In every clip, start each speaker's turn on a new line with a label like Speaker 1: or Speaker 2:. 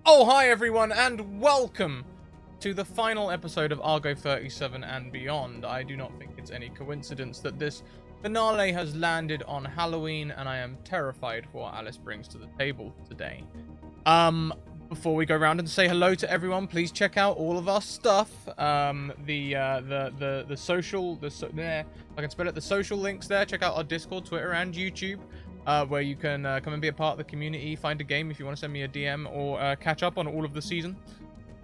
Speaker 1: Oh, hi everyone, and welcome to the final episode of Argo 37 and beyond. I do not think it's any coincidence that this finale has landed on Halloween, and I am terrified for what Alice brings to the table today. Before we go around and say hello to everyone, please check out all of our stuff. The social, there, I can spell it. The social links there. Check out our Discord, Twitter, and YouTube. Where you can come and be a part of the community, find a game if you want to send me a DM, or catch up on all of the season,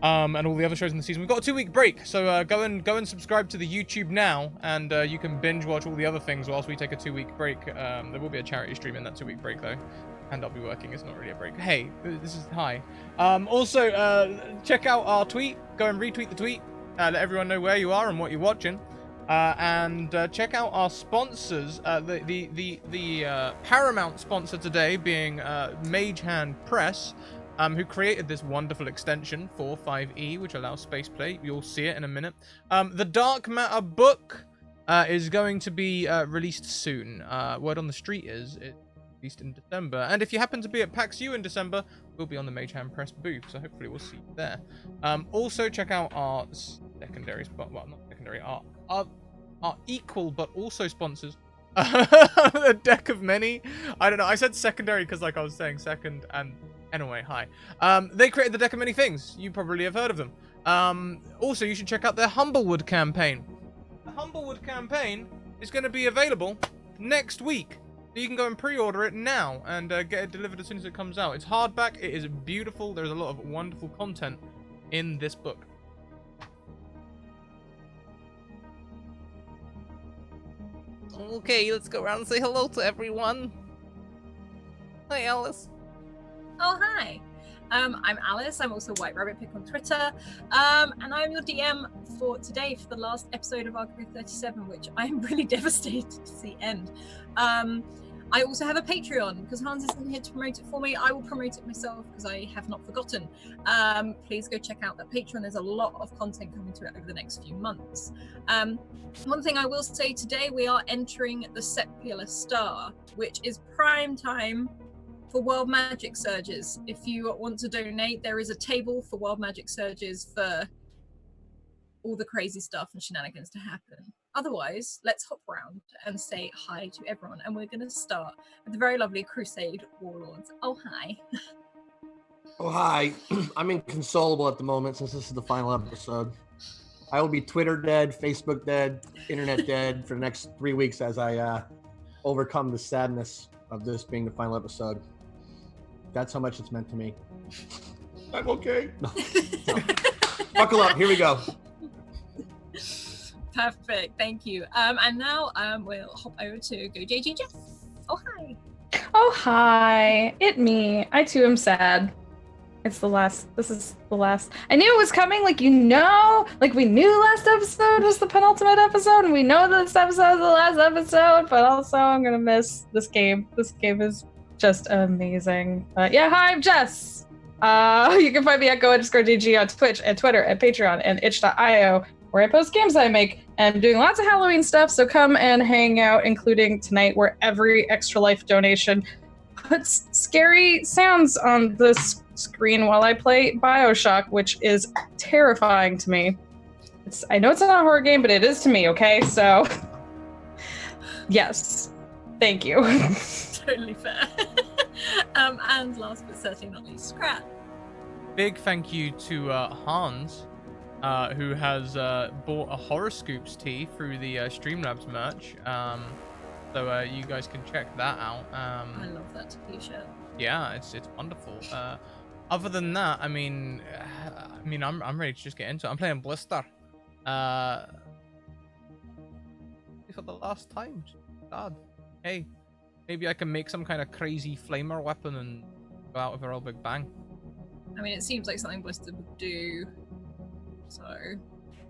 Speaker 1: and all the other shows in the season. We've got a 2-week break, so go and subscribe to the YouTube now, and you can binge watch all the other things whilst we take a 2-week break. There will be a charity stream in that 2-week break though, and I'll be working. It's not really a break. Hey, this is hi. Also, check out our tweet. Go and retweet the tweet. Let everyone know where you are and what you're watching. And check out our sponsors. The paramount sponsor today being Mage Hand Press, who created this wonderful extension for 5e, which allows space play. You'll see it in a minute. The Dark Matter book is going to be released soon. Word on the street is it's released in December. And if you happen to be at PAX U in December, we'll be on the Mage Hand Press booth, so hopefully we'll see you there. Also check out our secondary spot. Well, not secondary. Our equal but also sponsors. A deck of many. I don't know. I said secondary because like I was saying second, and anyway, hi. They created the deck of many things. You probably have heard of them. Also, you should check out their Humblewood campaign. The Humblewood campaign is going to be available next week. So you can go and pre-order it now and get it delivered as soon as it comes out. It's hardback. It is beautiful. There's a lot of wonderful content in this book. Okay, let's go around and say hello to everyone. Hi, Alice.
Speaker 2: Oh, hi. I'm Alice. I'm also White Rabbit Pick on Twitter. And I'm your DM for today for the last episode of Argo 37, which I'm really devastated to see end. I also have a Patreon because Hans isn't here to promote it for me. I will promote it myself because I have not forgotten. Please go check out that Patreon. There's a lot of content coming to it over the next few months. One thing I will say today, we are entering the Sepular Star, which is prime time for World Magic Surges. If you want to donate, there is a table for World Magic Surges for all the crazy stuff and shenanigans to happen. Otherwise, let's hop around and say hi to everyone. And we're going to start with the very lovely Crusade Warlords. Oh, hi.
Speaker 3: Oh, hi. I'm inconsolable at the moment since this is the final episode. I will be Twitter dead, Facebook dead, internet dead for the next 3 weeks as I overcome the sadness of this being the final episode. That's how much it's meant to me. I'm okay. No. Buckle up. Here we go.
Speaker 2: Perfect. Thank you. And now we'll hop over to Go JG Jeff. Oh, hi.
Speaker 4: Oh, hi. It me. I too am sad. It's the last. This is the last. I knew it was coming, like, like we knew last episode was the penultimate episode, and we know that this episode is the last episode, but also I'm gonna miss this game. This game is just amazing. Yeah, hi, I'm Jess. You can find me at go_GG on Twitch and Twitter and Patreon and itch.io, where I post games I make, and I'm doing lots of Halloween stuff, so come and hang out, including tonight, where every Extra Life donation puts scary sounds on the screen while I play BioShock, which is terrifying to me. I know it's not a horror game, but it is to me, okay? So, yes. Thank you.
Speaker 2: Totally fair. And last but certainly not least, Scrat.
Speaker 1: Big thank you to Hans, who has bought a Horoscopes tee through the Streamlabs merch. So you guys can check that out.
Speaker 2: I love that t-shirt.
Speaker 1: Yeah, it's wonderful. Other than that, I mean, I'm ready to just get into it. I'm playing Blister. For the last time. God. Hey, maybe I can make some kind of crazy flamer weapon and go out with a real big bang.
Speaker 2: I mean, it seems like something Blister would do. So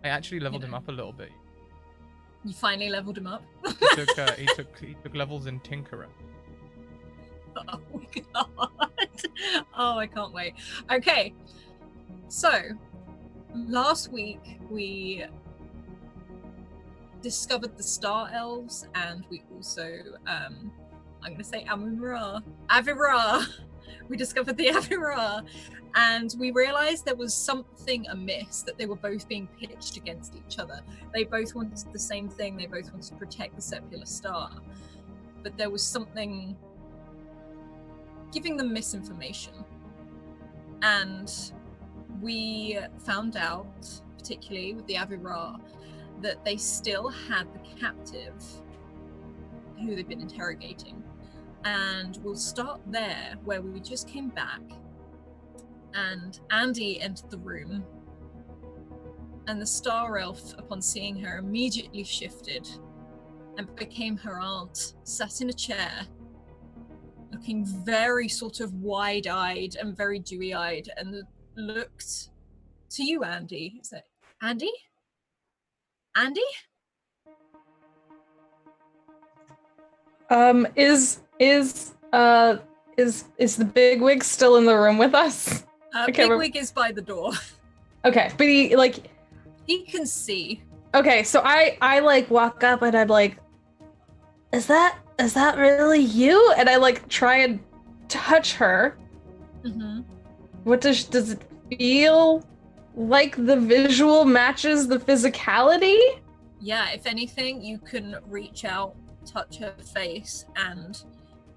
Speaker 1: I actually leveled him up a little bit.
Speaker 2: you finally leveled him up.
Speaker 1: He took levels in Tinkerer.
Speaker 2: Oh god. Oh, I can't wait. Okay. So, last week we discovered the Star Elves, and we also, I'm going to say Avira. We discovered the Avira, and we realized there was something amiss, that they were both being pitched against each other. They both wanted the same thing. They both wanted to protect the Sepular Star, but there was something giving them misinformation. And we found out, particularly with the Avira, that they still had the captive who they've been interrogating. And we'll start there, where we just came back, and Andy entered the room, and the Star Elf, upon seeing her, immediately shifted and became her aunt, sat in a chair, looking very sort of wide-eyed and very dewy-eyed, and looked to you, Andy. Is that Andy? Andy?
Speaker 4: Is the bigwig still in the room with us?
Speaker 2: Bigwig is by the door.
Speaker 4: Okay, but
Speaker 2: he can see.
Speaker 4: Okay, so I like walk up and I'm like, is that really you? And I like try and touch her.
Speaker 2: Mm-hmm.
Speaker 4: What does it feel like? The visual matches the physicality?
Speaker 2: Yeah, if anything, you can reach out, touch her face, and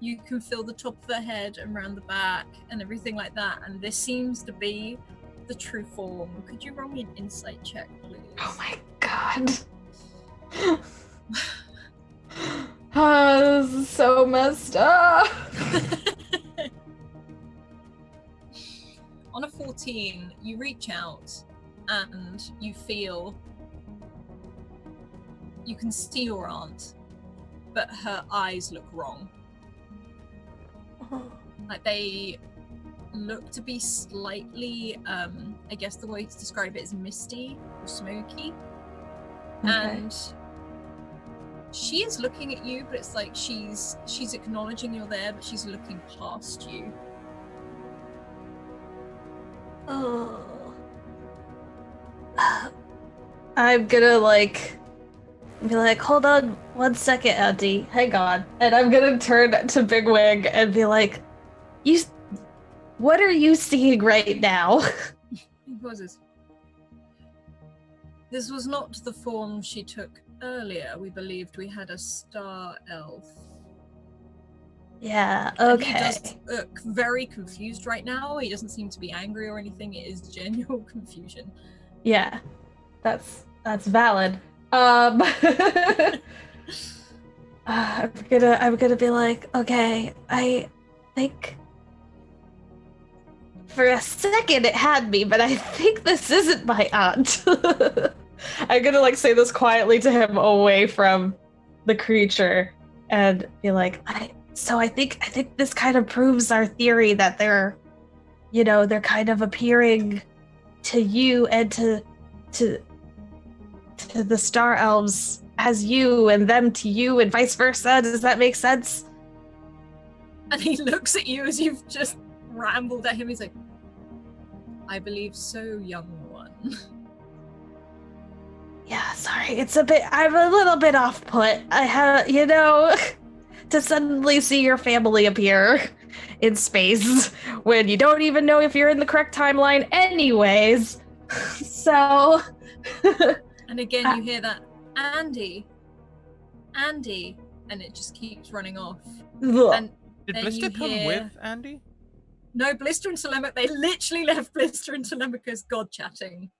Speaker 2: you can feel the top of her head and around the back and everything like that. And this seems to be the true form. Could you roll me an insight check, please?
Speaker 4: Oh my god. Oh, this is so messed up.
Speaker 2: On a 14, you reach out and you feel, you can see your aunt, but her eyes look wrong. Like they look to be slightly, I guess the way to describe it is misty or smoky.
Speaker 4: Okay.
Speaker 2: And she is looking at you, but it's like she's acknowledging you're there, but she's looking past you.
Speaker 4: Oh. I'm gonna be like, hold on 1 second, Auntie. Hang on. And I'm gonna turn to Bigwig and be like, what are you seeing right now?
Speaker 2: He pauses. This was not the form she took earlier. We believed we had a Star Elf.
Speaker 4: Yeah,
Speaker 2: And he
Speaker 4: okay.
Speaker 2: does look very confused right now. He doesn't seem to be angry or anything. It is genuine confusion.
Speaker 4: Yeah, that's valid. I'm gonna be like, okay, I think for a second it had me, but I think this isn't my aunt. I'm gonna say this quietly to him away from the creature and be like, I think this kind of proves our theory that they're kind of appearing to you and to the Star Elves as you and them to you and vice versa. Does that make sense?
Speaker 2: And he looks at you as you've just rambled at him. He's like, I believe so, young one.
Speaker 4: Yeah, sorry. I'm a little bit off-put. I have, to suddenly see your family appear in space when you don't even know if you're in the correct timeline anyways. So...
Speaker 2: And again, you hear that, Andy, and it just keeps running off. And
Speaker 1: did Blister come with Andy?
Speaker 2: No, Blister and Telemachus, they literally left Blister and Telemachus god chatting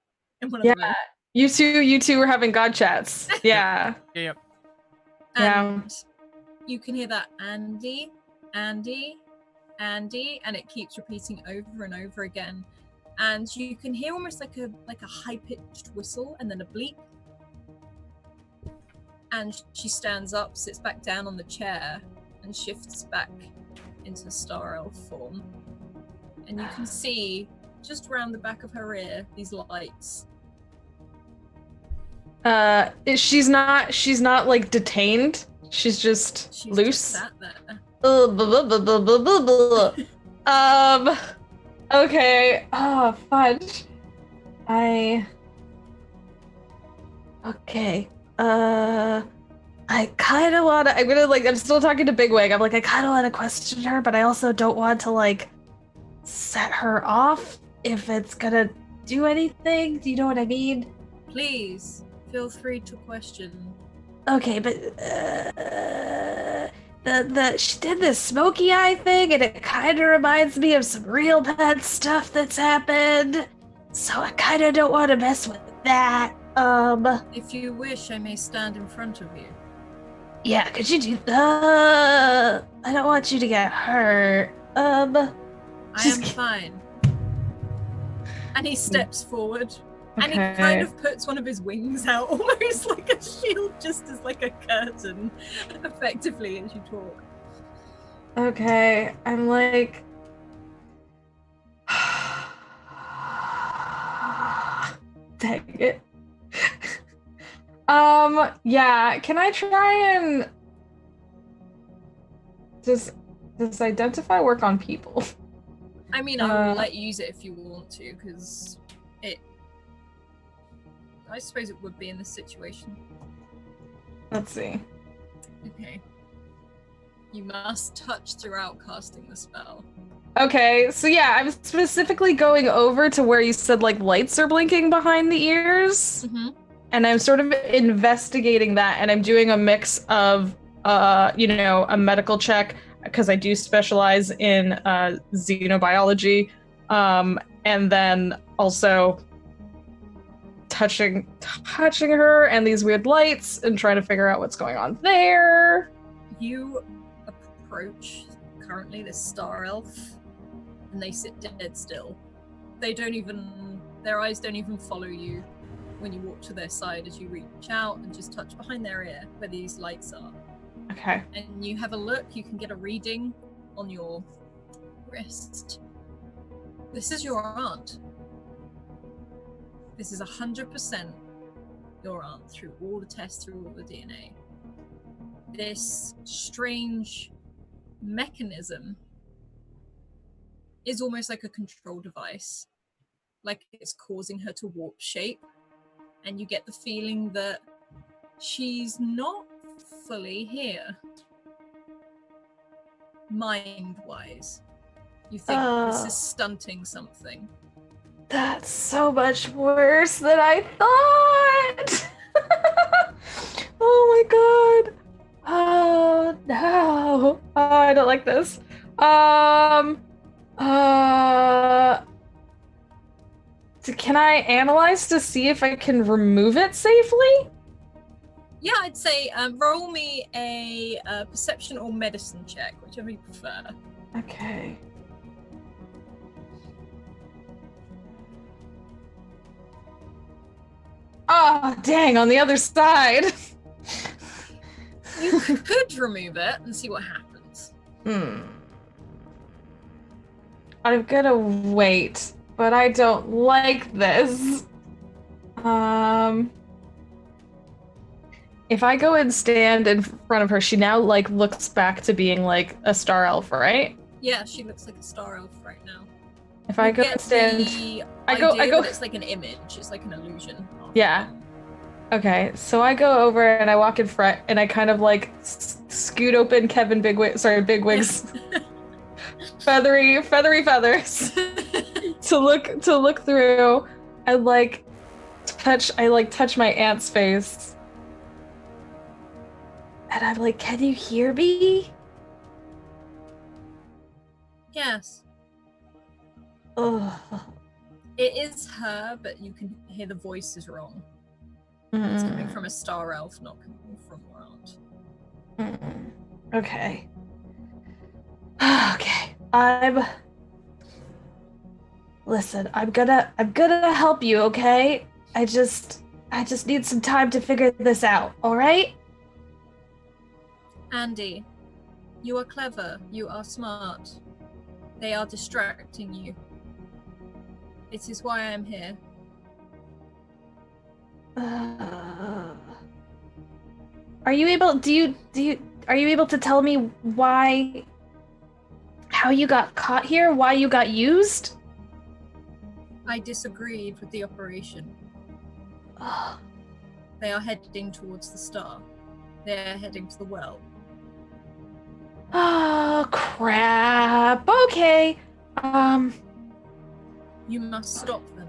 Speaker 2: in one of the rooms.
Speaker 4: You two were having god chats. Yeah.
Speaker 1: Yep.
Speaker 2: And you can hear that Andy, and it keeps repeating over and over again. And you can hear almost like a high-pitched whistle and then a bleep. And she stands up, sits back down on the chair, and shifts back into Star Elf form. And you can see just round the back of her ear, these lights.
Speaker 4: She's not like detained. She's just
Speaker 2: She's
Speaker 4: loose.
Speaker 2: just sat there.
Speaker 4: Blah, blah, blah, blah, blah, blah, blah. Okay. Oh, fudge. Okay. I kind of want to. I'm still talking to Bigwig. I'm like, I kind of want to question her, but I also don't want to like set her off if it's gonna do anything. Do you know what I mean?
Speaker 2: Please feel free to question.
Speaker 4: Okay, but she did this smoky eye thing, and it kind of reminds me of some real bad stuff that's happened. So I kind of don't want to mess with that.
Speaker 2: If you wish, I may stand in front of you.
Speaker 4: Yeah, could you do I don't want you to get hurt.
Speaker 2: I am fine. And he steps forward. And he kind of puts one of his wings out, almost like a shield, just as like a curtain, effectively, as you talk.
Speaker 4: Okay, I'm like... Dang it. Yeah, can I try and... Does identify work on people?
Speaker 2: I mean, I will let you use it if you want to, because I suppose it would be in this situation.
Speaker 4: Let's see.
Speaker 2: Okay. You must touch throughout casting the spell.
Speaker 4: Okay, so yeah, I'm specifically going over to where you said like lights are blinking behind the ears.
Speaker 2: Mm-hmm.
Speaker 4: And I'm sort of investigating that, and I'm doing a mix of a medical check, because I do specialize in xenobiology, and then also touching her and these weird lights and trying to figure out what's going on there.
Speaker 2: You approach currently this star elf, and they sit dead still. Their eyes don't even follow you when you walk to their side as you reach out and just touch behind their ear where these lights are.
Speaker 4: Okay.
Speaker 2: And you have a look, you can get a reading on your wrist. This is your aunt. This is 100% your aunt through all the tests, through all the DNA. This strange mechanism is almost like a control device, like it's causing her to warp shape, and you get the feeling that she's not fully here, mind-wise. You think this is stunting something.
Speaker 4: That's so much worse than I thought. Oh my god. Oh no. Oh, I don't like this. Can I analyze to see if I can remove it safely?
Speaker 2: Yeah, I'd say roll me a perception or medicine check, whichever you prefer.
Speaker 4: Okay. Oh, dang, on the other side.
Speaker 2: You could remove it and see what happens.
Speaker 4: I'm gonna wait, but I don't like this. If I go and stand in front of her, she now like looks back to being like a star elf, right?
Speaker 2: Yeah, she looks like a star elf right now.
Speaker 4: If I go and stand, I go.
Speaker 2: It's like an image. It's like an illusion.
Speaker 4: Yeah. Okay, so I go over and I walk in front and I kind of like scoot open Bigwig's feathery feathers to look through. I touch my aunt's face. And I'm like, can you hear me?
Speaker 2: Yes.
Speaker 4: Ugh.
Speaker 2: It is her, but you can hear the voice is wrong. It's coming from a star elf, not coming from your aunt.
Speaker 4: Okay. Okay. Listen, I'm gonna help you, okay? I just need some time to figure this out, alright?
Speaker 2: Andy, you are clever, you are smart. They are distracting you. It is why I am here.
Speaker 4: Are you able? Are you able to tell me how you got caught here? Why you got used?
Speaker 2: I disagreed with the operation. They are heading towards the star. They are heading to the well.
Speaker 4: Oh crap. Okay.
Speaker 2: You must stop them.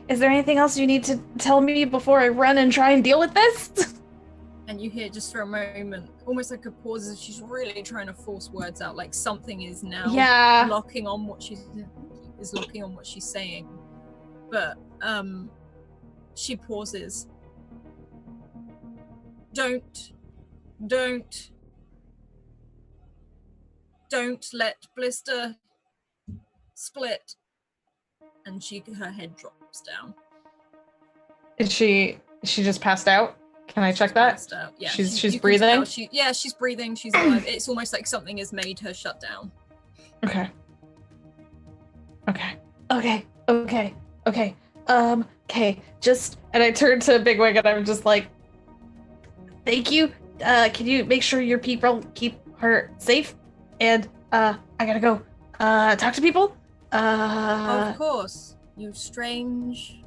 Speaker 4: Is there anything else you need to tell me before I run and try and deal with this?
Speaker 2: And you hear just for a moment, almost like a pause as she's really trying to force words out, like something is now locking on what she's saying. But she pauses. Don't let Blister split. And her head drops down.
Speaker 4: Is she just passed out? Can I check that?
Speaker 2: Passed out. Yeah,
Speaker 4: she's breathing?
Speaker 2: She's breathing, she's alive. It's almost like something has made her shut down.
Speaker 4: Okay. Just, and I turn to Bigwig and I'm just like, thank you. Can you make sure your people keep her safe? And I gotta go talk to people.
Speaker 2: Of course, you strange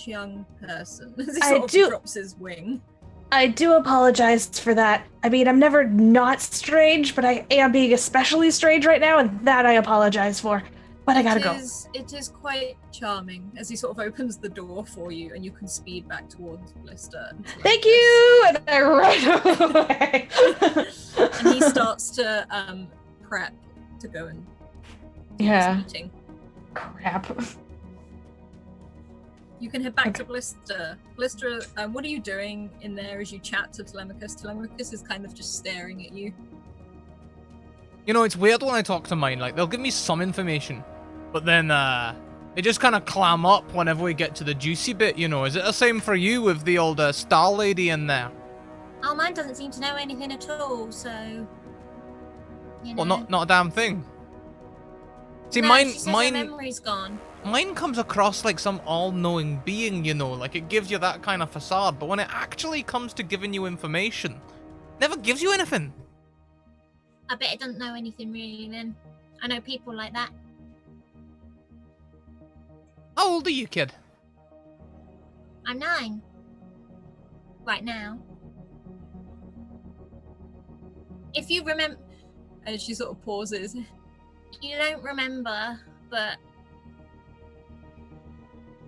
Speaker 2: young person. As he sort of drops his wing.
Speaker 4: I do apologize for that. I mean, I'm never not strange, but I am being especially strange right now, and that I apologize for. But I gotta go.
Speaker 2: It is quite charming as he sort of opens the door for you, and you can speed back towards Blister.
Speaker 4: Thank you! And I run away.
Speaker 2: And he starts to prep to go and do his meeting.
Speaker 4: Crap.
Speaker 2: You can head back to Blister. Blister, what are you doing in there as you chat to Telemachus? Telemachus is kind of just staring at you.
Speaker 1: You know, it's weird when I talk to mine. Like, they'll give me some information, but then they just kind of clam up whenever we get to the juicy bit, you know. Is it the same for you with the old star lady in there?
Speaker 5: Oh, mine doesn't seem to know anything at all, so... You know.
Speaker 1: Well, not a damn thing. See,
Speaker 5: no,
Speaker 1: mine...
Speaker 5: She says her memory's gone.
Speaker 1: Mine comes across like some all-knowing being, you know, like it gives you that kind of facade, but when it actually comes to giving you information, it never gives you anything.
Speaker 5: I bet it doesn't know anything really then. I know people like that.
Speaker 1: How old are you, kid?
Speaker 5: I'm 9. Right now. If you remember...
Speaker 2: And she sort of pauses.
Speaker 5: You don't remember, but...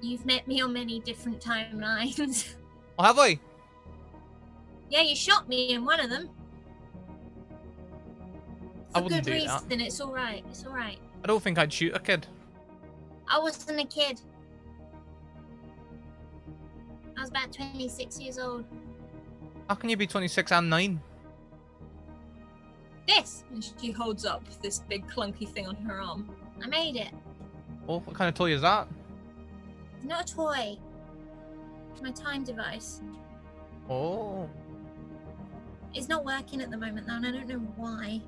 Speaker 5: You've met me on many different timelines.
Speaker 1: Oh, have I?
Speaker 5: Yeah, you shot me in one of them.
Speaker 1: I
Speaker 5: For
Speaker 1: wouldn't
Speaker 5: good
Speaker 1: do
Speaker 5: reason,
Speaker 1: that.
Speaker 5: it's alright, it's alright.
Speaker 1: I don't think I'd shoot a kid.
Speaker 5: I wasn't a kid. I was about 26 years old.
Speaker 1: How can you be 26 and 9?
Speaker 5: This!
Speaker 2: And she holds up this big clunky thing on her arm.
Speaker 5: I made it.
Speaker 1: Oh, what kind of toy is that?
Speaker 5: It's not a toy. It's my time device.
Speaker 1: Oh.
Speaker 5: It's not working at the moment though, and I don't know why.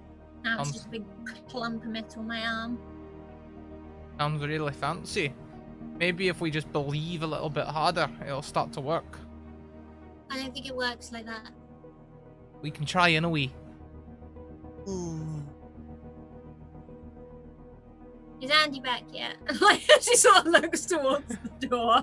Speaker 5: Now it's just a big clump of metal on my arm.
Speaker 1: Sounds really fancy. Maybe if we just believe a little bit harder, it'll start to work.
Speaker 5: I don't think it works like that.
Speaker 1: We can try in a wee.
Speaker 5: Is Andy back yet?
Speaker 2: Like, she sort of looks towards the door.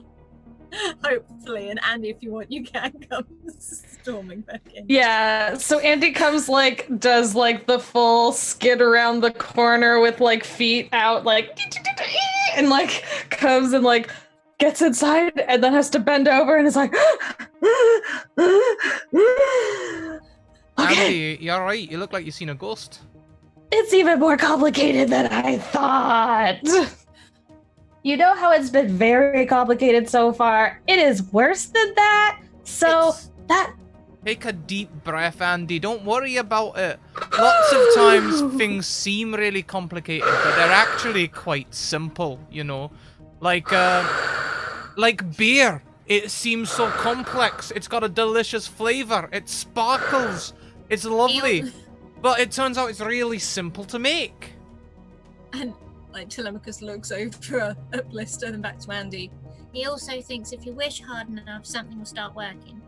Speaker 2: Hopefully, and Andy, if you want, you can come storming back in.
Speaker 4: Yeah, so Andy comes, like, does, like, the full skid around the corner with, like, feet out, like, and, like, comes and, like, gets inside and then has to bend over and is like, okay.
Speaker 1: Andy, you alright? You look like you've seen a ghost.
Speaker 4: It's even more complicated than I thought. You know how it's been very complicated so far? It is worse than that. So
Speaker 1: Take a deep breath, Andy. Don't worry about it. Lots of times things seem really complicated, but they're actually quite simple, you know? Like beer. It seems so complex. It's got a delicious flavor. It sparkles. It's lovely. But it turns out it's really simple to make.
Speaker 2: And Like Telemachus looks over at Blister and then back to Andy.
Speaker 5: He also thinks if you wish hard enough, something will start working.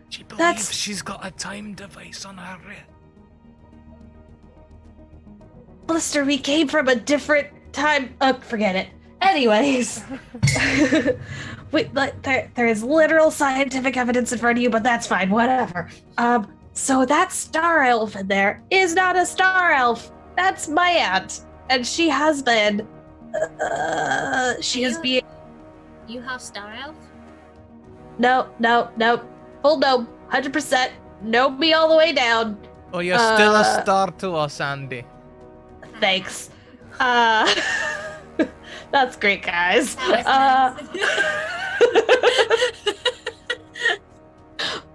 Speaker 1: She believes
Speaker 4: That's-
Speaker 1: she's got a time device on her wrist.
Speaker 4: Blister, we came from a different time. Forget it. Anyways, there is literal scientific evidence in front of you, but that's fine. Whatever. So that star elf in there is not a star elf. That's my aunt, and she has been. She is being.
Speaker 5: You have Star Elf?
Speaker 4: No. Full no. 100%. No me all the way down.
Speaker 1: Oh, you're still a star to us, Andy.
Speaker 4: Thanks. That's great, guys.
Speaker 5: That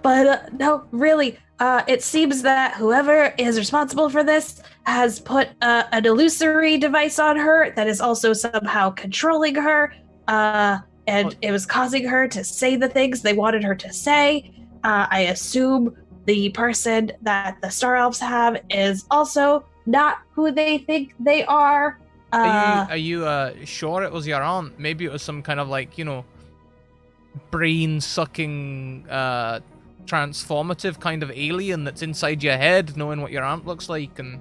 Speaker 4: But no, really, it seems that whoever is responsible for this has put an illusory device on her that is also somehow controlling her, and it was causing her to say the things they wanted her to say. I assume the person that the Star Elves have is also not who they think they are.
Speaker 1: Are you sure it was your aunt? Maybe it was some kind of like, brain-sucking, transformative kind of alien that's inside your head, knowing what your aunt looks like, and...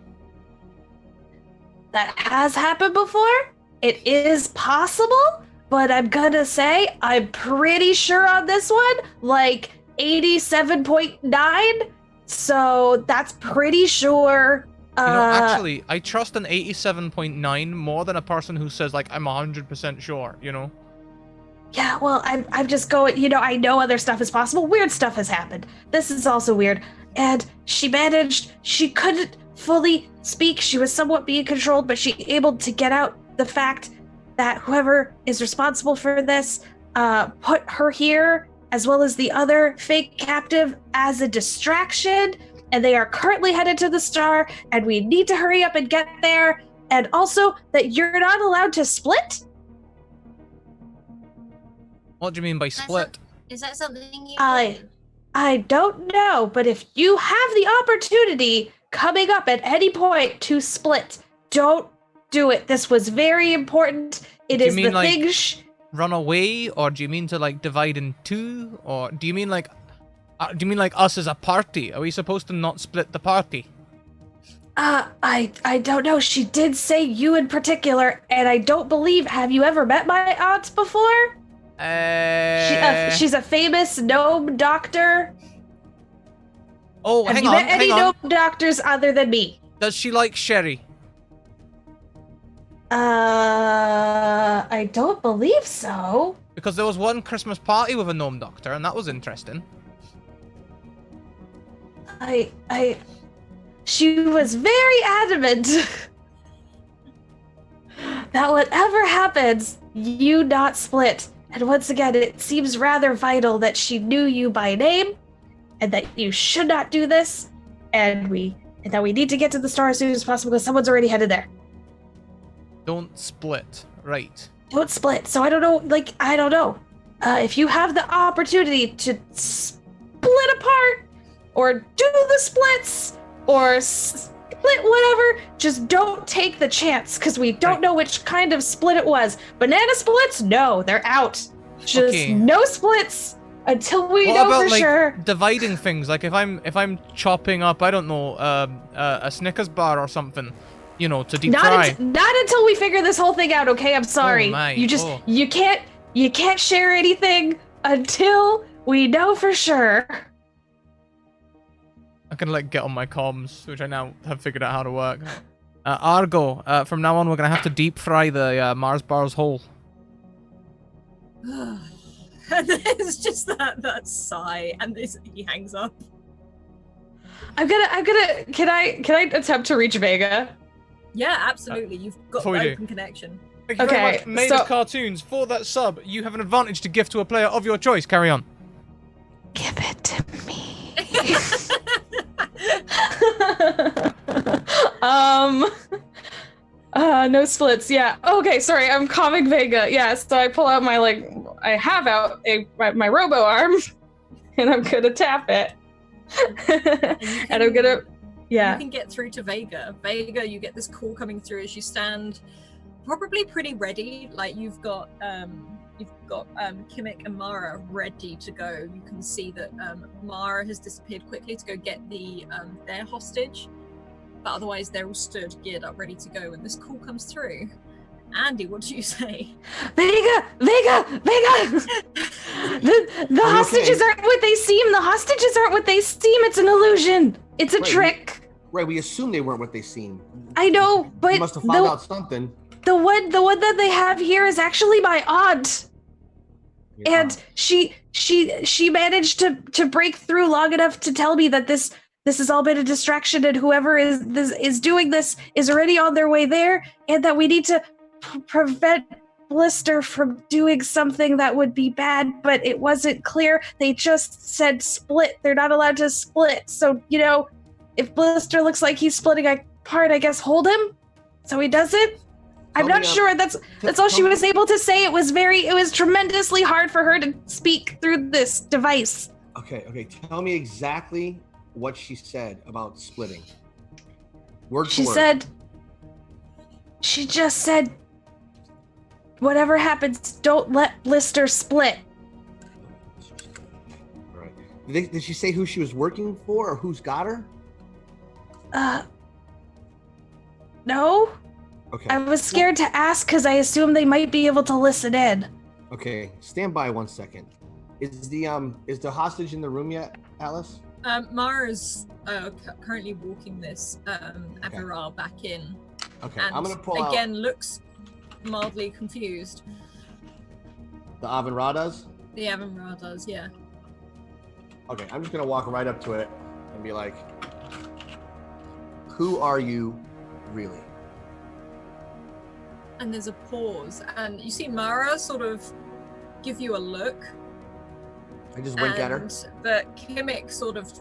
Speaker 4: That has happened before. It is possible, but I'm gonna say I'm pretty sure on this one, like 87.9. So that's pretty sure.
Speaker 1: Actually, I trust an 87.9 more than a person who says, like, I'm 100% sure,
Speaker 4: Yeah, well, I'm just going, I know other stuff is possible. Weird stuff has happened. This is also weird. And she couldn't fully speak. She was somewhat being controlled, but she able to get out the fact that whoever is responsible for this put her here, as well as the other fake captive, as a distraction. And they are currently headed to the star, and we need to hurry up and get there. And also that you're not allowed to split.
Speaker 1: What do you mean by split?
Speaker 5: Is that something you
Speaker 4: I don't know, but if you have the opportunity coming up at any point to split, don't do it. This was very important. It is the thing.
Speaker 1: Run away, or do you mean to like divide in two, or do you mean like us as a party? Are we supposed to not split the party?
Speaker 4: I don't know. She did say you in particular, and I don't believe. Have you ever met my aunt before? She's a famous gnome doctor.
Speaker 1: Oh,
Speaker 4: hang on. Have you met any gnome doctors other than me?
Speaker 1: Does she like sherry?
Speaker 4: I don't believe so.
Speaker 1: Because there was one Christmas party with a gnome doctor, and that was interesting.
Speaker 4: She was very adamant that whatever happens, you not split. And once again, it seems rather vital that she knew you by name, and that you should not do this, and that we need to get to the star as soon as possible because someone's already headed there.
Speaker 1: Don't split, right?
Speaker 4: Don't split. So I don't know. If you have the opportunity to split apart, or do the splits, or split whatever, just don't take the chance, because we don't know which kind of split it was. Banana splits? No, they're out. Just no splits until we know for sure.
Speaker 1: Dividing things, like if I'm chopping up, I don't know, a Snickers bar or something, to deep fry.
Speaker 4: Not until we figure this whole thing out, okay? I'm sorry.
Speaker 1: Oh my.
Speaker 4: You can't share anything until we know for sure.
Speaker 1: I can get on my comms, which I now have figured out how to work. Argo, from now on we're gonna have to deep fry the Mars bars whole.
Speaker 2: And there's just that sigh, and he hangs up.
Speaker 4: Can I attempt to reach Vega?
Speaker 2: Yeah, absolutely. You've got open connection.
Speaker 1: Thank you very much, Made of Cartoons. For that sub, you have an advantage to gift to a player of your choice. Carry on.
Speaker 4: Give it to me. No splits. Yeah. Okay. Sorry. I'm calming Vega. Yeah. So I pull out my I have out my robo arm, and I'm gonna tap it, and I'm gonna. Yeah.
Speaker 2: You can get through to Vega. Vega, you get this call coming through as you stand probably pretty ready. Like you've got Kimmik and Mara ready to go. You can see that Mara has disappeared quickly to go get their hostage, but otherwise they're all stood, geared up, ready to go when this call comes through. Andy, what do you say?
Speaker 4: Vega! The hostages aren't what they seem. The hostages aren't what they seem. It's an illusion. It's a trick.
Speaker 3: Right, we assume they weren't what they seem.
Speaker 4: I know, but
Speaker 3: you must have found out something.
Speaker 4: The one that they have here is actually my aunt.
Speaker 3: Your
Speaker 4: and
Speaker 3: aunt.
Speaker 4: she managed to break through long enough to tell me that this has all been a distraction, and whoever is doing this is already on their way there, and that we need to prevent Blister from doing something that would be bad, but it wasn't clear. They just said split. They're not allowed to split. So, if Blister looks like he's splitting apart, I guess hold him so he doesn't. I'm not sure. That's all she was able to say. It was tremendously hard for her to speak through this device.
Speaker 3: Okay. Tell me exactly what she said about splitting. Word for word.
Speaker 4: She just said, whatever happens, don't let Blister split.
Speaker 3: All right. Did she say who she was working for or who's got her?
Speaker 4: No.
Speaker 3: Okay.
Speaker 4: I was scared to ask because I assumed they might be able to listen in.
Speaker 3: Okay, stand by 1 second. Is the hostage in the room yet, Alice?
Speaker 2: Mara's currently walking this Aviral back in.
Speaker 3: Okay,
Speaker 2: and
Speaker 3: I'm gonna pull
Speaker 2: again
Speaker 3: out.
Speaker 2: Looks mildly confused.
Speaker 3: The Avinra does?
Speaker 2: The Aviral does, yeah.
Speaker 3: Okay, I'm just gonna walk right up to it and be like, "Who are you, really?"
Speaker 2: And there's a pause, and you see Mara sort of give you a look.
Speaker 3: I just wink at her.
Speaker 2: But Kimmik sort of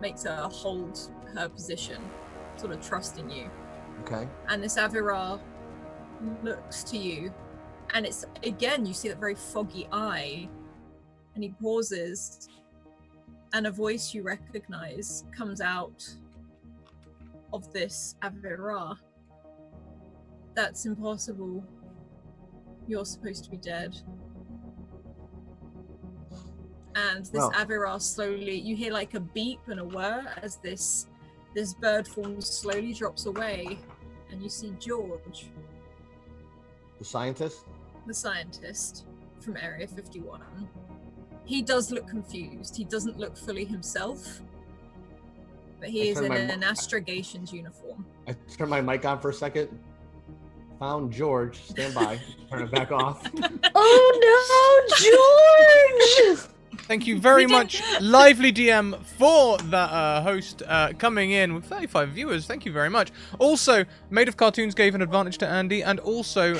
Speaker 2: makes her hold her position, sort of trusting you.
Speaker 3: Okay.
Speaker 2: And this Aviral looks to you, and it's again, you see that very foggy eye, and he pauses, and a voice you recognize comes out of this Aviral. That's impossible. You're supposed to be dead. And this Aviral slowly, you hear like a beep and a whir as this bird form slowly drops away, and you see George,
Speaker 3: The scientist?
Speaker 2: the scientist from Area 51. He does look confused. He doesn't look fully himself, but he is in an astrogation's uniform.
Speaker 3: I turn my mic on for a second. Found George. Stand by. Turn it back off.
Speaker 4: Oh no, George!
Speaker 1: Thank you very much, Lively DM, for that host coming in with 35 viewers. Thank you very much. Also, Made of Cartoons gave an advantage to Andy, and also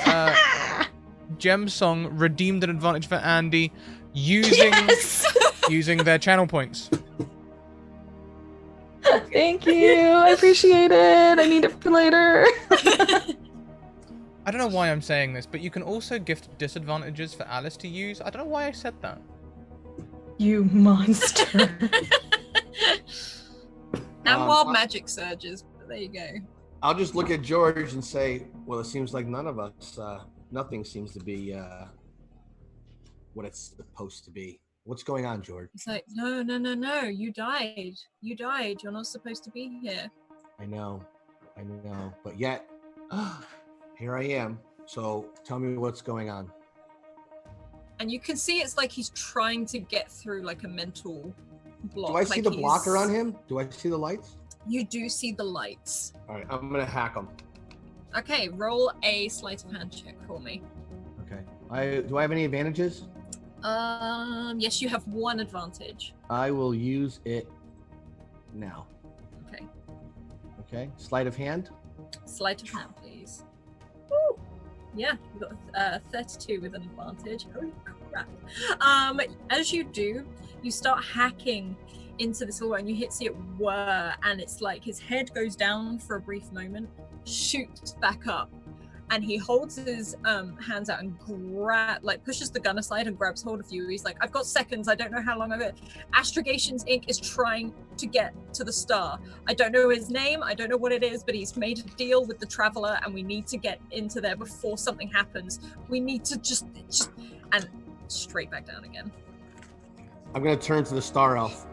Speaker 1: Gem Song redeemed an advantage for Andy using their channel points.
Speaker 4: Thank you. I appreciate it. I need it for later.
Speaker 1: I don't know why I'm saying this, but you can also gift disadvantages for Alice to use. I don't know why I said that.
Speaker 4: You monster.
Speaker 2: And wild magic surges, but there you go.
Speaker 3: I'll just look at George and say, well, it seems like none of us, nothing seems to be what it's supposed to be. What's going on, George?
Speaker 2: It's like, no. You died. You're not supposed to be here.
Speaker 3: I know. But yet, here I am. So tell me what's going on.
Speaker 2: And you can see it's like he's trying to get through like a mental block.
Speaker 3: Do I see the blocker on him? Do I see the lights?
Speaker 2: You do see the lights.
Speaker 3: All right, I'm going to hack him.
Speaker 2: Okay, roll a sleight of hand check for me.
Speaker 3: Okay. Do I have any advantages?
Speaker 2: Yes, you have one advantage.
Speaker 3: I will use it now.
Speaker 2: Okay.
Speaker 3: Okay. Sleight of hand.
Speaker 2: Sleight of hand, please. Woo! Yeah, you got 32 with an advantage. Holy crap. As you do, you start hacking into this wall, and you see it whir, and it's like his head goes down for a brief moment, shoots back up, and he holds his hands out and pushes the gun aside and grabs hold of you. He's like, I've got seconds, I don't know how long I've got. Astrogatians Inc. is trying to get to the star. I don't know his name, I don't know what it is, but he's made a deal with the Traveler, and we need to get into there before something happens. We need to just and straight back down again.
Speaker 3: I'm gonna turn to the Star Elf.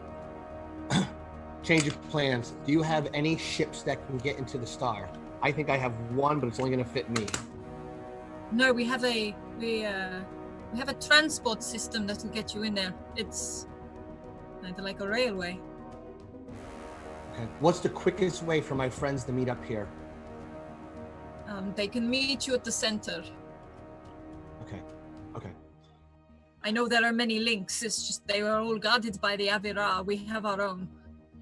Speaker 3: Change of plans. Do you have any ships that can get into the star? I think I have one, but it's only gonna fit me.
Speaker 2: No, we have a transport system that will get you in there. It's kind of like a railway.
Speaker 3: Okay. What's the quickest way for my friends to meet up here?
Speaker 2: They can meet you at the center.
Speaker 3: Okay. Okay.
Speaker 2: I know there are many links. It's just they were all guarded by the Avira. We have our own.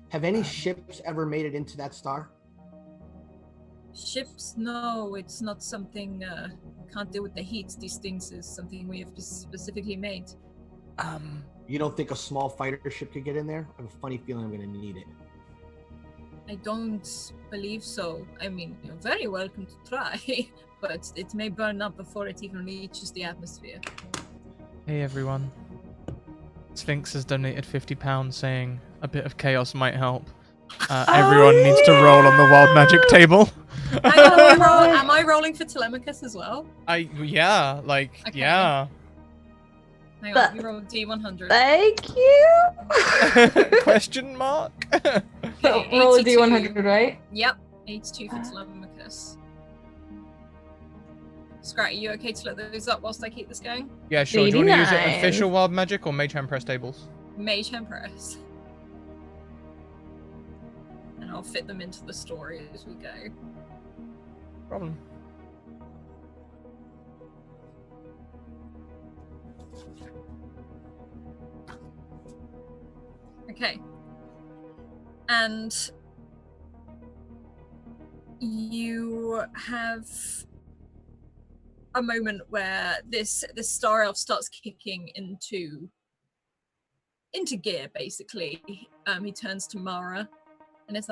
Speaker 3: Have any ships ever made it into that star?
Speaker 2: Ships? No, it's not something. Can't deal with the heat. These things is something we have specifically made.
Speaker 3: You don't think a small fighter ship could get in there? I have a funny feeling I'm gonna need it.
Speaker 2: I don't believe so. I mean, you're very welcome to try, but it may burn up before it even reaches the atmosphere.
Speaker 1: Hey everyone. Sphinx has donated £50 saying a bit of chaos might help. Everyone needs to roll on the wild magic table.
Speaker 2: Am I rolling for Telemachus as well?
Speaker 1: Yeah.
Speaker 2: Hang on, you roll D100.
Speaker 4: Thank you.
Speaker 1: Question mark?
Speaker 4: So roll a D100, right?
Speaker 2: Yep, 82 for Telemachus. Scratty, you okay to let those up whilst I keep this going?
Speaker 1: Yeah, sure. Do you want to use it
Speaker 4: 89.
Speaker 1: official wild magic or mage hand press tables?
Speaker 2: Mage hand press. And I'll fit them into the story as we go.
Speaker 1: Problem.
Speaker 2: Okay. And you have a moment where this Star Elf starts kicking into gear, basically. He turns to Mara, and it's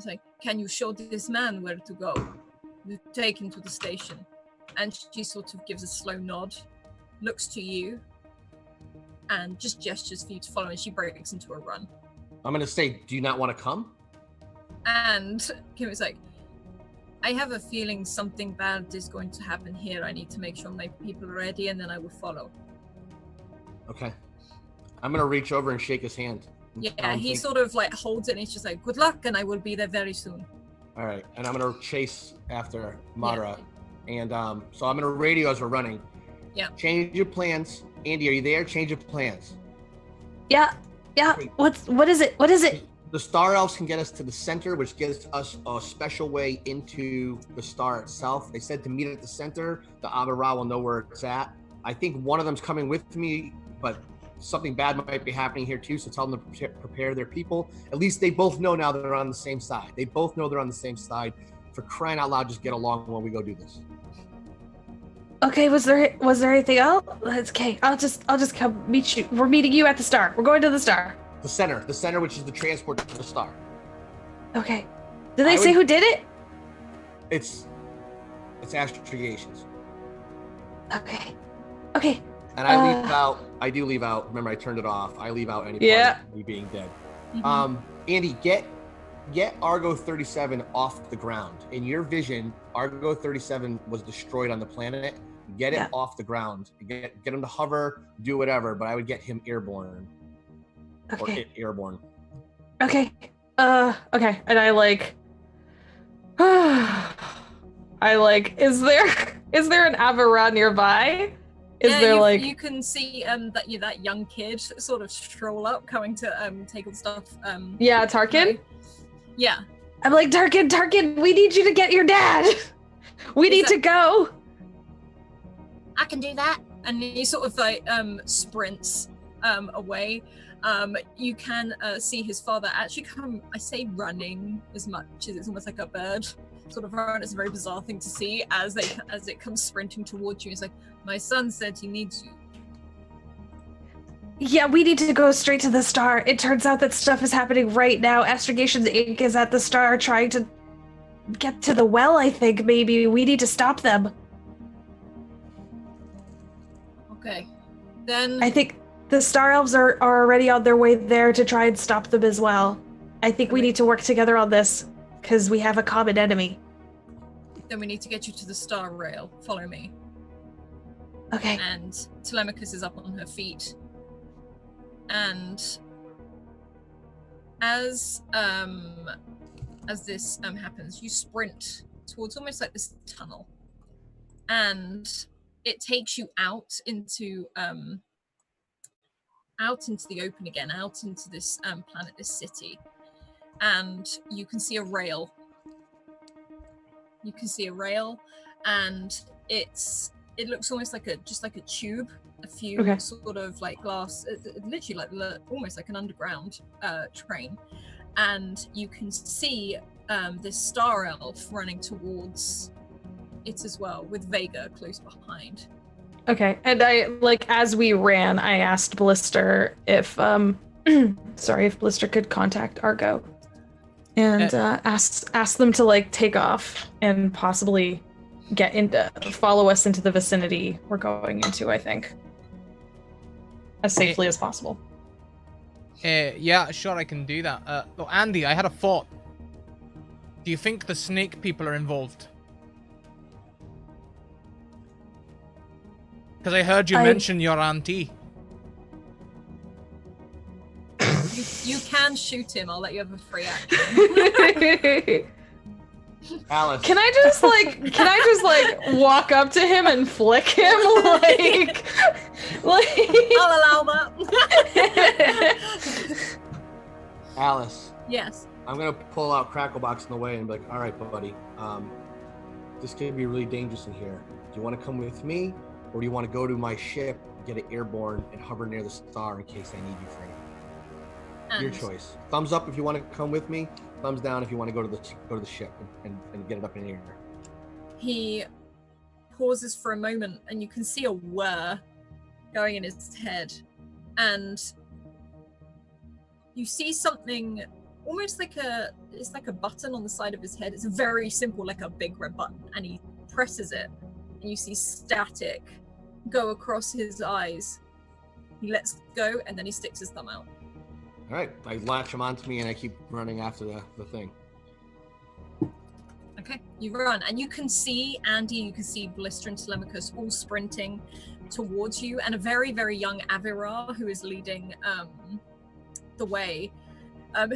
Speaker 2: like, can you show this man where to go? You take him to the station. And she sort of gives a slow nod, looks to you, and just gestures for you to follow, and she breaks into a run.
Speaker 3: I'm gonna say, do you not want to come?
Speaker 2: And Kim is like, I have a feeling something bad is going to happen here. I need to make sure my people are ready, and then I will follow.
Speaker 3: Okay. I'm gonna reach over and shake his hand.
Speaker 2: Yeah, he sort of like holds it, and he's just like, good luck, and I will be there very soon.
Speaker 3: All right, and I'm gonna chase after Mara. Yeah. And so I'm gonna radio as we're running.
Speaker 2: Yeah.
Speaker 3: Change your plans. Andy, are you there? Change your plans.
Speaker 4: Yeah.
Speaker 3: Wait.
Speaker 4: What is it? What is it?
Speaker 3: The Star Elves can get us to the center, which gives us a special way into the star itself. They said to meet at the center. The Avira will know where it's at. I think one of them's coming with me, but something bad might be happening here too, so tell them to prepare their people. At least they both know now they're on the same side. They both know they're on the same side. For crying out loud, just get along while we go do this.
Speaker 4: Okay, was there anything else? That's okay. I'll just come meet you. We're meeting you at the star. We're going to the star.
Speaker 3: The center, which is the transport to the star.
Speaker 4: Okay. Did they say who did it?
Speaker 3: It's Astrogatians.
Speaker 4: Okay.
Speaker 3: And I do leave out, remember I turned it off. I leave out any part of me being dead. Mm-hmm. Andy, get Argo 37 off the ground. In your vision, Argo 37 was destroyed on the planet. Get it off the ground. Get him to hover, do whatever, but I would get him airborne.
Speaker 4: Okay.
Speaker 3: Or it airborne.
Speaker 4: Okay. Okay. And I is there an Avira nearby?
Speaker 2: You can see that young kid sort of stroll up, coming to take all the stuff.
Speaker 4: Yeah, Tarkin?
Speaker 2: Yeah.
Speaker 4: I'm like, Tarkin, we need you to get your dad. We need to go.
Speaker 5: I can do that.
Speaker 2: And he sort of like sprints away. You can see his father actually come, I say running as much as it's almost like a bird sort of run. It's a very bizarre thing to see as it comes sprinting towards you. It's like, my son said he needs you.
Speaker 4: Yeah, we need to go straight to the star. It turns out that stuff is happening right now. Astrogations Inc. is at the star trying to get to the well, I think, maybe. We need to stop them.
Speaker 2: Okay. Then
Speaker 4: I think the Star Elves are already on their way there to try and stop them as well. I think we need to work together on this, because we have a common enemy.
Speaker 2: Then we need to get you to the Star Rail. Follow me.
Speaker 4: Okay.
Speaker 2: And Telemachus is up on her feet. And as this happens, you sprint towards almost like this tunnel. And it takes you out into the open again, out into this planet, this city. And you can see a rail. And it looks almost like a tube, a few sort of like glass, literally like almost like an underground train. And you can see this star elf running towards it as well, with Vega close behind.
Speaker 4: Okay, and I, like, as we ran, I asked Blister if, if Blister could contact Argo. And ask them to, like, take off and possibly follow us into the vicinity we're going into, I think. As safely as possible.
Speaker 1: Yeah, sure, I can do that. Look, Andy, I had a thought. Do you think the snake people are involved? Because I heard you mention your auntie.
Speaker 2: You can shoot him. I'll let you have a free action.
Speaker 3: Alice.
Speaker 4: Can I just walk up to him and flick him like
Speaker 2: I'll allow that.
Speaker 3: Alice.
Speaker 2: Yes.
Speaker 3: I'm gonna pull out Cracklebox in the way and be like, all right, buddy, this could be really dangerous in here. Do you want to come with me, or do you want to go to my ship, get it airborne, and hover near the star in case I need you for anything? Your choice. Thumbs up if you want to come with me. Thumbs down if you want to go to the ship and get it up in the air.
Speaker 2: He pauses for a moment, and you can see a whir going in his head, and you see something almost like it's like a button on the side of his head. It's very simple, like a big red button, and he presses it, and you see static go across his eyes. He lets go, and then he sticks his thumb out.
Speaker 3: All right, I latch him onto me, and I keep running after the thing.
Speaker 2: Okay, you run, and you can see Andy, you can see Blister and Telemachus all sprinting towards you, and a very, very young Avirar who is leading the way,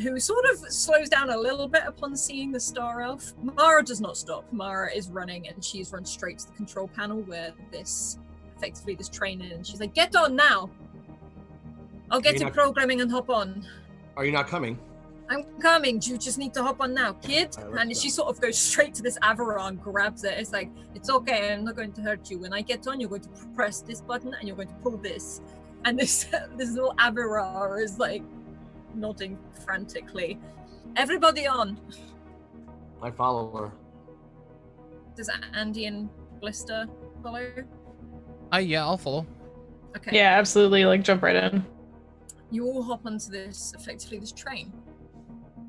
Speaker 2: who sort of slows down a little bit upon seeing the Star Elf. Mara does not stop. Mara is running, and she's run straight to the control panel where this train is, and she's like, "Get on now! I'll get you programming and hop on."
Speaker 3: Are you not coming?
Speaker 2: I'm coming. You just need to hop on now, kid.
Speaker 3: Right,
Speaker 2: and she sort of goes straight to this Avirar and grabs it. It's like, it's okay. I'm not going to hurt you. When I get on, you're going to press this button and you're going to pull this. And this little Avirar is like nodding frantically. Everybody on.
Speaker 3: I follow her.
Speaker 2: Does Andy and Blister follow?
Speaker 1: Yeah, I'll follow.
Speaker 2: Okay.
Speaker 4: Yeah, absolutely. Like, jump right in.
Speaker 2: You all hop onto this train,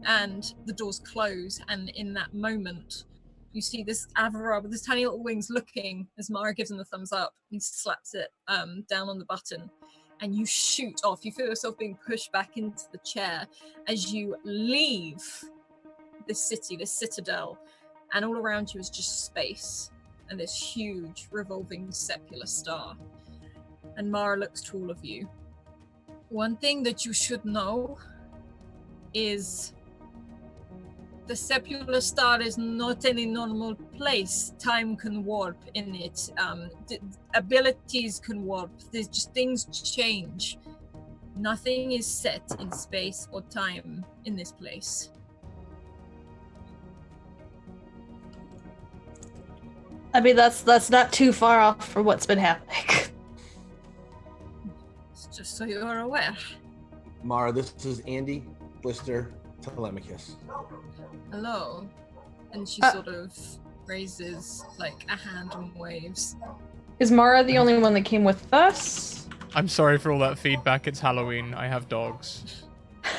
Speaker 2: and the doors close, and in that moment you see this Avirar with his tiny little wings looking as Mara gives him the thumbs up. He slaps it down on the button, and you shoot off. You feel yourself being pushed back into the chair as you leave this city, this citadel, and all around you is just space and this huge revolving sepular star. And Mara looks to all of you. One thing that you should know is the sepular star is not any normal place. Time can warp in it. Abilities can warp. There's just things change. Nothing is set in space or time in this place.
Speaker 4: I mean, that's not too far off from what's been happening.
Speaker 2: Just so you're aware.
Speaker 3: Mara, this is Andy, Blister, Telemachus.
Speaker 2: Hello. And she sort of raises like a hand and waves.
Speaker 4: Is Mara the only one that came with us?
Speaker 1: I'm sorry for all that feedback. It's Halloween. I have dogs.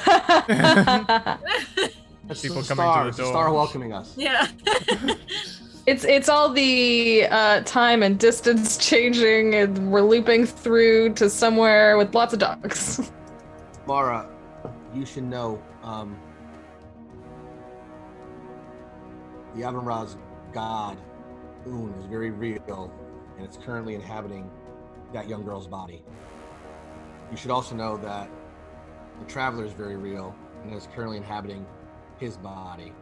Speaker 3: That's
Speaker 1: People
Speaker 3: the
Speaker 1: coming to the
Speaker 3: the
Speaker 1: door.
Speaker 3: star welcoming us.
Speaker 2: Yeah.
Speaker 4: It's all the time and distance changing, and we're looping through to somewhere with lots of dogs.
Speaker 3: Mara, you should know, the Avanraz god, Un, is very real, and it's currently inhabiting that young girl's body. You should also know that the Traveler is very real, and is currently inhabiting his body.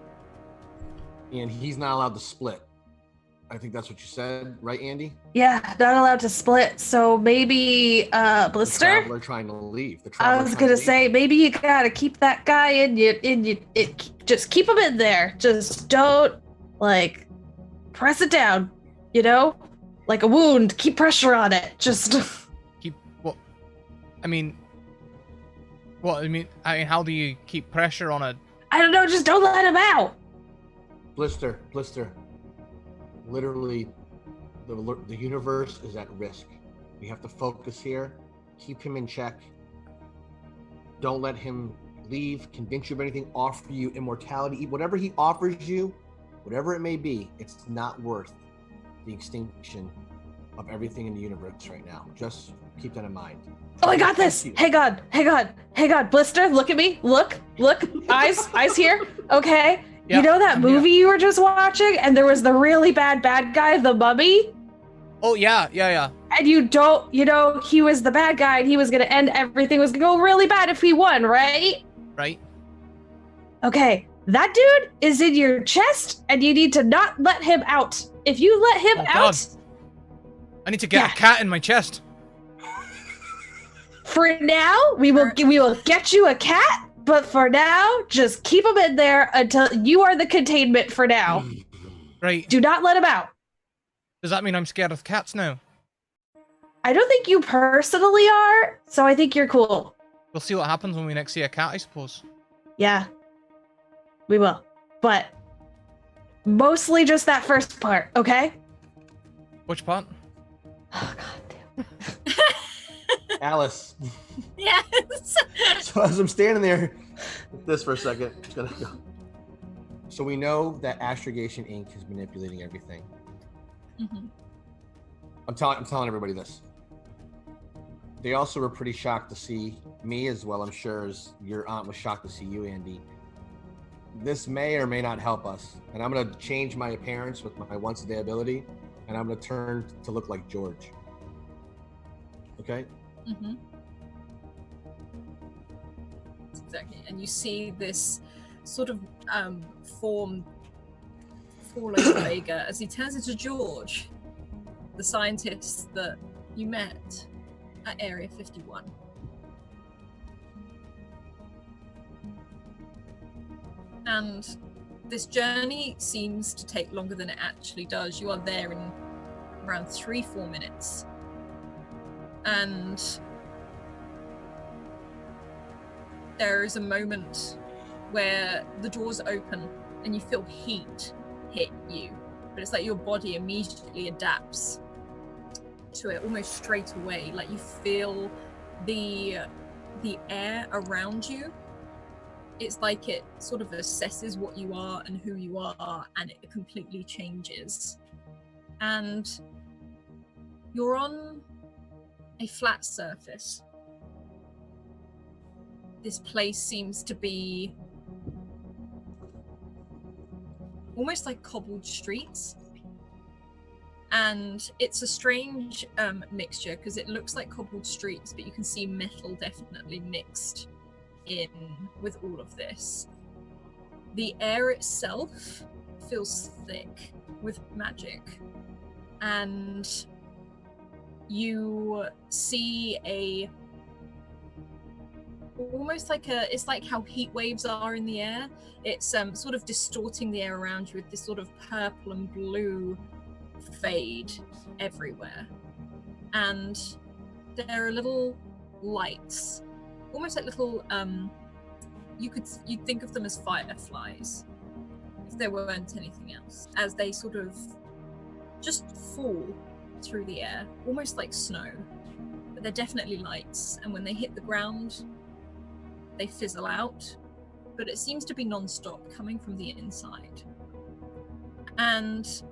Speaker 3: And he's not allowed to split. I think that's what you said, right, Andy?
Speaker 4: Yeah, not allowed to split. So maybe
Speaker 3: The
Speaker 4: Blister.
Speaker 3: Traveler trying to leave.
Speaker 4: I was gonna say maybe you gotta keep that guy in you. Just keep him in there. Just don't like press it down. You know, like a wound. Keep pressure on it. Just
Speaker 1: Keep what? I mean, how do you keep pressure on a?
Speaker 4: I don't know. Just don't let him out.
Speaker 3: Blister. Literally, the universe is at risk. We have to focus here. Keep him in check. Don't let him leave, convince you of anything, offer you immortality. Whatever he offers you, whatever it may be, it's not worth the extinction of everything in the universe right now. Just keep that in mind.
Speaker 4: Oh, I got this. Hang on. Blister, look at me. Look. Eyes here. Okay.
Speaker 1: Yeah,
Speaker 4: you know that movie you were just watching, and there was the really bad guy, the mummy?
Speaker 1: Oh, yeah.
Speaker 4: And he was the bad guy, and he was gonna end everything, was gonna go really bad if he won, right?
Speaker 1: Right.
Speaker 4: Okay, that dude is in your chest, and you need to not let him out. If you let him out...
Speaker 1: God. I need to get a cat in my chest.
Speaker 4: For now, we will get you a cat, but for now, just keep him in there until you are the containment for now.
Speaker 1: Right.
Speaker 4: Do not let him out.
Speaker 1: Does that mean I'm scared of cats now?
Speaker 4: I don't think you personally are, so I think you're cool.
Speaker 1: We'll see what happens when we next see a cat, I suppose.
Speaker 4: Yeah, we will. But mostly just that first part, okay?
Speaker 1: Which part?
Speaker 4: Oh, God damn.
Speaker 3: Alice.
Speaker 2: Yes.
Speaker 3: So as I'm standing there with this for a second, it's gonna go. So we know that Astrogation Inc. is manipulating everything.
Speaker 2: Mm-hmm.
Speaker 3: I'm telling everybody this. They also were pretty shocked to see me as well, I'm sure, as your aunt was shocked to see you, Andy. This may or may not help us. And I'm going to change my appearance with my once a day ability, and I'm going to turn to look like George. Okay?
Speaker 2: Mm-hmm. Exactly. And you see this sort of form fall over Vega as he turns into George, the scientist that you met at Area 51. And this journey seems to take longer than it actually does. You are there in around 3-4 minutes. And there is a moment where the doors open and you feel heat hit you, but it's like your body immediately adapts to it almost straight away. Like you feel the air around you. It's like it sort of assesses what you are and who you are, and it completely changes. And you're on a flat surface. This place seems to be almost like cobbled streets. And it's a strange mixture because it looks like cobbled streets, but you can see metal definitely mixed in with all of this. The air itself feels thick with magic, and you see almost like it's like how heat waves are in the air. It's sort of distorting the air around you with this sort of purple and blue fade everywhere. And there are little lights, almost like little you'd think of them as fireflies if there weren't anything else, as they sort of just fall through the air, almost like snow. But they're definitely lights, and when they hit the ground they fizzle out, but it seems to be non-stop coming from the inside. And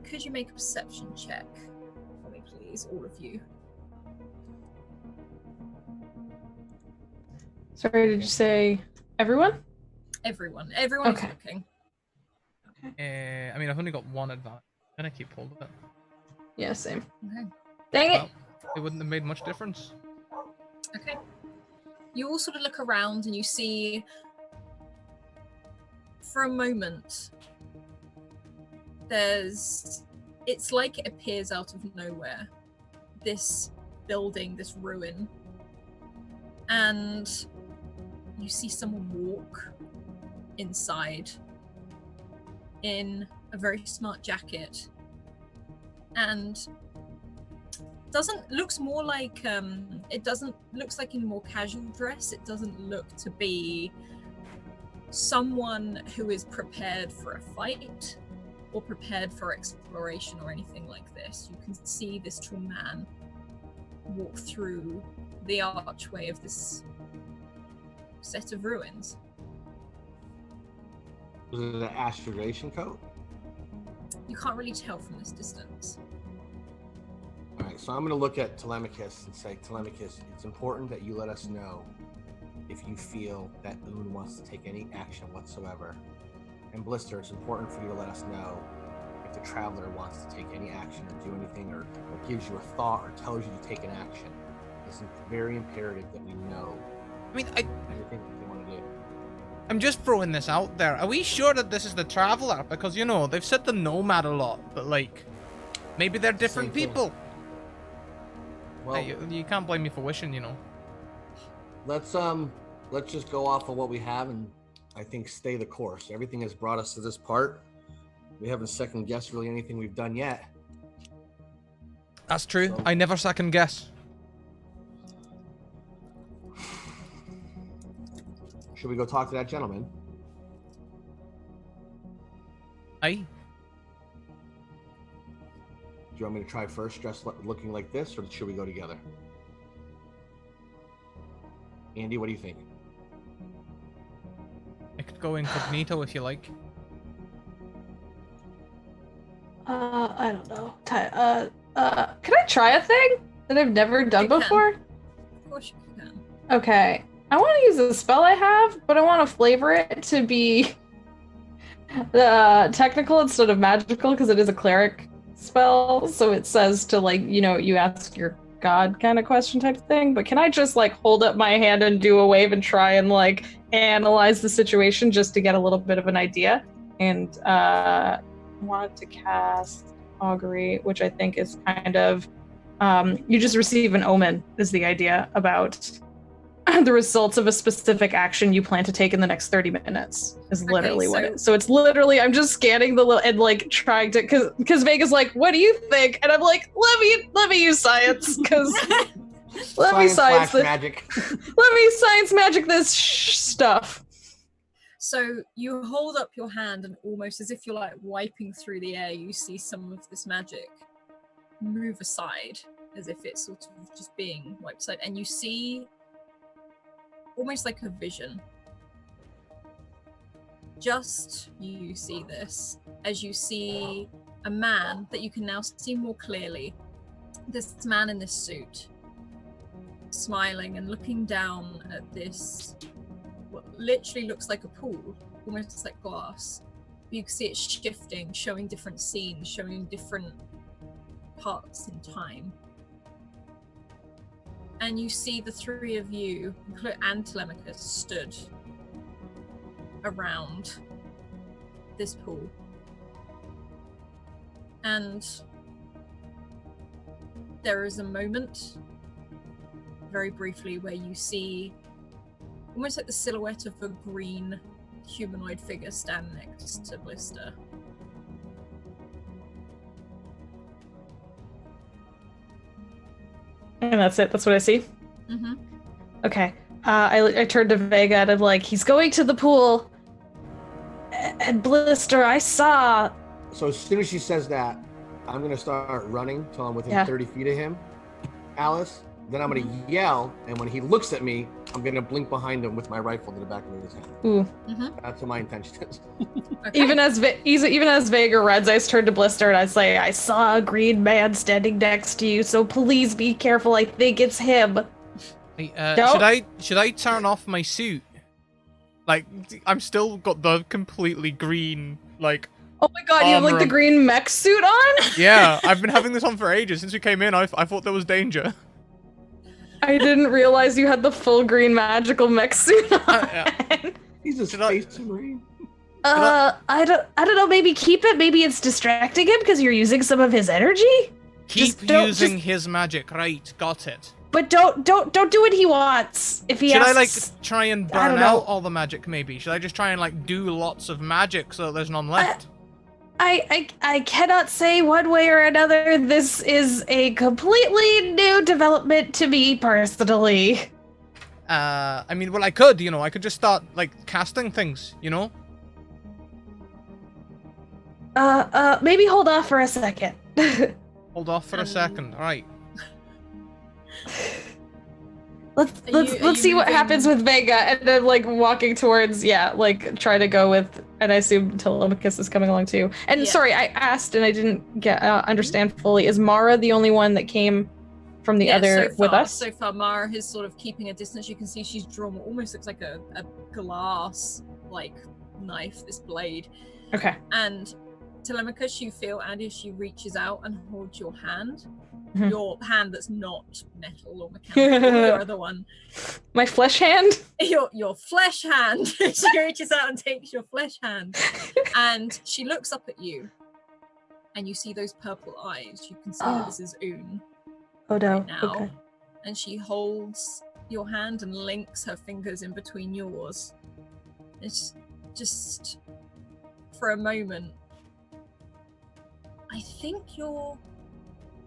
Speaker 2: could you make a perception check for me, please, all of you?
Speaker 4: Sorry, did you say everyone?
Speaker 2: Everyone is
Speaker 4: Okay.
Speaker 2: looking.
Speaker 1: I mean, I've only got one advantage. I'm gonna keep hold of it.
Speaker 4: Yeah, same.
Speaker 2: Okay.
Speaker 4: Dang it.
Speaker 1: Well, it wouldn't have made much difference.
Speaker 2: Okay. You all sort of look around and you see, for a moment, it's like it appears out of nowhere. This building, this ruin. And you see someone walk inside in a very smart jacket. And looks more like looks like in more casual dress. It doesn't look to be someone who is prepared for a fight or prepared for exploration or anything like this. You can see this tall man walk through the archway of this set of ruins.
Speaker 3: Was it an astrogation coat?
Speaker 2: You can't really tell from this distance.
Speaker 3: All right, so I'm going to look at Telemachus and say, Telemachus, it's important that you let us know if you feel that Oon wants to take any action whatsoever. And Blister, it's important for you to let us know if the Traveler wants to take any action or do anything or gives you a thought or tells you to take an action. It's very imperative that we know
Speaker 1: I mean,
Speaker 3: anything that they want to do.
Speaker 1: I'm just throwing this out there. Are we sure that this is the Traveler? Because, you know, they've said the Nomad a lot, but, like, maybe they're different
Speaker 3: Same thing.
Speaker 1: people.
Speaker 3: Well,
Speaker 1: Hey, you can't blame me for wishing, you know.
Speaker 3: let's just go off of what we have and I think stay the course. Everything has brought us to this part. We haven't second guessed really anything we've done yet.
Speaker 1: That's true.
Speaker 3: So-
Speaker 1: I never second guess.
Speaker 3: Should we go talk to that gentleman?
Speaker 1: Aye.
Speaker 3: Do you want me to try first, looking like this, or should we go together? Andy, what do you think?
Speaker 1: I could go incognito if you like.
Speaker 4: I don't know. Can I try a thing that I've never done
Speaker 2: You can.
Speaker 4: before?
Speaker 2: Of course you can.
Speaker 4: Okay. I want to use a spell I have, but I want to flavor it to be technical instead of magical because it is a cleric spell. So it says to, like, you know, you ask your god kind of question type of thing. But can I just, like, hold up my hand and do a wave and try and, like, analyze the situation just to get a little bit of an idea? And wanted to cast augury, which I think is kind of you just receive an omen is the idea about the results of a specific action you plan to take in the next 30 minutes is literally what it is. So it's literally I'm just scanning the little and like trying to because Vega's like, what do you think? And I'm like, let me use science because let me science this
Speaker 3: magic.
Speaker 4: let me science magic this stuff.
Speaker 2: So you hold up your hand and almost as if you're like wiping through the air, you see some of this magic move aside as if it's sort of just being wiped aside. And you see almost like a vision. Just you see this as you see a man that you can now see more clearly. This man in this suit, smiling and looking down at this what literally looks like a pool, almost like glass. You can see it shifting, showing different scenes, showing different parts in time. And you see the three of you, and Telemachus, stood around this pool. And there is a moment, very briefly, where you see almost like the silhouette of a green humanoid figure stand next to Blister.
Speaker 4: And that's it. That's what I see.
Speaker 2: Mm-hmm.
Speaker 4: Okay. I turned to Vega and I'm like, he's going to the pool. And Blister, I saw.
Speaker 3: So as soon as she says that, I'm going to start running till I'm within 30 feet of him, Alice. Then I'm going to yell, and when he looks at me, I'm gonna blink behind him with my rifle to the back of his head.
Speaker 4: Ooh.
Speaker 3: That's what my intention is.
Speaker 2: Okay.
Speaker 4: Even as Vega Red's eyes turn to blister, and I say, "I saw a green man standing next to you, so please be careful. I think it's him."
Speaker 1: Hey,
Speaker 4: Don't-
Speaker 1: should I turn off my suit? Like, I'm still got the completely green, like...
Speaker 4: Oh my god, you have like
Speaker 1: Armor
Speaker 4: the
Speaker 1: on-
Speaker 4: green mech suit on?
Speaker 1: Yeah, I've been having this on for ages. Since we came in, I thought there was danger.
Speaker 4: I didn't realize you had the full green magical mech suit on.
Speaker 1: Yeah.
Speaker 3: He's a
Speaker 1: Should I-
Speaker 3: space marine.
Speaker 4: I don't know, maybe keep it, maybe it's distracting him because you're using some of his energy?
Speaker 1: Keep
Speaker 4: don't-
Speaker 1: using his magic. Right, got it.
Speaker 4: But don't do what he wants. If he
Speaker 1: Should
Speaker 4: asks,
Speaker 1: I, like, try and
Speaker 4: I
Speaker 1: burn
Speaker 4: don't
Speaker 1: out
Speaker 4: know.
Speaker 1: all the magic, maybe? Should I just try and, like, do lots of magic so that there's none left?
Speaker 4: I cannot say one way or another. This is a completely new development to me personally.
Speaker 1: I mean, well, I could, you know, I could just start, like, casting things, you know?
Speaker 4: Maybe hold off for a second.
Speaker 1: Hold off for a second. Alright.
Speaker 4: Let's see what happens with Vega, and then like walking towards, like try to go with, and I assume Telemachus is coming along too. And
Speaker 2: Yeah.
Speaker 4: sorry, I asked and I didn't get understand fully. Is Mara the only one that came from the other
Speaker 2: so
Speaker 4: with
Speaker 2: far,
Speaker 4: us?
Speaker 2: So far, Mara is sort of keeping a distance. You can see she's drawn what almost looks like a glass, like, knife, this blade.
Speaker 4: Okay.
Speaker 2: And Telemachus, you feel, Andy, she reaches out and holds your hand.
Speaker 4: Mhm.
Speaker 2: Your hand that's not metal or mechanical, your other one.
Speaker 4: My flesh hand?
Speaker 2: Your flesh hand. She reaches out and takes your flesh hand. And she looks up at you. And you see those purple eyes. You can see that this is Oon
Speaker 4: Oh no.
Speaker 2: right now.
Speaker 4: Okay.
Speaker 2: And she holds your hand and links her fingers in between yours. It's just for a moment. I think you're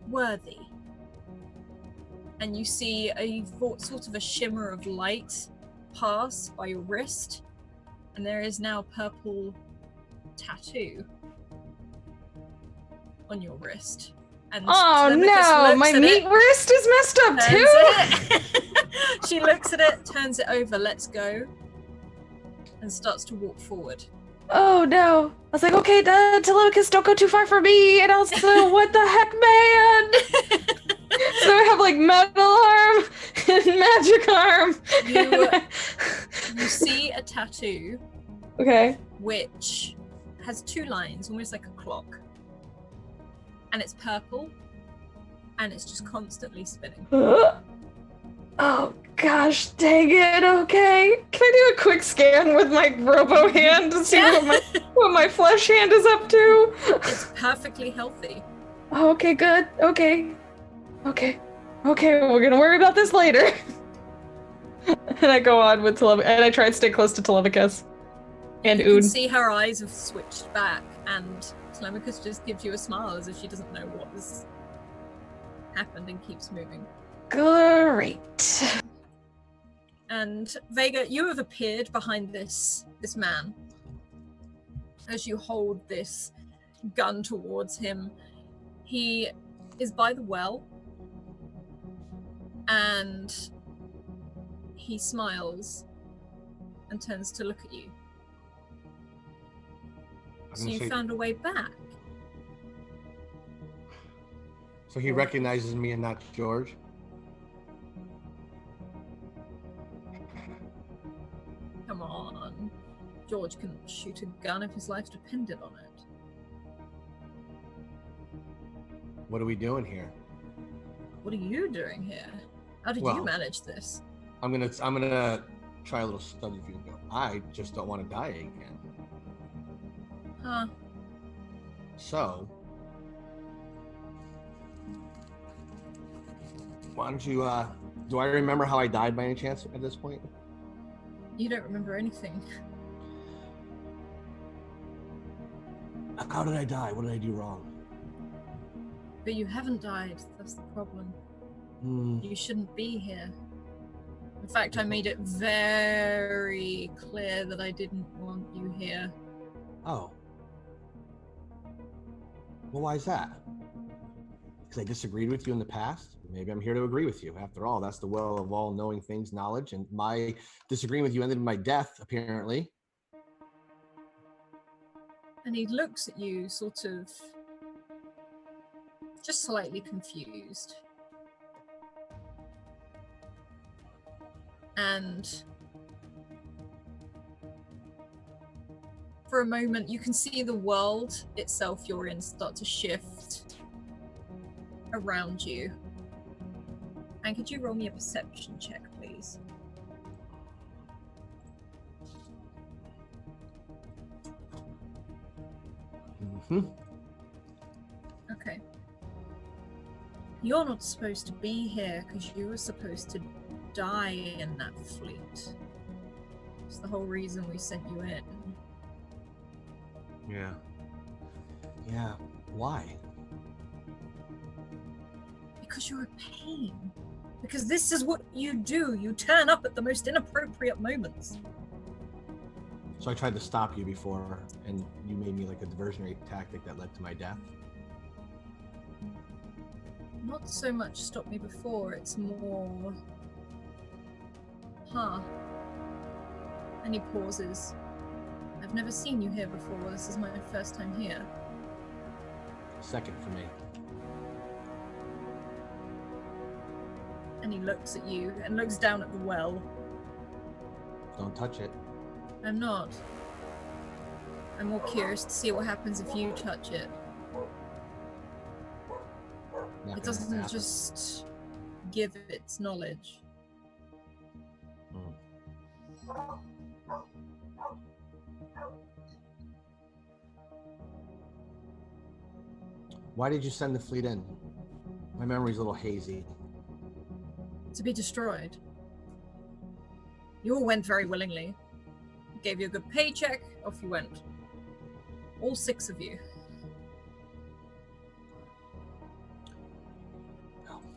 Speaker 2: worthy. And you see a sort of a shimmer of light pass by your wrist, and there is now purple tattoo on your wrist. And
Speaker 4: Oh
Speaker 2: Telemachus
Speaker 4: no,
Speaker 2: looks
Speaker 4: my
Speaker 2: at
Speaker 4: meat
Speaker 2: it,
Speaker 4: wrist is messed up
Speaker 2: turns
Speaker 4: too.
Speaker 2: it. She looks at it, turns it over, lets go, and starts to walk forward.
Speaker 4: Oh no. I was like, okay, Telemachus, don't go too far for me. And also, what the heck, man? So I have like metal arm and magic arm.
Speaker 2: You see a tattoo
Speaker 4: Okay.
Speaker 2: which has two lines, almost like a clock. And it's purple, and it's just constantly spinning.
Speaker 4: Oh gosh, dang it. Okay. Can I do a quick scan with my robo hand to see what my flesh hand is up to?
Speaker 2: It's perfectly healthy.
Speaker 4: Oh, okay, good. Okay, we're gonna worry about this later. And I go on with and I try and stay close to Telemachus and
Speaker 2: You
Speaker 4: Oon.
Speaker 2: can see her eyes have switched back, and Telemachus just gives you a smile as if she doesn't know what has happened and keeps moving.
Speaker 4: Great.
Speaker 2: And Vega, you have appeared behind this man as you hold this gun towards him. He is by the well, and he smiles and turns to look at you. So you found a way back.
Speaker 3: So he recognizes me and not George.
Speaker 2: Come on. George couldn't shoot a gun if his life depended on it.
Speaker 3: What are we doing here?
Speaker 2: What are you doing here? How did
Speaker 3: Well-
Speaker 2: you manage this?
Speaker 3: I'm gonna try a little subterfuge. I just don't want to die again.
Speaker 2: Huh.
Speaker 3: So, why don't you? Do I remember how I died by any chance at this point?
Speaker 2: You don't remember anything.
Speaker 3: How did I die? What did I do wrong?
Speaker 2: But you haven't died. That's the problem. You shouldn't be here. In fact, I made it very clear that I didn't want you here.
Speaker 3: Oh. Well, why is that? because I disagreed with you in the past. Maybe I'm here to agree with you. After all, that's the well of all knowing things, knowledge, and my disagreeing with you ended in my death, apparently.
Speaker 2: And he looks at you, sort of just slightly confused. And for a moment, you can see the world itself you're in start to shift around you. And could you roll me a perception check, please?
Speaker 3: Mm-hmm.
Speaker 2: Okay. You're not supposed to be here because you were supposed to die in that fleet. It's the whole reason we sent you in.
Speaker 3: Yeah. Yeah. Why?
Speaker 2: Because you're a pain. Because this is what you do. You turn up at the most inappropriate moments.
Speaker 3: So I tried to stop you before, and you made me like a diversionary tactic that led to my death.
Speaker 2: Not so much stop me before, it's more... Huh. And he pauses. I've never seen you here before. This is my first time here.
Speaker 3: Second for me.
Speaker 2: And he looks at you and looks down at the well.
Speaker 3: Don't touch it.
Speaker 2: I'm not. I'm more curious to see what happens if you touch it.
Speaker 3: Not
Speaker 2: It
Speaker 3: gonna
Speaker 2: doesn't
Speaker 3: happen.
Speaker 2: just give its knowledge.
Speaker 3: Why did you send the fleet in? My memory's a little hazy.
Speaker 2: To be destroyed. You all went very willingly. Gave you a good paycheck, off you went. All 6 of you.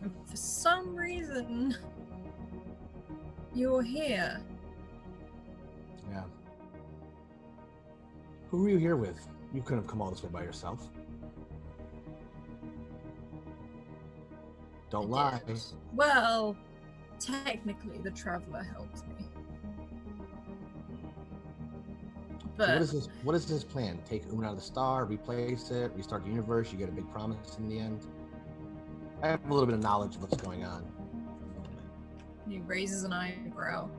Speaker 2: And for some reason, you're here.
Speaker 3: Yeah. Who were you here with? You couldn't have come all this way by yourself. Don't lie.
Speaker 2: Well, technically, the Traveler helped me.
Speaker 3: So
Speaker 2: But
Speaker 3: what is this plan? Take Una out of the star, replace it, restart the universe, you get a big promise in the end? I have a little bit of knowledge of what's going on.
Speaker 2: he raises an eyebrow.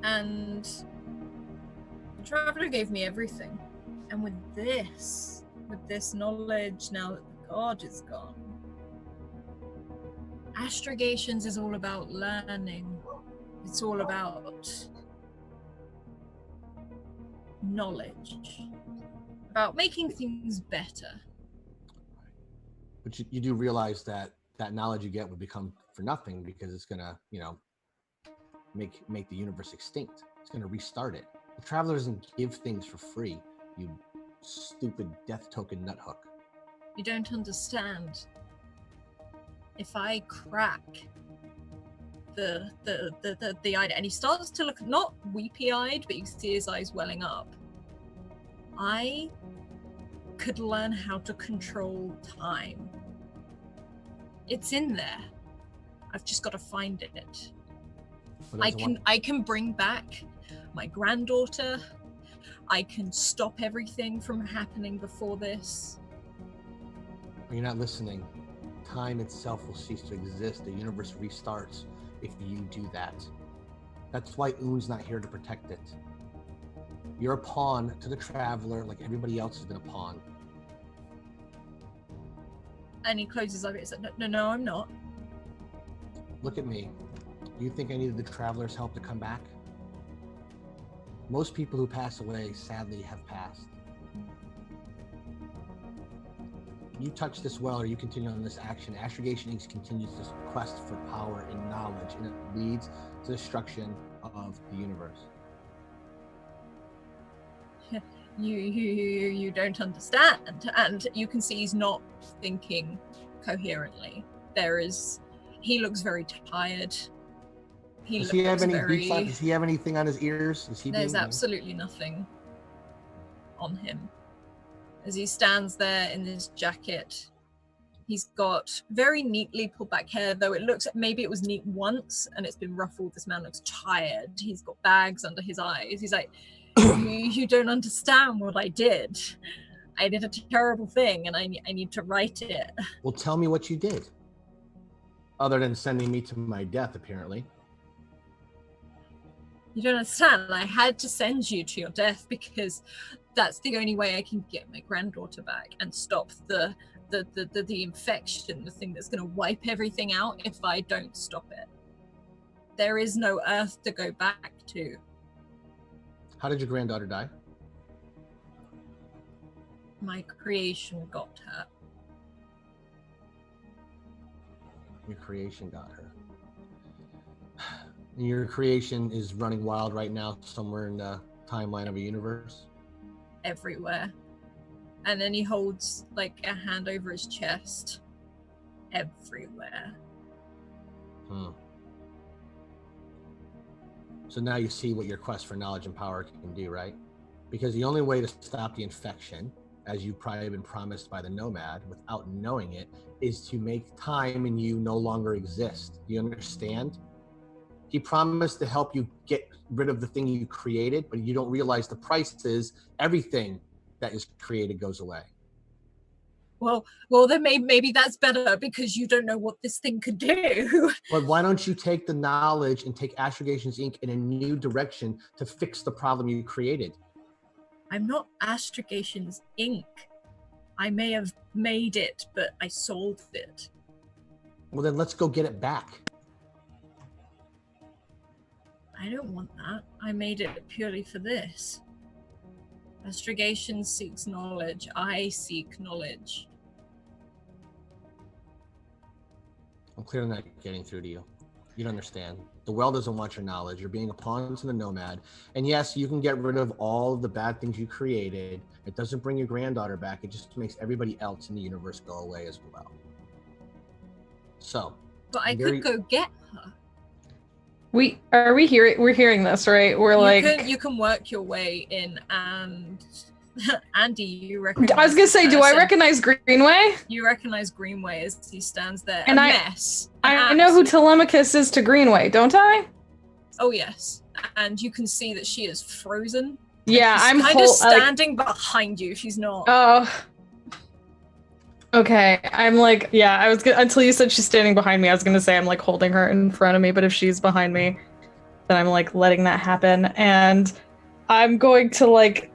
Speaker 2: And the Traveler gave me everything. And with this knowledge, now that the god is gone, Astrogations is all about learning. It's all about knowledge. About making things better.
Speaker 3: But you do realize that that knowledge you get would become for nothing because it's gonna, make the universe extinct. It's gonna restart it. The Traveler doesn't give things for free, you stupid death token nuthook.
Speaker 2: You don't understand. If I crack the eye, and he starts to look not weepy-eyed, but you see his eyes welling up. I could learn how to control time. It's in there. I've just got to find it.
Speaker 3: But
Speaker 2: I can bring back my granddaughter. I can stop everything from happening before this.
Speaker 3: You're not listening. Time itself will cease to exist. The universe restarts if you do that. That's why Un's not here to protect it. You're a pawn to the Traveler like everybody else has been a pawn.
Speaker 2: And he closes his eyes and says, no, I'm not.
Speaker 3: Look at me. Do you think I needed the Traveler's help to come back? Most people who pass away, sadly, have passed. You touch this well or you continue on this action, Astrogation Inc. continues this quest for power and knowledge, and it leads to the destruction of the universe.
Speaker 2: You don't understand. And you can see he's not thinking coherently. He looks very tired.
Speaker 3: Does he have anything on his ears?
Speaker 2: There's absolutely nothing on him. as he stands there in his jacket. He's got very neatly pulled back hair, though it looks maybe it was neat once and it's been ruffled. This man looks tired. He's got bags under his eyes. He's like, you don't understand what I did. I did a terrible thing and I need to write it.
Speaker 3: Well, tell me what you did. Other than sending me to my death, apparently.
Speaker 2: You don't understand. I had to send you to your death because that's the only way I can get my granddaughter back and stop the infection, the thing that's going to wipe everything out if I don't stop it. There is no Earth to go back to.
Speaker 3: How did your granddaughter die?
Speaker 2: My creation got her.
Speaker 3: Your creation got her. And your creation is running wild right now somewhere in the timeline of a universe?
Speaker 2: Everywhere. And then he holds like a hand over his chest. Everywhere.
Speaker 3: So now you see what your quest for knowledge and power can do, right? Because the only way to stop the infection, as you've probably been promised by the Nomad without knowing it, is to make time and you no longer exist. Do you understand? He promised to help you get rid of the thing you created, but you don't realize the price is everything that is created goes away.
Speaker 2: Well, then maybe that's better because you don't know what this thing could do.
Speaker 3: But why don't you take the knowledge and take Astrogations Inc. in a new direction to fix the problem you created?
Speaker 2: I'm not Astrogations Inc. I may have made it, but I sold it.
Speaker 3: Well, then let's go get it back.
Speaker 2: I don't want that. I made it purely for this. Astrogation seeks knowledge. I seek knowledge.
Speaker 3: I'm clearly not getting through to you. You don't understand. The world doesn't want your knowledge. You're being a pawn to the Nomad. And yes, you can get rid of all of the bad things you created. It doesn't bring your granddaughter back. It just makes everybody else in the universe go away as well. So.
Speaker 2: But I could go get her.
Speaker 4: We're hearing this, right?
Speaker 2: You can work your way in, and Andy, you recognize.
Speaker 4: I was gonna say, do I recognize Greenway?
Speaker 2: You recognize Greenway as he stands there,
Speaker 4: and I know who Telemachus is to Greenway, don't I?
Speaker 2: Oh yes, and you can see that she is frozen.
Speaker 4: Yeah,
Speaker 2: I'm kind of standing behind you. She's not.
Speaker 4: Oh. Okay, I'm like, yeah, I was gonna, until you said she's standing behind me, I was gonna say I'm like holding her in front of me, but if she's behind me, then I'm like letting that happen, and I'm going to like,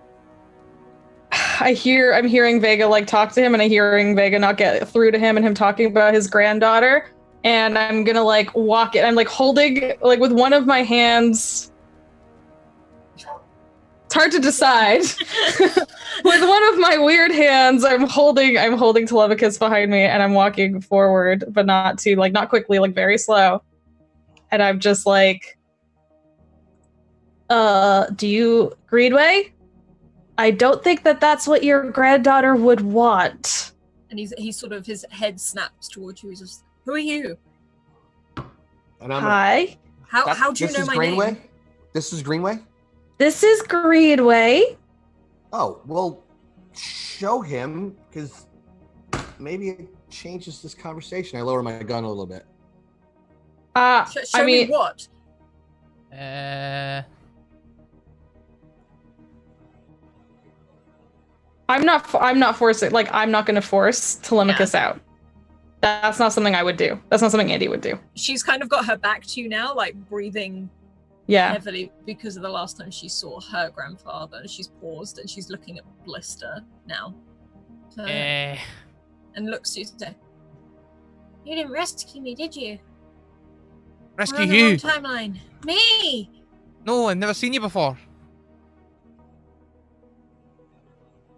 Speaker 4: I'm hearing Vega like talk to him, and I'm hearing Vega not get through to him, and him talking about his granddaughter, and I'm gonna like walk it, I'm like holding, like with one of my hands, it's hard to decide. With one of my weird hands, I'm holding Telemachus behind me, and I'm walking forward, but not quickly, like very slow. And I'm just like, do you, Greenway? I don't think that's what your granddaughter would want.
Speaker 2: And he's sort of, his head snaps towards you. He's just, who are you?
Speaker 3: And I'm
Speaker 4: Hi.
Speaker 2: How do you know my
Speaker 3: Greenway?
Speaker 2: name?
Speaker 3: This is Greenway?
Speaker 4: This is Greenway.
Speaker 3: Oh, well, show him, because maybe it changes this conversation. I lower my gun a little bit.
Speaker 2: Show me what?
Speaker 4: I'm not forcing, like, I'm not going to force Telemachus out. That's not something I would do. That's not something Andy would do.
Speaker 2: She's kind of got her back to you now, like breathing heavily because of the last time she saw her grandfather. She's paused and she's looking at Blister now. And looks at you.
Speaker 5: You didn't rescue me, did you?
Speaker 1: Rescue you?
Speaker 5: Timeline. Me!
Speaker 1: No, I've never seen you before.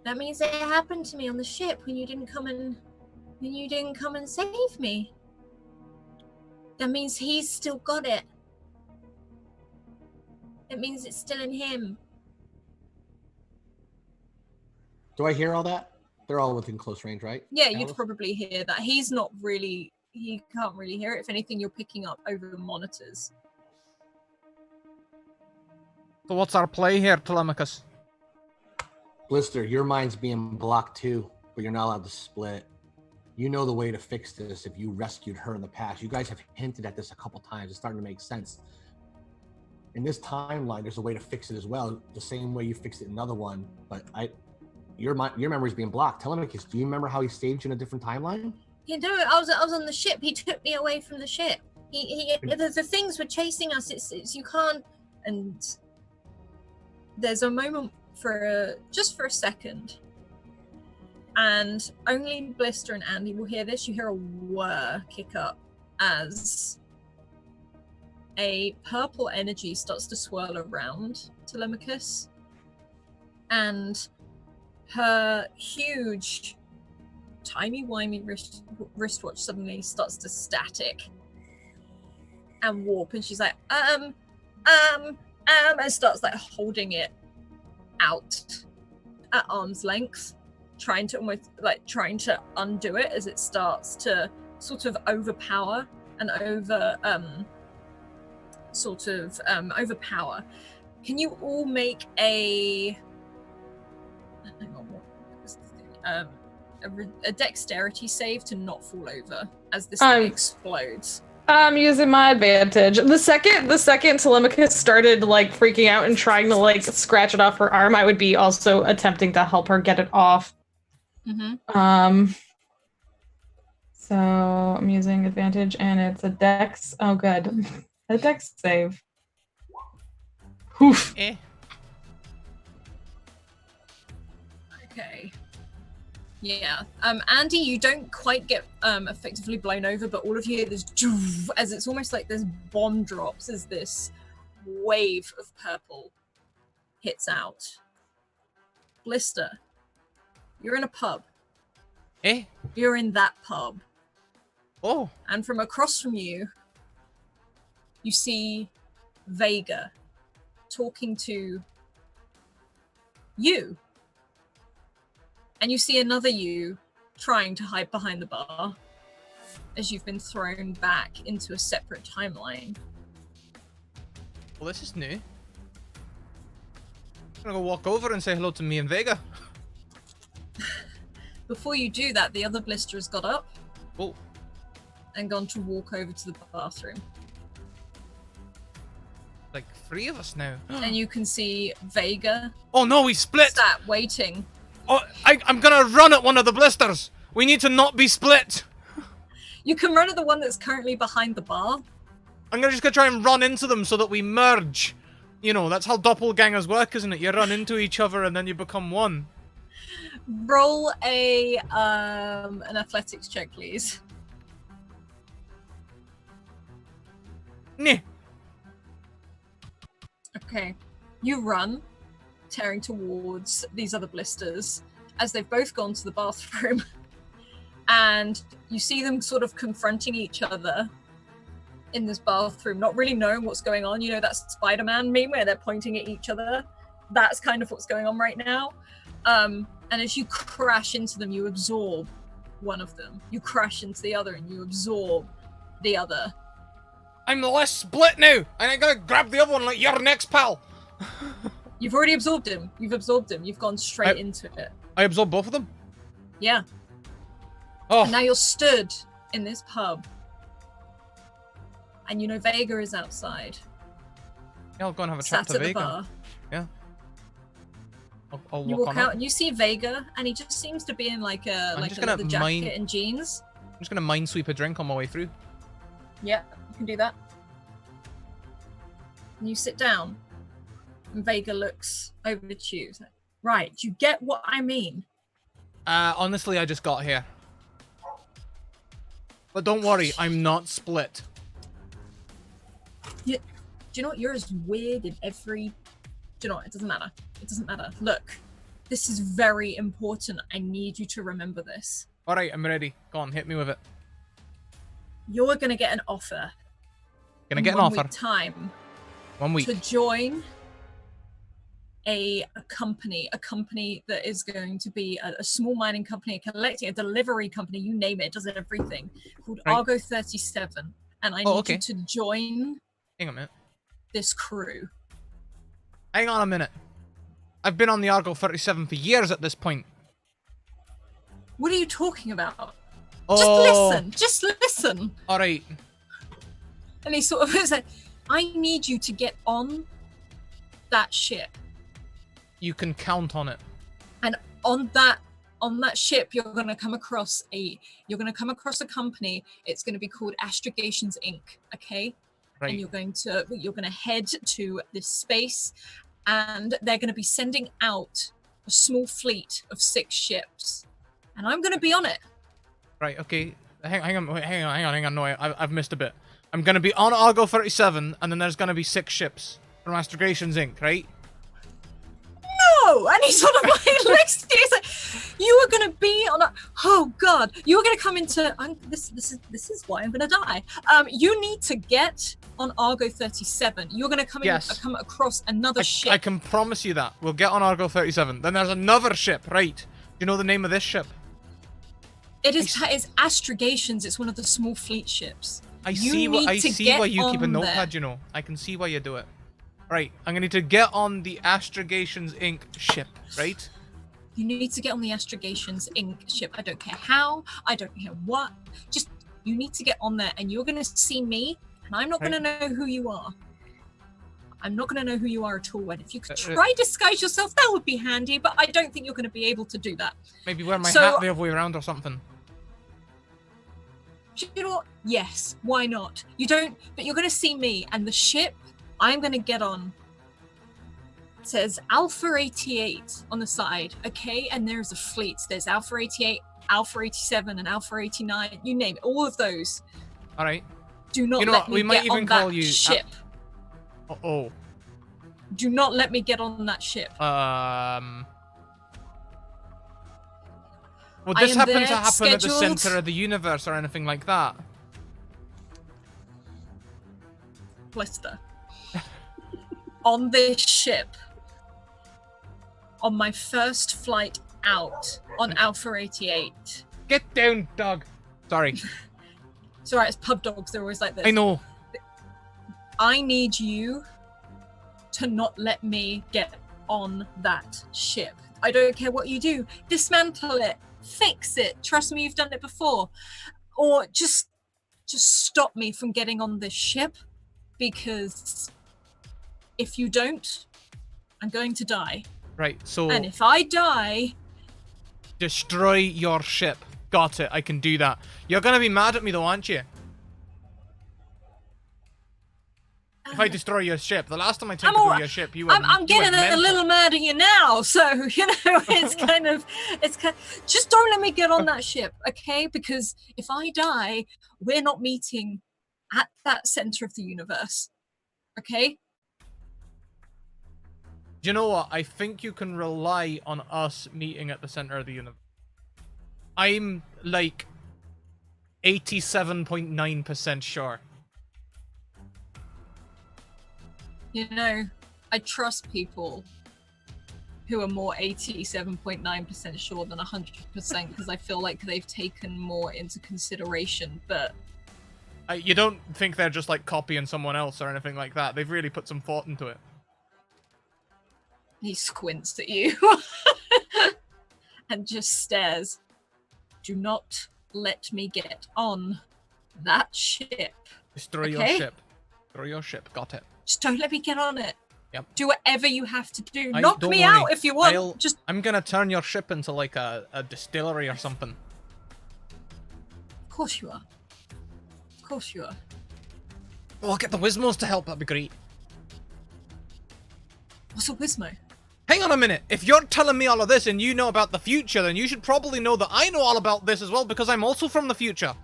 Speaker 5: That means it happened to me on the ship when you didn't come and save me. That means he's still got it. It means it's still in him.
Speaker 3: Do I hear all that? They're all within close range, right?
Speaker 2: Yeah,
Speaker 3: Alice?
Speaker 2: you'd probably hear that. He can't really hear it. If anything, you're picking up over the monitors.
Speaker 1: So what's our play here, Telemachus?
Speaker 3: Blister, your mind's being blocked too, but you're not allowed to split. You know the way to fix this if you rescued her in the past. You guys have hinted at this a couple times. It's starting to make sense. In this timeline, there's a way to fix it as well, the same way you fixed it in another one. But your memory's being blocked. Telemachus, do you remember how he saved you in a different timeline?
Speaker 5: You know, I was on the ship. He took me away from the ship. The things were chasing us. It's you can't. And there's a moment just for a second. And only Blister and Andy will hear this. You hear a whir kick up as a purple energy starts to swirl around Telemachus. And her huge, timey-wimey wristwatch suddenly starts to static and warp. And she's like, and starts like holding it out at arm's length. Trying to undo it as it starts to sort of overpower and overpower. Can you all make a dexterity save to not fall over as this thing explodes?
Speaker 4: I'm using my advantage. The second Telemachus started like freaking out and trying to like scratch it off her arm, I would be also attempting to help her get it off.
Speaker 2: Mm-hmm.
Speaker 4: So I'm using advantage and it's a dex. Oh, good. A dex save. Oof.
Speaker 2: Okay. Yeah. Andy, you don't quite get effectively blown over, but all of you hear this as it's almost like this bomb drops as this wave of purple hits out. Blister, you're in a pub. You're in that pub.
Speaker 1: Oh.
Speaker 2: And from across from you, you see Vega talking to you. And you see another you trying to hide behind the bar as you've been thrown back into a separate timeline.
Speaker 1: Well, this is new. I'm gonna go walk over and say hello to me and Vega.
Speaker 2: Before you do that, the other Blister has got up and gone to walk over to the bathroom.
Speaker 1: Like 3 of us now.
Speaker 2: And you can see Vega.
Speaker 1: Oh no, we split!
Speaker 2: Sat waiting.
Speaker 1: Oh, I'm gonna run at one of the Blisters! We need to not be split!
Speaker 2: You can run at the one that's currently behind the bar.
Speaker 1: I'm just gonna try and run into them so that we merge. You know, that's how doppelgangers work, isn't it? You run into each other and then you become one.
Speaker 2: Roll an athletics check, please.
Speaker 1: Nah.
Speaker 2: Okay. You run, tearing towards these other Blisters as they've both gone to the bathroom. And you see them sort of confronting each other in this bathroom, not really knowing what's going on. You know, that Spider-Man meme where they're pointing at each other. That's kind of what's going on right now. And as you crash into them, you absorb one of them. You crash into the other and you absorb the other.
Speaker 1: I'm less split now, and I'm gonna grab the other one like you're next, pal.
Speaker 2: You've already absorbed him. You've absorbed him. You've gone straight into it.
Speaker 1: I absorbed both of them?
Speaker 2: Yeah.
Speaker 1: Oh.
Speaker 2: And now you're stood in this pub. And you know Vega is outside.
Speaker 1: Yeah, I'll go and have a chat to
Speaker 2: Sat at
Speaker 1: Vega.
Speaker 2: the bar.
Speaker 1: Yeah. I'll
Speaker 2: You
Speaker 1: walk
Speaker 2: walk
Speaker 1: on
Speaker 2: out
Speaker 1: up.
Speaker 2: and you see Vega, and he just seems to be in like a leather jacket and jeans.
Speaker 1: I'm just gonna minesweep a drink on my way through.
Speaker 2: Yeah, you can do that. And you sit down, and Vega looks over to you. He's like, right, do you get what I mean?
Speaker 1: Honestly, I just got here. But don't worry, I'm not split.
Speaker 2: Yeah. Do you know what? You're as weird in every... Do you know what? It doesn't matter. It doesn't matter. Look, this is very important. I need you to remember this.
Speaker 1: Alright, I'm ready. Go on, hit me with it.
Speaker 2: You're going to get an offer.
Speaker 1: Gonna get an
Speaker 2: 1
Speaker 1: offer?
Speaker 2: week time
Speaker 1: 1 week.
Speaker 2: to join a company that is going to be a small mining company, a delivery company, you name it, does everything, called
Speaker 1: Right.
Speaker 2: Argo 37. And I need
Speaker 1: okay.
Speaker 2: you to join
Speaker 1: Hang on a minute.
Speaker 2: this crew.
Speaker 1: Hang on a minute. I've been on the Argo 37 for years at this point.
Speaker 2: What are you talking about?
Speaker 1: Oh.
Speaker 2: Just listen.
Speaker 1: All right.
Speaker 2: And he sort of is like, I need you to get on that ship.
Speaker 1: You can count on it.
Speaker 2: And on that ship, you're gonna come across a company. It's gonna be called Astragations Inc. Okay?
Speaker 1: Right.
Speaker 2: And you're gonna head to this space, and they're gonna be sending out a small fleet of 6 ships. And I'm gonna be on it.
Speaker 1: Right, okay. Hang on. No, I've missed a bit. I'm gonna be on Argo 37, and then there's gonna be 6 ships from Astragations Inc., right?
Speaker 2: No! And he sort of like looks at you, he's like, you are gonna be on a, oh god, you're gonna come into, this is why I'm gonna die. You need to get on Argo 37. You're gonna come come across another ship.
Speaker 1: I can promise you that. We'll get on Argo 37. Then there's another ship, right? Do you know the name of this ship?
Speaker 2: It's Astragations. It's one of the small fleet ships.
Speaker 1: I see why you keep a notepad, you know. I can see why you do it. Right, I'm gonna need to get on the Astragations Inc. ship, right?
Speaker 2: You need to get on the Astragations Inc. ship. I don't care how, I don't care what. Just, you need to get on there, and you're gonna see me, and I'm not gonna know who you are. I'm not gonna know who you are at all. And if you could try disguise yourself, that would be handy, but I don't think you're gonna be able to do that.
Speaker 1: Maybe wear my hat the other way around or something.
Speaker 2: You know what? Yes, why not? You don't, but you're gonna see me, and the ship I'm gonna get on says Alpha 88 on the side, okay? And there's a fleet. There's Alpha 88, Alpha 87, and Alpha 89. You name it, all of those.
Speaker 1: All right.
Speaker 2: Do not let me get on that ship.
Speaker 1: Oh.
Speaker 2: Do not let me get on that ship.
Speaker 1: Would this happen to happen at the center of the universe or anything like that?
Speaker 2: Blister. On this ship, on my first flight out on Alpha 88.
Speaker 1: Get down, dog. Sorry.
Speaker 2: It's alright, it's pub dogs, they're always like this.
Speaker 1: I know.
Speaker 2: I need you to not let me get on that ship. I don't care what you do. Dismantle it. Fix it. Trust me, you've done it before. Or just stop me from getting on this ship, because if you don't, I'm going to die.
Speaker 1: Right, so...
Speaker 2: And if I die...
Speaker 1: Destroy your ship. Got it, I can do that. You're gonna be mad at me though, aren't you? If I destroy your ship. The last time I attempted to destroy your ship, you went
Speaker 2: I'm getting a little mad at you now, so, you know, it's kind of... Just don't let me get on that ship, okay? Because if I die, we're not meeting at that center of the universe, okay?
Speaker 1: Do you know what? I think you can rely on us meeting at the center of the universe. I'm like 87.9% sure.
Speaker 2: You know, I trust people who are more 87.9% sure than 100% because I feel like they've taken more into consideration, but...
Speaker 1: You don't think they're just like copying someone else or anything like that. They've really put some thought into it.
Speaker 2: He squints at you and just stares. Do not let me get on that ship.
Speaker 1: Destroy your ship. Destroy your ship. Got it.
Speaker 2: Just don't let me get on it.
Speaker 1: Yep.
Speaker 2: Do whatever you have to do. Knock me out if you want.
Speaker 1: I'm gonna turn your ship into like a distillery or something.
Speaker 2: Of course you are. Of course you are.
Speaker 1: Oh, I'll get the Wizmos to help. That'd be great.
Speaker 2: What's a Wizmo?
Speaker 1: Hang on a minute. If you're telling me all of this and you know about the future, then you should probably know that I know all about this as well because I'm also from the future.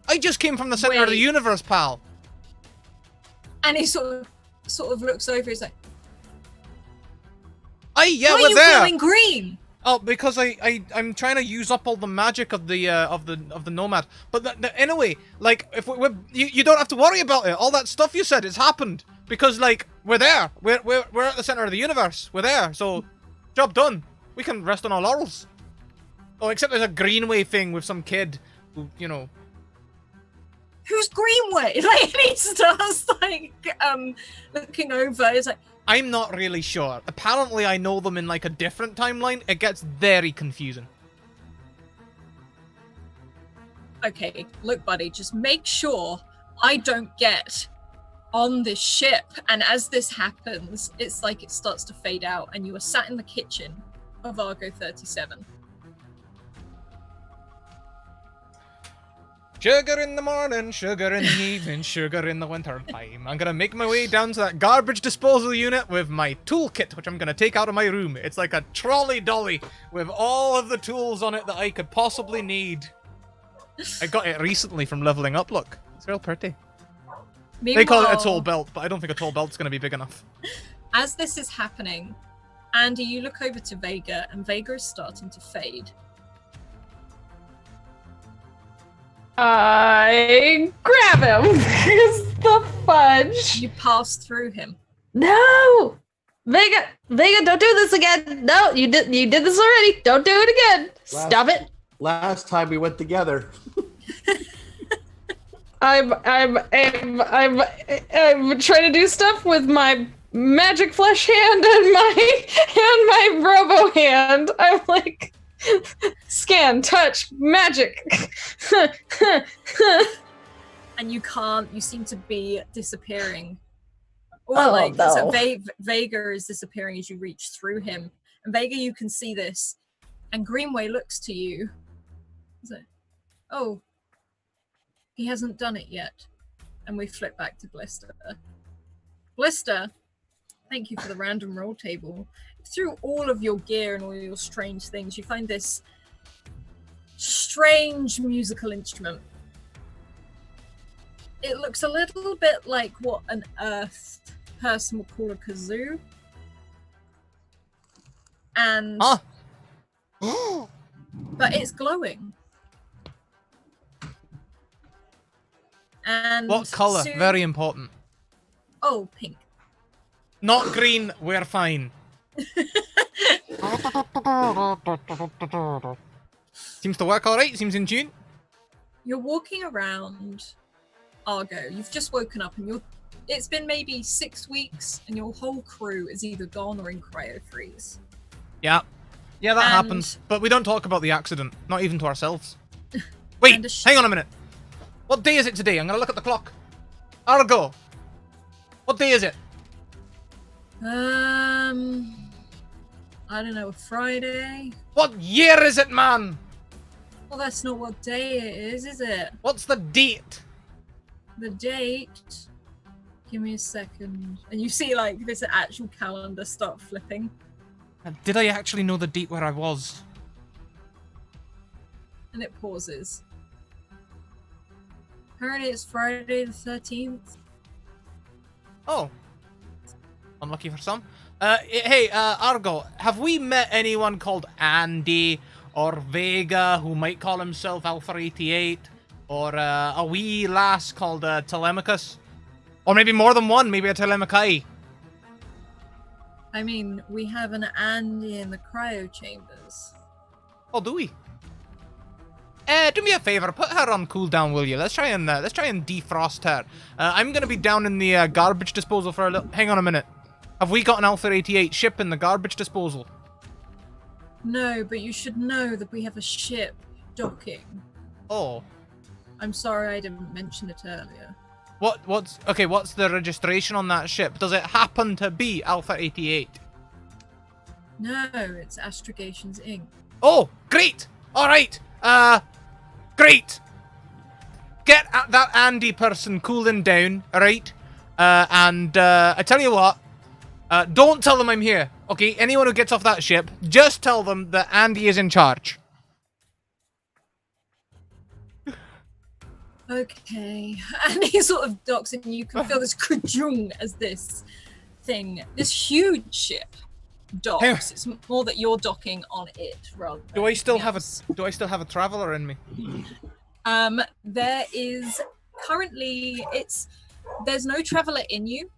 Speaker 1: I just came from the center of the universe, pal.
Speaker 2: And he sort of looks over. He's like,
Speaker 1: "Why are
Speaker 2: you glowing green?"
Speaker 1: Oh, because I'm trying to use up all the magic of the nomad. But anyway, like if you don't have to worry about it. All that stuff you said has happened because like we're there. We're at the center of the universe. We're there. So job done. We can rest on our laurels. Oh, except there's a Greenway thing with some kid who, you know.
Speaker 2: Who's Greenway? Like he starts like looking over. It's like
Speaker 1: I'm not really sure. Apparently I know them in like a different timeline. It gets very confusing.
Speaker 2: Okay, look, buddy, just make sure I don't get on this ship. And as this happens, it's like it starts to fade out, and you are sat in the kitchen of Argo 37.
Speaker 1: Sugar in the morning, sugar in the evening, sugar in the winter time. I'm gonna make my way down to that garbage disposal unit with my toolkit, which I'm gonna take out of my room. It's like a trolley dolly with all of the tools on it that I could possibly need. I got it recently from leveling up, look. It's real pretty. They call it a tall belt, but I don't think a tall belt's gonna be big enough.
Speaker 2: As this is happening, Andy, you look over to Vega, and Vega is starting to fade.
Speaker 4: I grab him. It's the fudge.
Speaker 2: You pass through him.
Speaker 4: No, Vega, don't do this again. No, you did this already. Don't do it again. Stop it.
Speaker 3: Last time we went together.
Speaker 4: I'm trying to do stuff with my magic flesh hand and my robo hand. I'm like, scan, touch, magic.
Speaker 2: And you can't, you seem to be disappearing.
Speaker 4: Oh, no.
Speaker 2: So Vega is disappearing as you reach through him. And Vega, you can see this. And Greenway looks to you. He's like, oh, he hasn't done it yet. And we flip back to Blister. Blister, thank you for the random roll table. Through all of your gear and all your strange things, you find this strange musical instrument. It looks a little bit like what an Earth person would call a kazoo. And but it's glowing. And
Speaker 1: what color?
Speaker 2: soon...
Speaker 1: Very important.
Speaker 2: Oh, pink.
Speaker 1: Not green, we're fine. Seems to work alright, seems in tune.
Speaker 2: You're walking around Argo. You've just woken up and it's been maybe 6 weeks and your whole crew is either gone or in cryo freeze.
Speaker 1: Yeah. Yeah, that happens. But we don't talk about the accident. Not even to ourselves. Wait, hang on a minute. What day is it today? I'm gonna look at the clock. Argo. What day is it?
Speaker 2: I don't know, a Friday?
Speaker 1: What year is it, man?
Speaker 2: Well, that's not what day it is it?
Speaker 1: What's the date?
Speaker 2: The date? Give me a second. And you see, like, this actual calendar start flipping.
Speaker 1: Did I actually know the date where I was?
Speaker 2: And it pauses. Apparently it's Friday the 13th.
Speaker 1: Oh. Unlucky for some. Hey, Argo, have we met anyone called Andy or Vega who might call himself Alpha 88? Or a wee lass called Telemachus? Or maybe more than one, maybe a Telemachai?
Speaker 2: I mean, we have an Andy in the cryo chambers.
Speaker 1: Oh, do we? Do me a favor, put her on cooldown, will you? Let's try and defrost her. I'm gonna be down in the garbage disposal for a little. Hang on a minute. Have we got an Alpha 88 ship in the garbage disposal?
Speaker 2: No, but you should know that we have a ship docking.
Speaker 1: Oh.
Speaker 2: I'm sorry I didn't mention it earlier.
Speaker 1: What's the registration on that ship? Does it happen to be Alpha 88?
Speaker 2: No, it's Astrogations Inc.
Speaker 1: Oh, great! Alright, great! Get that Andy person cooling down, alright? And I tell you what, don't tell them I'm here, okay? Anyone who gets off that ship, just tell them that Andy is in charge.
Speaker 2: Okay, and he sort of docks and you can feel this kajung as this huge ship docks. It's more that you're docking on it rather than
Speaker 1: Do I still have
Speaker 2: else.
Speaker 1: a traveler in me?
Speaker 2: There is currently there's no traveler in you.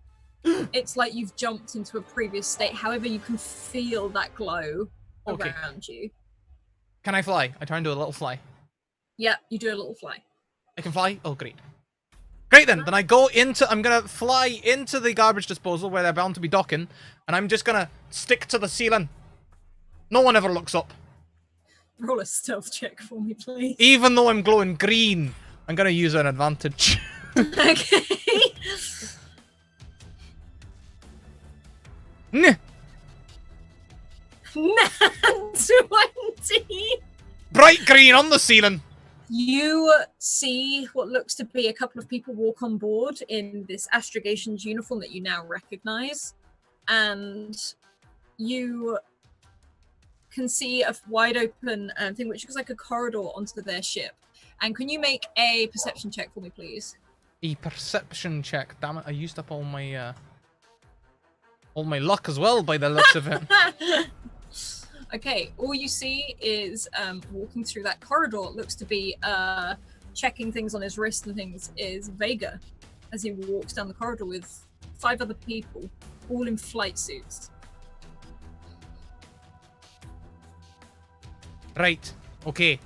Speaker 2: It's like you've jumped into a previous state. However, you can feel that glow around you.
Speaker 1: Can I fly? I try and do a little fly.
Speaker 2: Yeah, you do a little fly.
Speaker 1: I can fly? Oh, great. Great then I go into, I'm gonna fly into the garbage disposal where they're bound to be docking, and I'm just gonna stick to the ceiling. No one ever looks up.
Speaker 2: Roll a stealth check for me, please.
Speaker 1: Even though I'm glowing green, I'm gonna use an advantage.
Speaker 2: Okay.
Speaker 1: Nah.
Speaker 2: 20.
Speaker 1: Bright green on the ceiling.
Speaker 2: You see what looks to be a couple of people walk on board in this astrogation's uniform that you now recognize, and you can see a wide open thing which looks like a corridor onto their ship. And can you make a perception check for me, please?
Speaker 1: A perception check. Damn it! I used up all my luck as well by the looks of it.
Speaker 2: Okay, all you see is walking through that corridor, it looks to be checking things on his wrist and things, is Vega, as he walks down the corridor with 5 other people, all in flight suits.
Speaker 1: Right. Okay.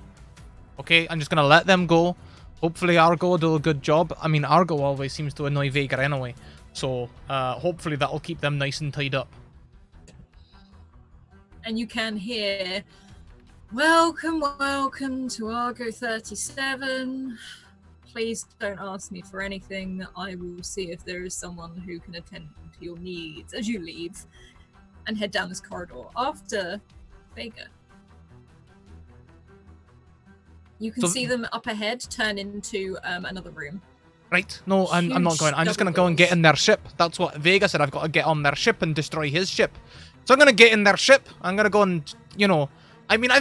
Speaker 1: I'm just gonna let them go. Hopefully Argo will do a good job. I mean, Argo always seems to annoy Vega anyway, so hopefully that'll keep them nice and tied up.
Speaker 2: And you can hear, welcome to Argo 37. Please don't ask me for anything. I will see if there is someone who can attend to your needs as you leave and head down this corridor after Vega. You can see them up ahead turn into another room.
Speaker 1: Right. No, I'm not
Speaker 2: Huge
Speaker 1: going. I'm just going to
Speaker 2: double
Speaker 1: go and get in their ship. That's what Vega said. I've got to get on their ship and destroy his ship. So I'm going to get in their ship. I'm going to go and, I mean, I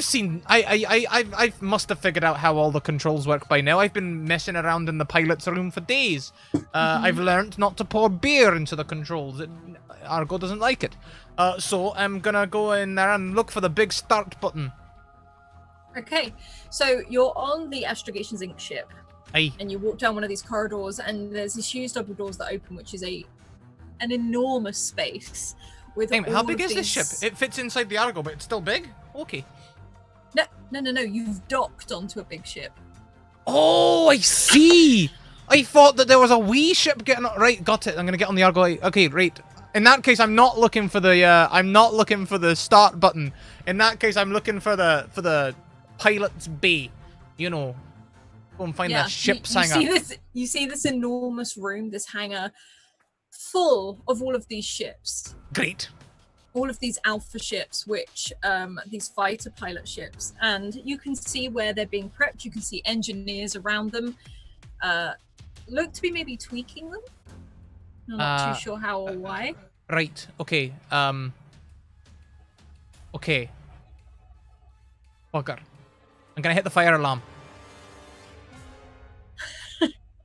Speaker 1: must have figured out how all the controls work by now. I've been messing around in the pilot's room for days. I've learned not to pour beer into the controls. Argo doesn't like it. So I'm going to go in there and look for the big start button.
Speaker 2: Okay, so you're on the Astrogations Inc. ship.
Speaker 1: Aye.
Speaker 2: And you walk down one of these corridors, and there's these huge double doors that open, which is an enormous space. With
Speaker 1: how big is this ship? It fits inside the Argo, but it's still big? Okay.
Speaker 2: No. You've docked onto a big ship.
Speaker 1: Oh, I see. I thought that there was a wee ship getting on. Right, got it. I'm gonna get on the Argo. Okay, right. In that case, I'm not looking for the start button. In that case, I'm looking for the pilot's bay. Go and find the ship's hangar.
Speaker 2: You see this enormous room, this hangar, full of all of these ships.
Speaker 1: Great.
Speaker 2: All of these alpha ships, which these fighter pilot ships, and you can see where they're being prepped. You can see engineers around them, look to be maybe tweaking them. I'm not too sure how or why.
Speaker 1: Right. Okay. Okay. Bugger. I'm gonna hit the fire alarm.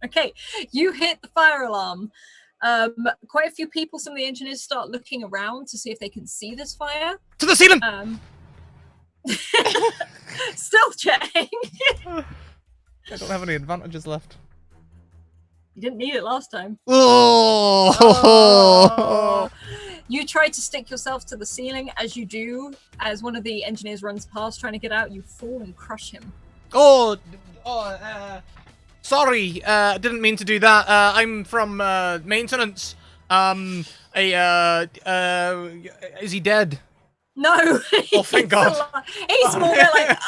Speaker 2: Okay, you hit the fire alarm. Quite a few people, some of the engineers start looking around to see if they can see this fire.
Speaker 1: To the ceiling!
Speaker 2: Stealth check!
Speaker 1: I don't have any advantages left.
Speaker 2: You didn't need it last time.
Speaker 1: Oh!
Speaker 2: You try to stick yourself to the ceiling. As you do, as one of the engineers runs past trying to get out, you fall and crush him.
Speaker 1: Sorry, didn't mean to do that. I'm from maintenance. Is he dead?
Speaker 2: No.
Speaker 1: Oh, thank God.
Speaker 2: He's more like,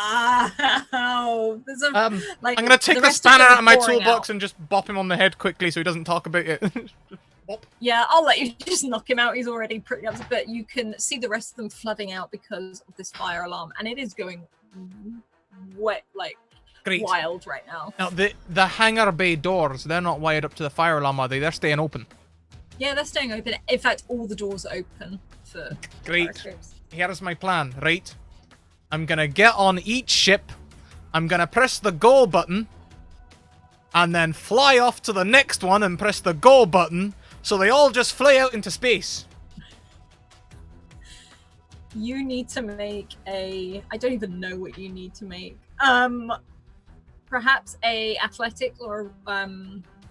Speaker 2: there's a,
Speaker 1: I'm gonna take the spanner out of my toolbox and just bop him on the head quickly so he doesn't talk about it.
Speaker 2: Yeah, I'll let you just knock him out. He's already pretty upset, but you can see the rest of them flooding out because of this fire alarm, and it is going wet,
Speaker 1: Great.
Speaker 2: Wild right now.
Speaker 1: Now, the hangar bay doors, they're not wired up to the fire alarm, are they? They're staying open.
Speaker 2: Yeah, they're staying open. In fact, all the doors are open for
Speaker 1: Great. Here's my plan, right? I'm gonna get on each ship, I'm gonna press the go button, and then fly off to the next one and press the go button, so they all just fly out into space.
Speaker 2: You need to make I don't even know what you need to make. Perhaps a athletic or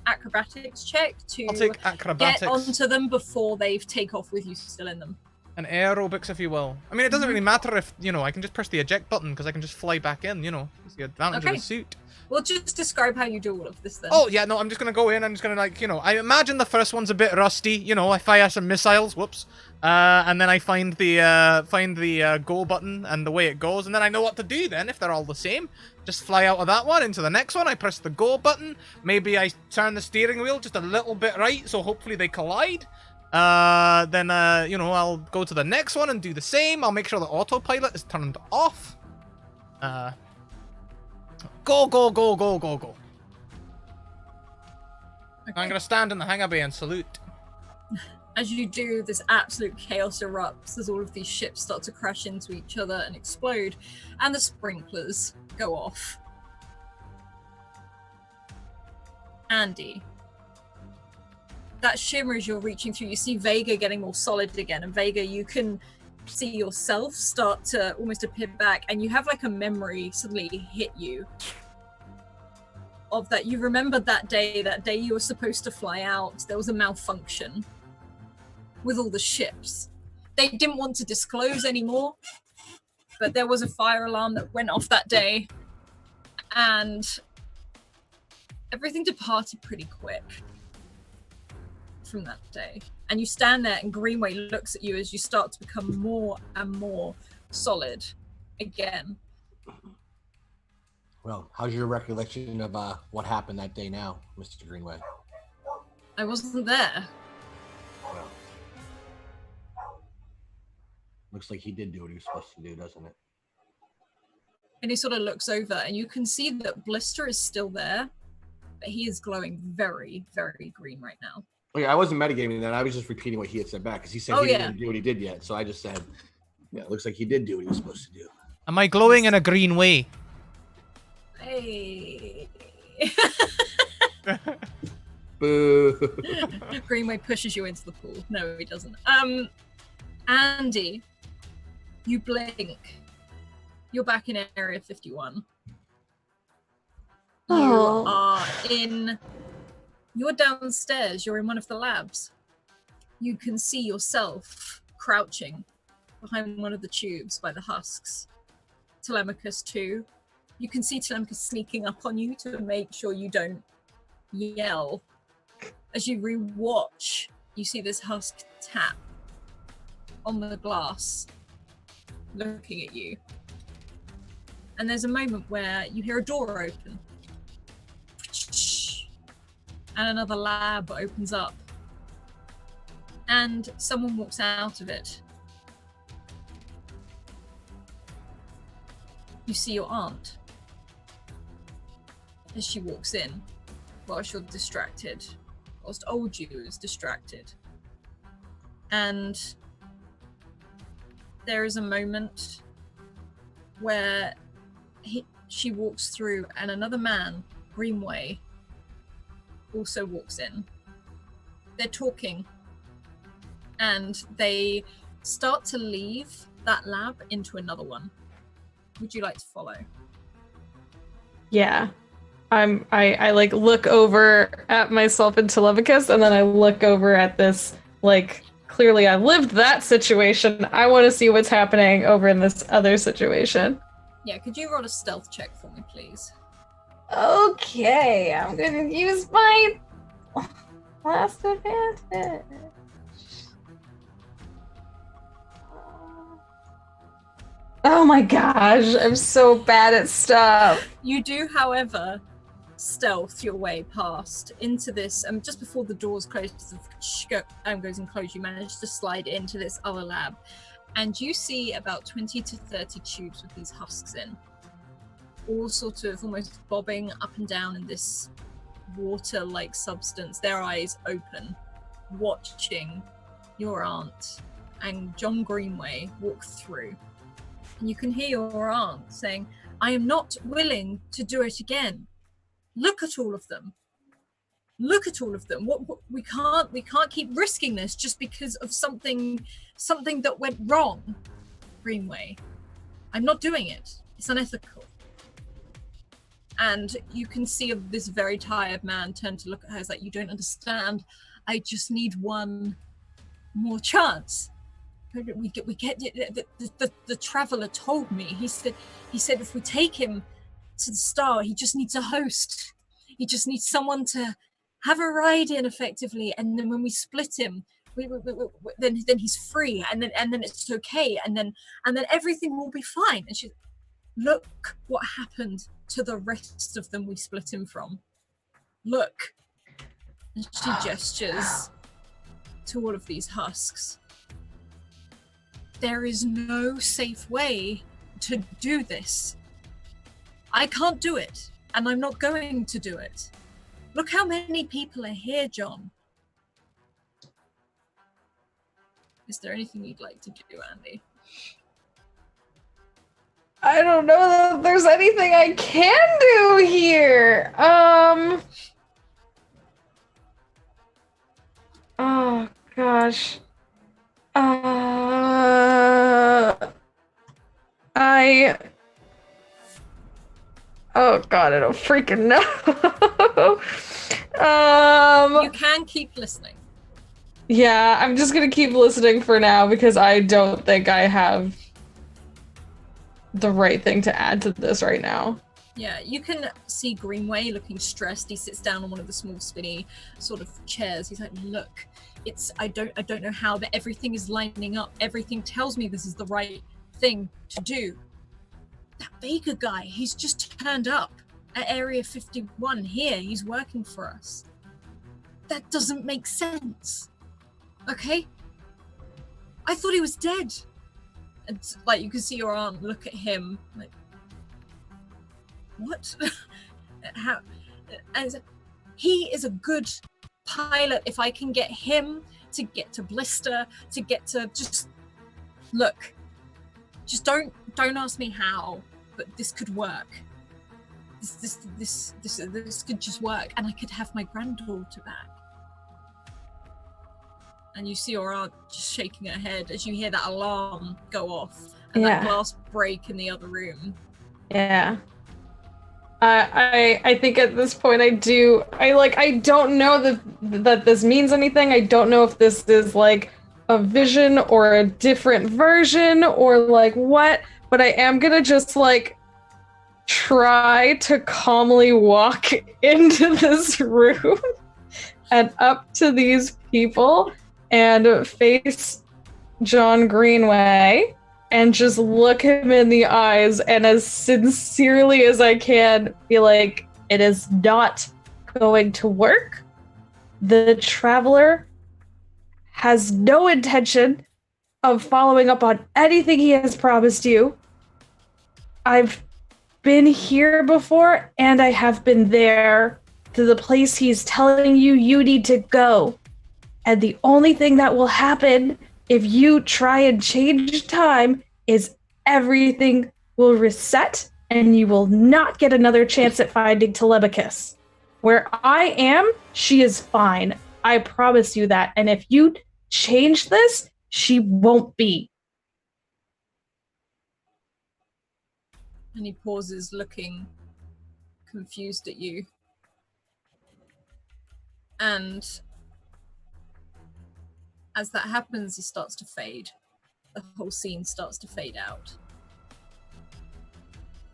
Speaker 2: acrobatics check to
Speaker 1: I'll take acrobatics.
Speaker 2: get onto them before they take off with you still in them.
Speaker 1: And aerobics, if you will. I mean, it doesn't really matter if, you know, I can just press the eject button because I can just fly back in, you know. It's the advantage of the suit.
Speaker 2: Well, just describe how you do all of this then.
Speaker 1: Oh, yeah, no, I'm just going to go in. I'm just going to, like, you know, I imagine the first one's a bit rusty. You know, I fire some missiles. Whoops. And then I find the go button and the way it goes. And then I know what to do then if they're all the same. Just fly out of that one into the next one. I press the go button. Maybe I turn the steering wheel just a little bit right, so hopefully they collide. Then, you know, I'll go to the next one and do the same. I'll make sure the autopilot is turned off. Go, go, go, go, go, go. Okay. I'm gonna stand in the hangar bay and salute.
Speaker 2: As you do, this absolute chaos erupts as all of these ships start to crash into each other and explode, and the sprinklers go off. Andy, that shimmer as you're reaching through, you see Vega getting more solid again, and Vega, you can see yourself start to almost appear back, and you have like a memory suddenly hit you of that. You remember that day you were supposed to fly out. There was a malfunction with all the ships. They didn't want to disclose anymore, but there was a fire alarm that went off that day, and everything departed pretty quick from that day. And you stand there and Greenway looks at you as you start to become more and more solid again.
Speaker 3: Well, how's your recollection of what happened that day now, Mr. Greenway?
Speaker 2: I wasn't there.
Speaker 3: Well, looks like he did do what he was supposed to do, doesn't it?
Speaker 2: And he sort of looks over and you can see that Blister is still there, but he is glowing very, very green right now.
Speaker 3: Okay, I wasn't metagaming that. I was just repeating what he had said back because he said he didn't do what he did yet. So I just said, yeah, it looks like he did do what he was supposed to do.
Speaker 1: Am I glowing in a green way?
Speaker 2: Hey.
Speaker 3: Boo.
Speaker 2: Greenway pushes you into the pool. No, he doesn't. Andy, you blink. You're back in Area 51.
Speaker 4: Oh.
Speaker 2: You're downstairs. You're in one of the labs. You can see yourself crouching behind one of the tubes by the husks. Telemachus too. You can see Telemachus sneaking up on you to make sure you don't yell. As you rewatch, you see this husk tap on the glass, looking at you. And there's a moment where you hear a door open. And another lab opens up. And someone walks out of it. You see your aunt as she walks in, whilst you're distracted, whilst old you is distracted. And there is a moment where she walks through and another man, Greenway, also walks in. They're talking and they start to leave that lab into another one. Would you like to follow?
Speaker 4: Yeah. I like look over at myself in Telemachus and then I look over at this, like, clearly I lived that situation. I want to see what's happening over in this other situation.
Speaker 2: Yeah, could you roll a stealth check for me, please?
Speaker 4: Okay, I'm gonna use my last advantage. Oh my gosh, I'm so bad at stuff.
Speaker 2: You do, however, stealth your way past into this, just before the doors close, goes and close, you manage to slide into this other lab, and you see about 20 to 30 tubes with these husks in, all sort of almost bobbing up and down in this water-like substance, their eyes open, watching your aunt and John Greenway walk through. And you can hear your aunt saying, "I am not willing to do it again. Look at all of them. Look at all of them. What we can't keep risking this just because of something that went wrong. Greenway, I'm not doing it. It's unethical." And you can see this very tired man turn to look at her. It's like, "You don't understand. I just need one more chance." we get the traveler told me. He said if we take him to the star, he just needs a host. He just needs someone to have a ride in effectively, and then when we split him, then he's free, and then it's okay, and then everything will be fine. And she, look what happened to the rest of them we split him from. Look. And she gestures to all of these husks. There is no safe way to do this. I can't do it, and I'm not going to do it. Look how many people are here, John. Is there anything you'd like to do, Andy?
Speaker 4: I don't know that there's anything I can do here. Oh gosh. Oh god, I don't freaking know.
Speaker 2: You can keep listening.
Speaker 4: Yeah, I'm just gonna keep listening for now because I don't think I have the right thing to add to this right now.
Speaker 2: Yeah, you can see Greenway looking stressed. He sits down on one of the small spinny sort of chairs. He's like, look, I don't know how, but everything is lining up. Everything tells me this is the right thing to do. That Baker guy, he's just turned up at Area 51 here. He's working for us. That doesn't make sense. Okay? I thought he was dead. And like you can see your aunt look at him like, what? How? And he is a good pilot. If I can get him to get to Blister, to get to just look, just don't ask me how, but this could work. This could just work, and I could have my granddaughter back. And you see your aunt just shaking her head as you hear that alarm go off and that glass break in the other room.
Speaker 4: Yeah. I think at this point I don't know that this means anything. I don't know if this is like a vision or a different version or like what, but I am gonna just like try to calmly walk into this room and up to these people and face John Greenway and just look him in the eyes and as sincerely as I can be like, it is not going to work. The traveler has no intention of following up on anything he has promised you. I've been here before and I have been there to the place he's telling you need to go. And the only thing that will happen if you try and change time is everything will reset and you will not get another chance at finding Telemachus. Where I am, she is fine. I promise you that. And if you change this, she won't be.
Speaker 2: And he pauses, looking confused at you. And as that happens, he starts to fade. The whole scene starts to fade out.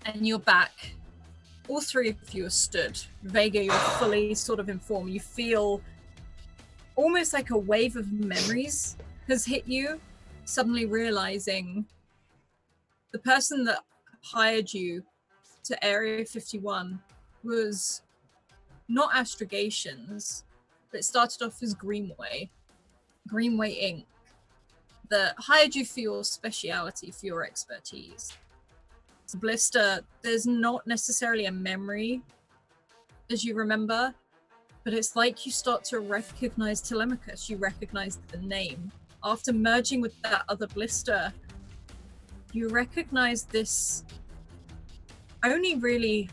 Speaker 2: And you're back. All three of you are stood. Vega, you're fully sort of informed. You feel almost like a wave of memories has hit you, suddenly realizing the person that hired you to Area 51 was not Astrogations, but it started off as Greenway Inc. That hired you for your speciality, for your expertise. Blister, there's not necessarily a memory as you remember, but it's like you start to recognize Telemachus, you recognize the name. After merging with that other Blister, you recognize this only really,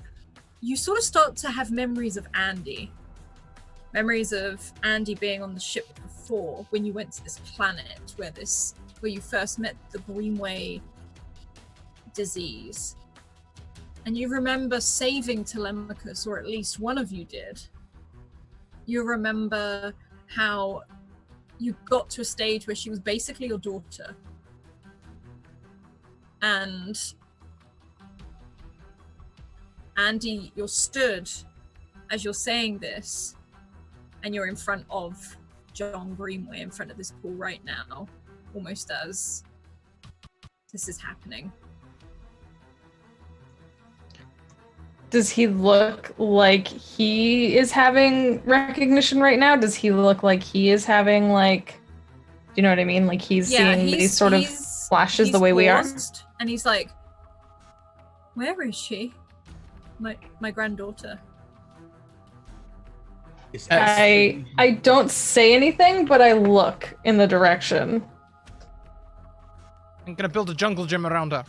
Speaker 2: you sort of start to have memories of Andy. Memories of Andy being on the ship before when you went to this planet where you first met the Greenway disease. And you remember saving Telemachus, or at least one of you did. You remember how you got to a stage where she was basically your daughter. And Andy, you're stood as you're saying this, and you're in front of John Greenway, in front of this pool right now, almost as this is happening.
Speaker 4: Does he look like he is having recognition right now? Does he look like he is having, like, do you know what I mean? Like he's seeing these sort of flashes the way we are?
Speaker 2: And he's like, where is she? My granddaughter.
Speaker 4: I don't say anything, but I look in the direction.
Speaker 1: I'm gonna build a jungle gym around her.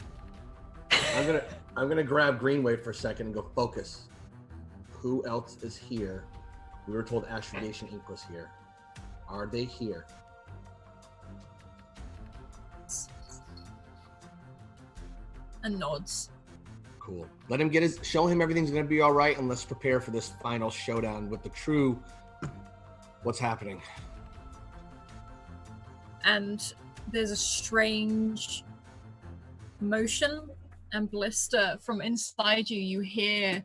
Speaker 3: I'm gonna grab Greenway for a second and go focus. Who else is here? We were told Astrogation Inc. was here. Are they here?
Speaker 2: And nods.
Speaker 3: Cool. Let him show him everything's gonna be all right, and let's prepare for this final showdown with the true. What's happening?
Speaker 2: And there's a strange motion and blister from inside you. You hear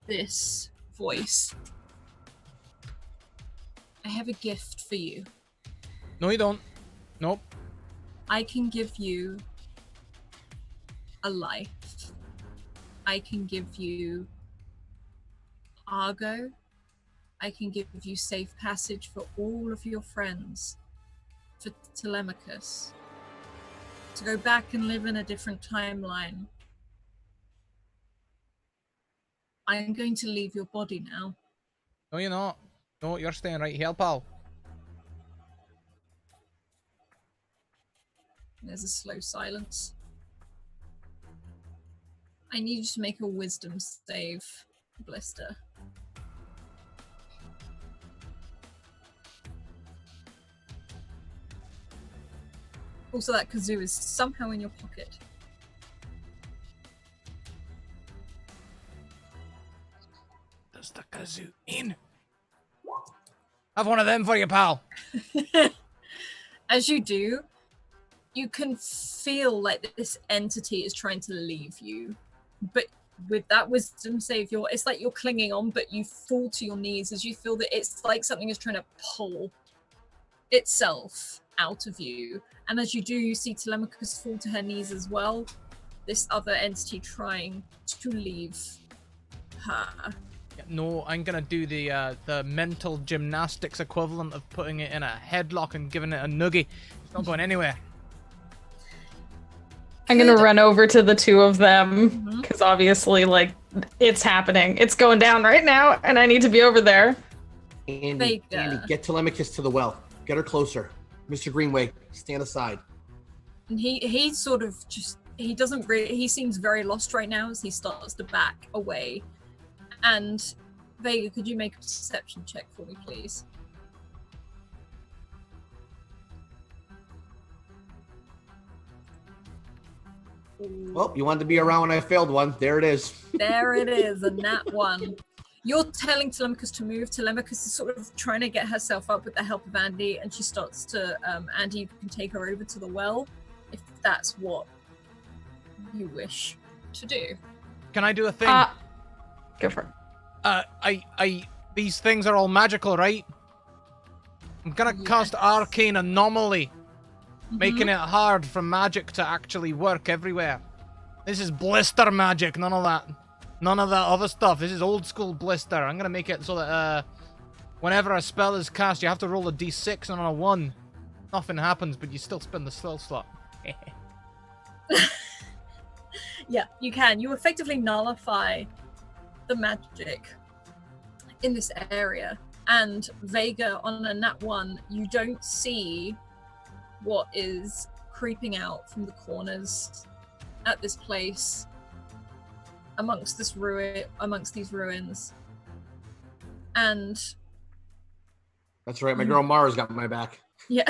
Speaker 2: this voice. I have a gift for you.
Speaker 1: No, you don't. Nope.
Speaker 2: I can give you a life. I can give you Argo. I can give you safe passage for all of your friends. For Telemachus. To go back and live in a different timeline. I'm going to leave your body now.
Speaker 1: No, you're not. No, you're staying right here, pal.
Speaker 2: There's a slow silence. I need you to make a wisdom save, Blister. Also, that kazoo is somehow in your pocket.
Speaker 1: Does the kazoo in? Have one of them for you, pal.
Speaker 2: As you do, you can feel like this entity is trying to leave you. But with that wisdom save, it's like you're clinging on, but you fall to your knees as you feel that it's like something is trying to pull itself out of you. And as you do, you see Telemachus fall to her knees as well. This other entity trying to leave her.
Speaker 1: No, I'm gonna do the mental gymnastics equivalent of putting it in a headlock and giving it a noogie. It's not going anywhere.
Speaker 4: I'm gonna run over to the two of them because obviously, like, it's happening. It's going down right now, and I need to be over there.
Speaker 3: Andy, get Telemachus to the well. Get her closer. Mr. Greenway, stand aside.
Speaker 2: And he sort of just, he doesn't really, he seems very lost right now as he starts to back away. And Vega, could you make a perception check for me, please?
Speaker 3: Well, you wanted to be around when I failed one. There it is.
Speaker 2: There it is, a nat one. You're telling Telemachus to move. Telemachus is sort of trying to get herself up with the help of Andy, and she starts to, Andy, you can take her over to the well, if that's what you wish to do.
Speaker 1: Can I do a thing?
Speaker 4: Go for it.
Speaker 1: These things are all magical, right? I'm gonna cast Arcane Anomaly, making it hard for magic to actually work everywhere. This is blister magic, none of that other stuff. This is old school blister. I'm gonna make it so that whenever a spell is cast, you have to roll a d6, and on a 1, nothing happens, but you still spend the spell slot.
Speaker 2: Yeah, you can. You effectively nullify the magic in this area. And Vega, on a nat 1, you don't see what is creeping out from the corners at this place, amongst these ruins. And
Speaker 3: that's right, my girl Mara's got my back.
Speaker 2: Yeah.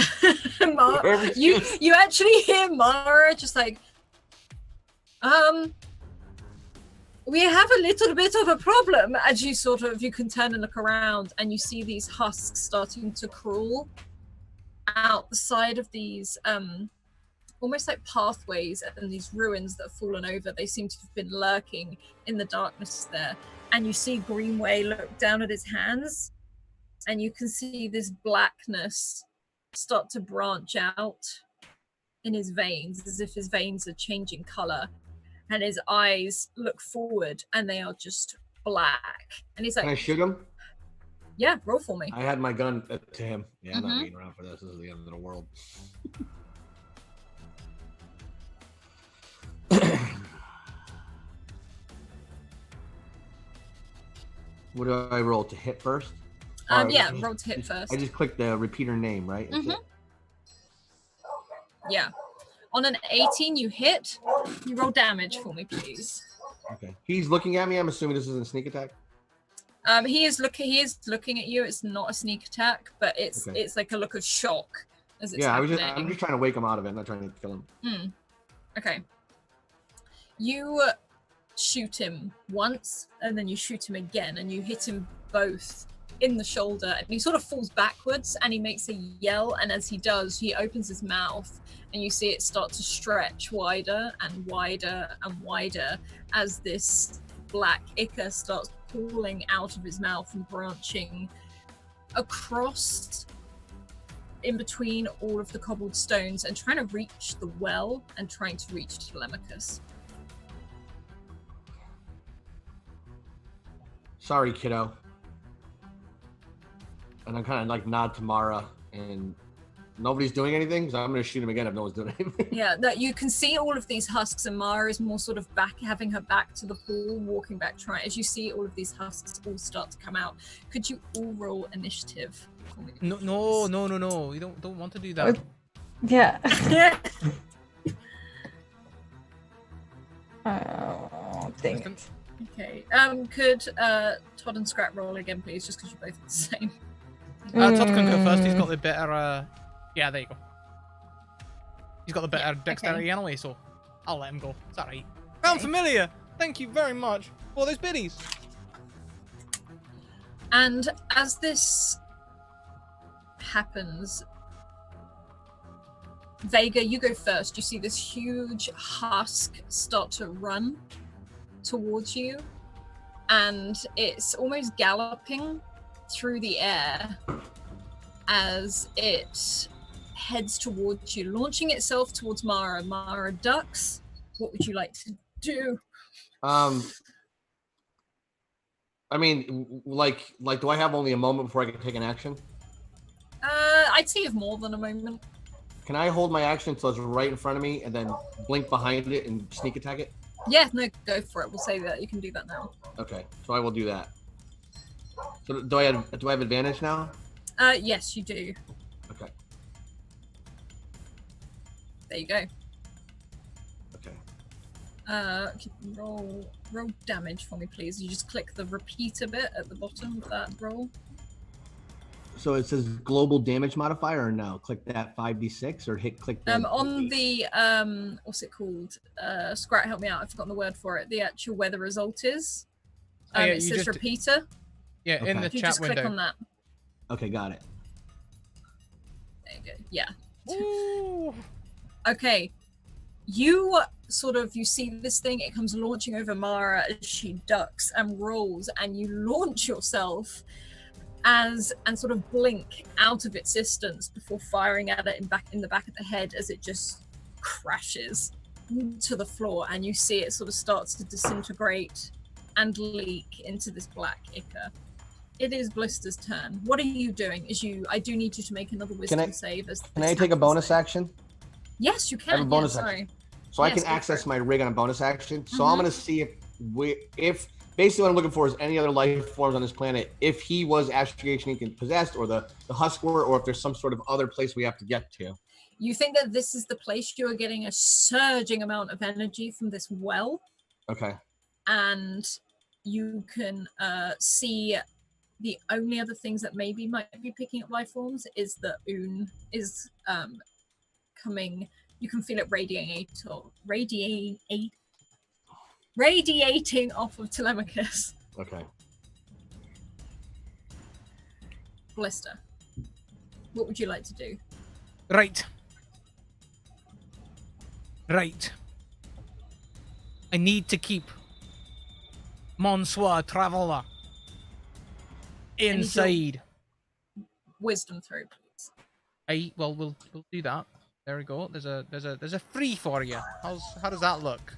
Speaker 2: You actually hear Mara just like, we have a little bit of a problem, as you can turn and look around, and you see these husks starting to crawl out the side of these almost like pathways and these ruins that have fallen over. They seem to have been lurking in the darkness there. And you see Greenway look down at his hands, and you can see this blackness start to branch out in his veins, as if his veins are changing color. And his eyes look forward, and they are just black. And he's like,
Speaker 3: Can I shoot him?
Speaker 2: yeah, roll for me.
Speaker 3: I had my gun to him. Yeah, I'm not being around for this. This is the end of the world. What do I roll? To hit first?
Speaker 2: Yeah, roll to hit first.
Speaker 3: I just clicked the repeater name, right?
Speaker 2: Yeah. On an 18, you hit. You roll damage for me, please.
Speaker 3: Okay. He's looking at me. I'm assuming this isn't a sneak attack.
Speaker 2: He is looking at you. It's not a sneak attack, but it's like a look of shock as it's happening.
Speaker 3: I'm just trying to wake him out of it. I'm not trying to kill him.
Speaker 2: Okay. You shoot him once, and then you shoot him again, and you hit him both in the shoulder, and he sort of falls backwards, and he makes a yell, and as he does, he opens his mouth, and you see it start to stretch wider and wider and wider as this black ichor starts pulling out of his mouth and branching across in between all of the cobbled stones and trying to reach the well and trying to reach Telemachus.
Speaker 3: Sorry, kiddo. And I'm kind of like nod to Mara, and nobody's doing anything, so I'm going to shoot him again if no one's doing anything.
Speaker 2: Yeah, that you can see all of these husks, and Mara is more sort of back, having her back to the pool, walking back, trying. As you see all of these husks all start to come out, could you all roll initiative?
Speaker 1: No. You don't want to do that.
Speaker 4: Yeah.
Speaker 1: Oh,
Speaker 4: dang it.
Speaker 2: Okay. Could Todd and Scrat roll again, please, just because you're both the same.
Speaker 1: Todd can go first. He's got the better. Yeah, there you go. He's got the better dexterity anyway, so I'll let him go. It's alright. Found familiar. Thank you very much for those biddies.
Speaker 2: And as this happens, Vega, you go first. You see this huge husk start to run towards you, and it's almost galloping through the air as it heads towards you, launching itself towards Mara. Mara ducks. What would you like to do?
Speaker 3: I mean, like, do I have only a moment before I can take an action?
Speaker 2: I'd say you have more than a moment.
Speaker 3: Can I hold my action until it's right in front of me and then blink behind it and sneak attack it?
Speaker 2: Yeah, no, go for it. We'll say that you can do that now.
Speaker 3: Okay, so I will do that. So do I have advantage now?
Speaker 2: Yes, you do.
Speaker 3: Okay.
Speaker 2: There you go.
Speaker 3: Okay.
Speaker 2: Roll damage for me, please. You just click the repeater bit at the bottom of that roll.
Speaker 3: So it says global damage modifier, or no? Click that 5d6 or click the...
Speaker 2: On the what's it called? Scrat, help me out. I've forgotten the word for it. The actual where the result is. It says repeater.
Speaker 1: Yeah,
Speaker 3: okay.
Speaker 1: in the
Speaker 2: you
Speaker 1: chat
Speaker 2: just
Speaker 1: window.
Speaker 2: click on that.
Speaker 3: Okay, got it.
Speaker 2: There you go. Yeah.
Speaker 1: Ooh.
Speaker 2: Okay. You see this thing, it comes launching over Mara as she ducks and rolls, and you launch yourself and sort of blink out of its distance before firing at it in the back of the head as it just crashes to the floor, and you see it sort of starts to disintegrate and leak into this black ichor. It is Blister's turn. What are you doing? I do need you to make another wisdom save.
Speaker 3: Can I take a bonus action?
Speaker 2: Yes, you can.
Speaker 3: I have a bonus
Speaker 2: action.
Speaker 3: Sorry. So yes, I can access my rig on a bonus action. So I'm going to see if basically what I'm looking for is any other life forms on this planet, if he was astrogation possessed, or the husk were, or if there's some sort of other place we have to get to.
Speaker 2: You think that this is the place you are getting a surging amount of energy from this well.
Speaker 3: Okay. And
Speaker 2: you can see the only other things that maybe might be picking up life forms is the Oon is coming. You can feel it radiating off of Telemachus.
Speaker 3: Okay.
Speaker 2: Blister, what would you like to do?
Speaker 1: Right. Right. I need to keep Monsieur Traveler inside.
Speaker 2: Wisdom throw, please.
Speaker 1: We'll do that. There we go. There's a free for you. How does that look?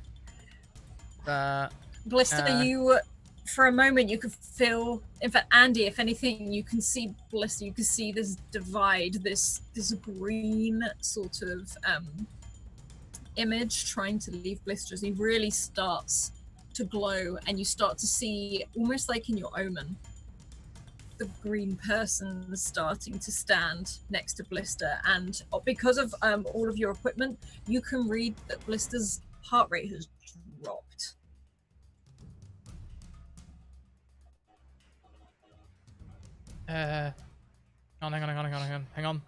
Speaker 2: Blister, you, for a moment, you could feel. In fact, Andy, if anything, you can see Blister. You can see this divide, this green sort of image trying to leave Blister as he really starts to glow, and you start to see, almost like in your omen, the green person starting to stand next to Blister, and because of all of your equipment, you can read that Blister's heart rate has dropped.
Speaker 1: Hang on.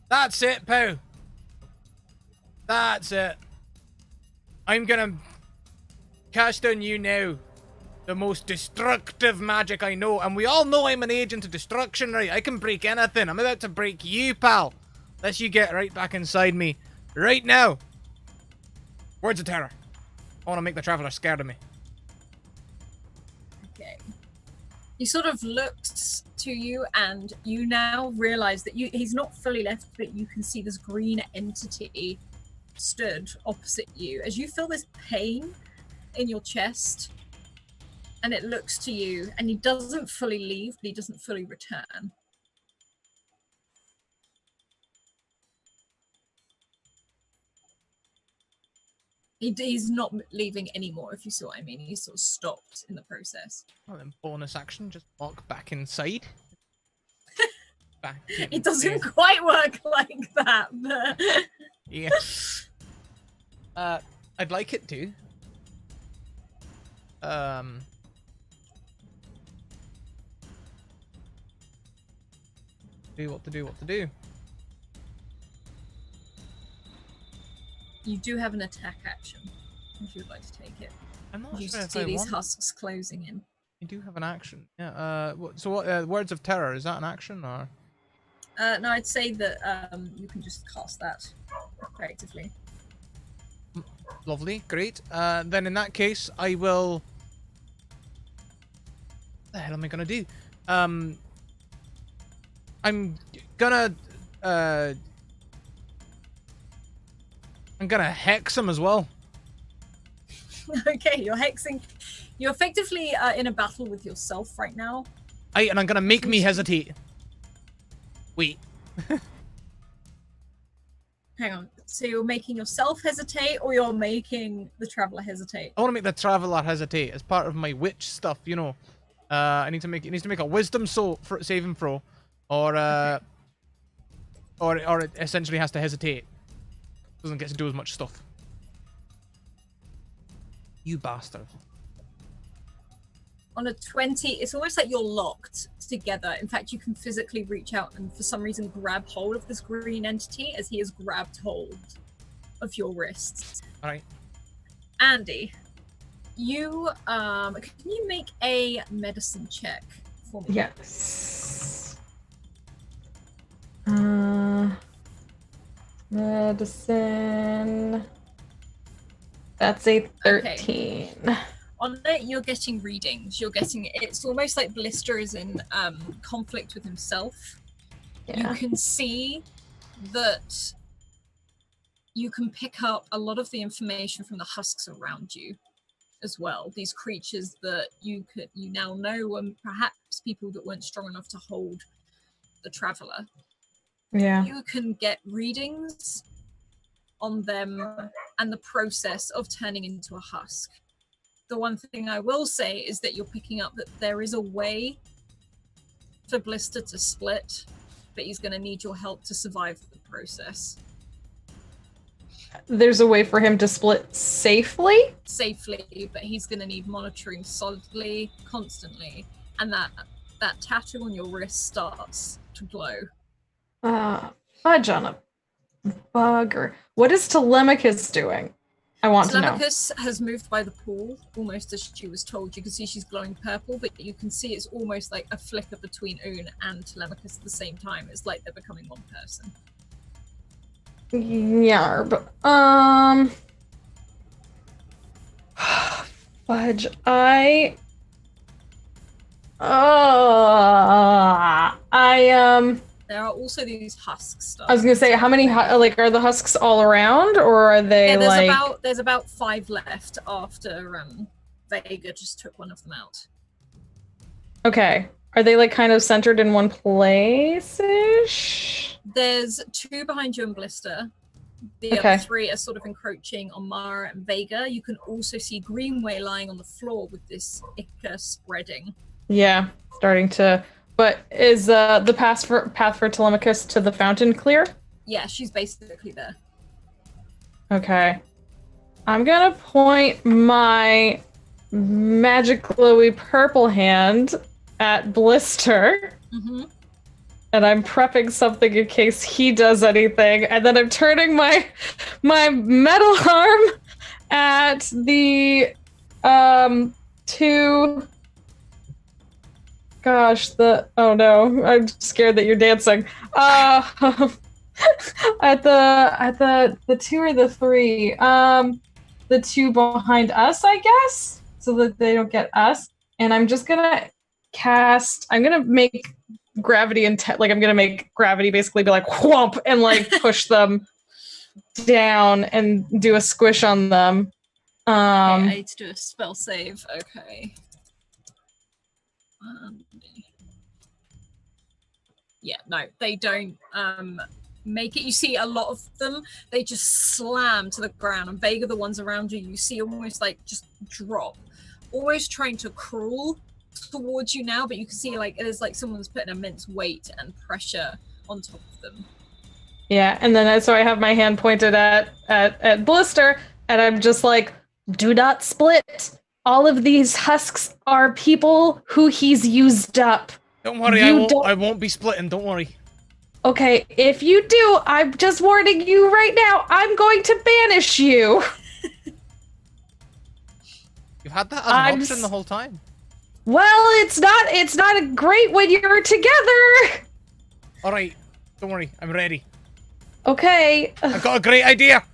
Speaker 1: That's it, Pooh. That's it. I'm gonna cast on you now the most destructive magic I know, and we all know I'm an agent of destruction, right? I can break anything. I'm about to break you, pal. Unless you get right back inside me. Right now. Words of terror. I want to make the traveler scared of me.
Speaker 2: Okay. He sort of looks to you, and you now realize that he's not fully left, but you can see this green entity stood opposite you. As you feel this pain in your chest, and it looks to you, and he doesn't fully leave, but he doesn't fully return. He's not leaving anymore, if you see what I mean. He's sort of stopped in the process.
Speaker 1: Well, then bonus action, just walk back inside.
Speaker 2: It doesn't quite work like that, but...
Speaker 1: Yeah. I'd like it to. What to do.
Speaker 2: You do have an attack action, if you'd like to take it.
Speaker 1: I'm not
Speaker 2: you
Speaker 1: sure if
Speaker 2: see
Speaker 1: I
Speaker 2: these
Speaker 1: want...
Speaker 2: husks closing in.
Speaker 1: You do have an action. Yeah. What? Words of terror, is that an action or?
Speaker 2: No, I'd say that you can just cast that effectively.
Speaker 1: Lovely, great. Then in that case, I will. What the hell am I gonna do? I'm gonna hex him as well.
Speaker 2: Okay, you're hexing. You're effectively in a battle with yourself right now.
Speaker 1: And I'm gonna make me hesitate. Wait.
Speaker 2: Hang on. So you're making yourself hesitate, or you're making the traveler hesitate?
Speaker 1: I want to make the traveler hesitate as part of my witch stuff. You know, it needs to make a wisdom saving throw, or it essentially has to hesitate. Doesn't get to do as much stuff. You bastard.
Speaker 2: On a 20, it's almost like you're locked together. In fact, you can physically reach out and for some reason grab hold of this green entity as he has grabbed hold of your wrists.
Speaker 1: All right.
Speaker 2: Andy, you can you make a medicine check for me?
Speaker 4: Yes. Medicine. That's a 13. Okay.
Speaker 2: On it, you're getting readings. It's almost like Blister is in conflict with himself. Yeah. You can see that you can pick up a lot of the information from the husks around you as well. These creatures that you now know were perhaps people that weren't strong enough to hold the traveler.
Speaker 4: Yeah.
Speaker 2: You can get readings on them and the process of turning into a husk. The one thing I will say is that you're picking up that there is a way for Blister to split, but he's going to need your help to survive the process.
Speaker 4: There's a way for him to split safely?
Speaker 2: Safely, but he's going to need monitoring solidly, constantly, and that tattoo on your wrist starts to glow.
Speaker 4: Fudge on a bugger. What is Telemachus doing? I want to know.
Speaker 2: Telemachus has moved by the pool, almost as she was told. You can see she's glowing purple, but you can see it's almost like a flicker between Oon and Telemachus at the same time. It's like they're becoming one person.
Speaker 4: Yarb. Fudge.
Speaker 2: There are also these husk stuff.
Speaker 4: I was gonna say, how many like are the husks all around, or are they
Speaker 2: there's about 5 left after Vega just took one of them out.
Speaker 4: Okay. Are they like kind of centered in one place-ish?
Speaker 2: There's 2 behind you and Blister. The other 3 are sort of encroaching on Mara and Vega. You can also see Greenway lying on the floor with this ichor spreading.
Speaker 4: Yeah, starting to. But is the path for Telemachus to the fountain clear?
Speaker 2: Yeah, she's basically there.
Speaker 4: Okay. I'm gonna point my magic glowy purple hand at Blister.
Speaker 2: Mm-hmm.
Speaker 4: And I'm prepping something in case he does anything. And then I'm turning my metal arm at the 2. Gosh, oh no, I'm scared that you're dancing. At the 2 or the 3, the 2 behind us, I guess, so that they don't get us. And I'm just gonna I'm gonna make gravity I'm gonna make gravity basically be like whomp and like push them down and do a squish on them.
Speaker 2: Okay, I need to do a spell save. Okay. Yeah, no, they don't make it. You see a lot of them, they just slam to the ground, and Vega, the ones around you see almost like just drop, almost trying to crawl towards you now, but you can see like it is like someone's putting immense weight and pressure on top of them.
Speaker 4: Yeah, and then so I have my hand pointed at Blister, and I'm just like, do not split. All of these husks are people who he's used up.
Speaker 1: Don't worry, I won't be splitting, don't worry.
Speaker 4: Okay, if you do, I'm just warning you right now, I'm going to banish you.
Speaker 1: You've had that as an option the whole time.
Speaker 4: Well, it's not great when you're together.
Speaker 1: All right, don't worry, I'm ready.
Speaker 4: Okay.
Speaker 1: I've got a great idea.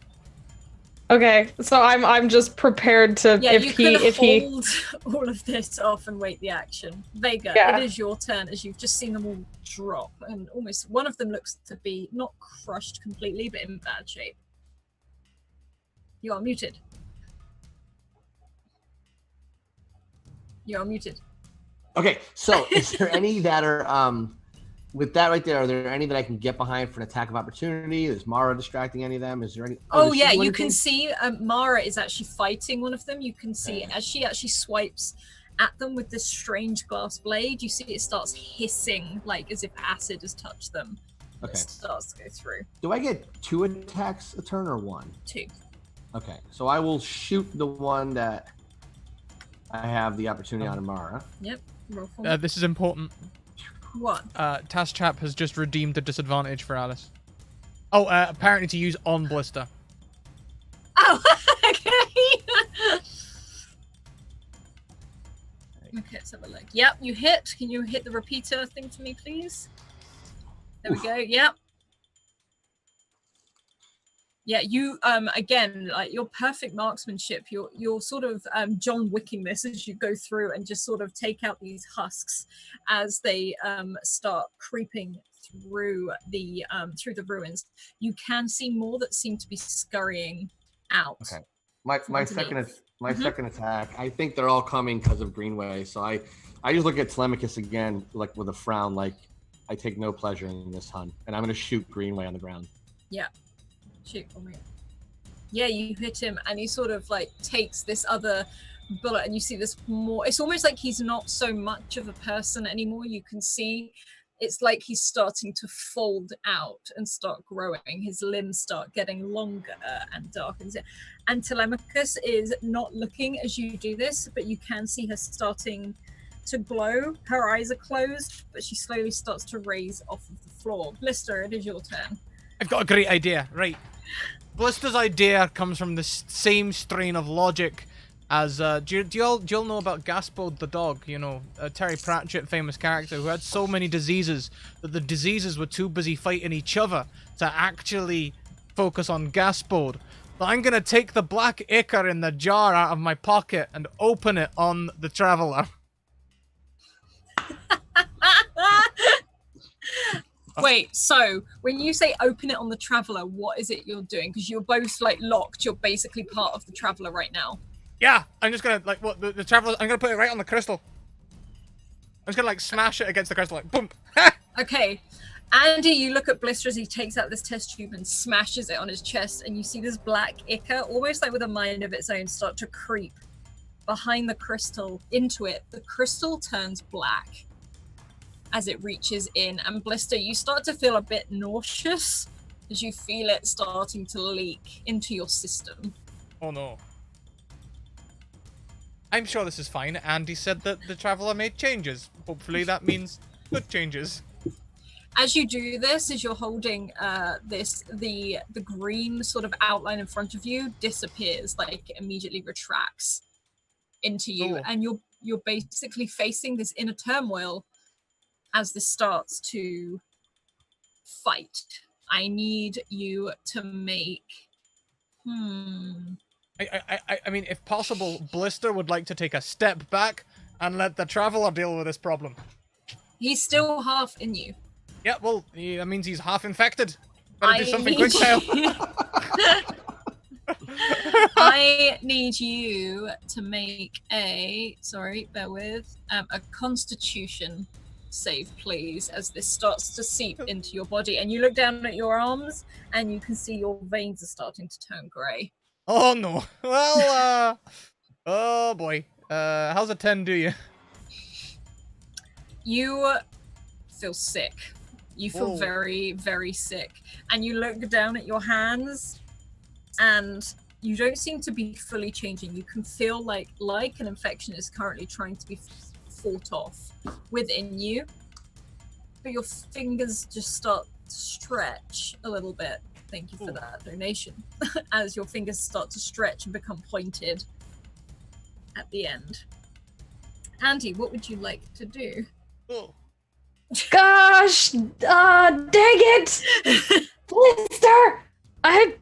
Speaker 4: Okay, so I'm just prepared to if he
Speaker 2: hold all of this off and wait the action. Vega, It is your turn as you've just seen them all drop, and almost one of them looks to be not crushed completely, but in bad shape. You are muted. You are muted.
Speaker 3: Okay, so is there any that are with that right there? Are there any that I can get behind for an attack of opportunity? Is Mara distracting any of them? Is there any?
Speaker 2: Oh yeah, you can see Mara is actually fighting one of them. You can see as she actually swipes at them with this strange glass blade. You see it starts hissing like as if acid has touched them.
Speaker 3: Okay.
Speaker 2: It starts to go through.
Speaker 3: Do I get 2 attacks a turn or 1?
Speaker 2: 2.
Speaker 3: Okay, so I will shoot the one that I have the opportunity on Mara.
Speaker 2: Yep. Roll for
Speaker 1: this is important.
Speaker 2: What?
Speaker 1: Task Chap has just redeemed a disadvantage for Alice. Oh, apparently to use on Blister.
Speaker 2: Oh, okay. Okay, let's have a look. Yep, you hit. Can you hit the repeater thing for me, please? There we go. Yep. Yeah, you again, like your perfect marksmanship. You're sort of John Wicking this as you go through and just sort of take out these husks as they start creeping through the ruins. You can see more that seem to be scurrying out.
Speaker 3: Okay, my second attack. I think they're all coming because of Greenway. So I just look at Telemachus again, like with a frown, like I take no pleasure in this hunt, and I'm gonna shoot Greenway on the ground.
Speaker 2: Yeah. Shoot for me. Yeah, you hit him and he sort of like takes this other bullet and you see this more, it's almost like he's not so much of a person anymore. You can see it's like he's starting to fold out and start growing. His limbs start getting longer and darker. And Telemachus is not looking as you do this, but you can see her starting to glow. Her eyes are closed, but she slowly starts to raise off of the floor. Blister, it is your turn.
Speaker 1: I've got a great idea. Right. Blister's idea comes from the same strain of logic as do you all know about Gaspode the dog? You know, a Terry Pratchett famous character who had so many diseases that the diseases were too busy fighting each other to actually focus on Gaspode. So I'm gonna take the black ichor in the jar out of my pocket and open it on the traveler.
Speaker 2: Wait, so when you say open it on the traveler, what is it you're doing? Because you're both like locked. You're basically part of the traveler right now.
Speaker 1: Yeah, I'm just gonna like what the traveler. I'm gonna put it right on the crystal. I'm just gonna like smash it against the crystal, like boom.
Speaker 2: Okay, Andy, you look at Blister as he takes out this test tube and smashes it on his chest, and you see this black ichor, almost like with a mind of its own, start to creep behind the crystal into it. The crystal turns black as it reaches in, and Blister, you start to feel a bit nauseous as you feel it starting to leak into your system.
Speaker 1: Oh no. I'm sure this is fine. Andy said that the traveler made changes. Hopefully that means good changes.
Speaker 2: As you do this, as you're holding the green sort of outline in front of you disappears, like it immediately retracts into you, and you're basically facing this inner turmoil as this starts to fight. I need you to make
Speaker 1: I mean, if possible, Blister would like to take a step back and let the traveler deal with this problem.
Speaker 2: He's still half in you.
Speaker 1: Yeah, well, that means he's half infected. Better do something quick now.
Speaker 2: I need you to make a constitution save, please, as this starts to seep into your body, and you look down at your arms and you can see your veins are starting to turn grey.
Speaker 1: Oh no. Well, oh boy. How's a 10 do you?
Speaker 2: You feel sick. You feel very, very sick. And you look down at your hands and you don't seem to be fully changing. You can feel like an infection is currently trying to be fought off within you. But your fingers just start to stretch a little bit. Thank you for that donation. As your fingers start to stretch and become pointed at the end. Andy, what would you like to do?
Speaker 1: Oh.
Speaker 4: Gosh, dang it, Blister! I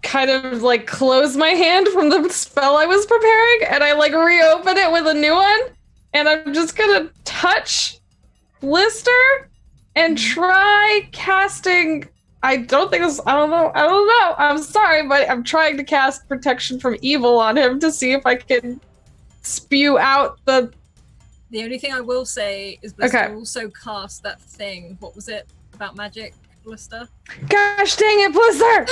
Speaker 4: kind of like close my hand from the spell I was preparing, and I like reopen it with a new one, and I'm just gonna touch Blister and try casting. I don't know. I'm sorry, but I'm trying to cast Protection from Evil on him to see if I can spew out the...
Speaker 2: The only thing I will say is Blister also cast that thing. What was it about magic, Blister?
Speaker 4: Gosh dang it, Blister!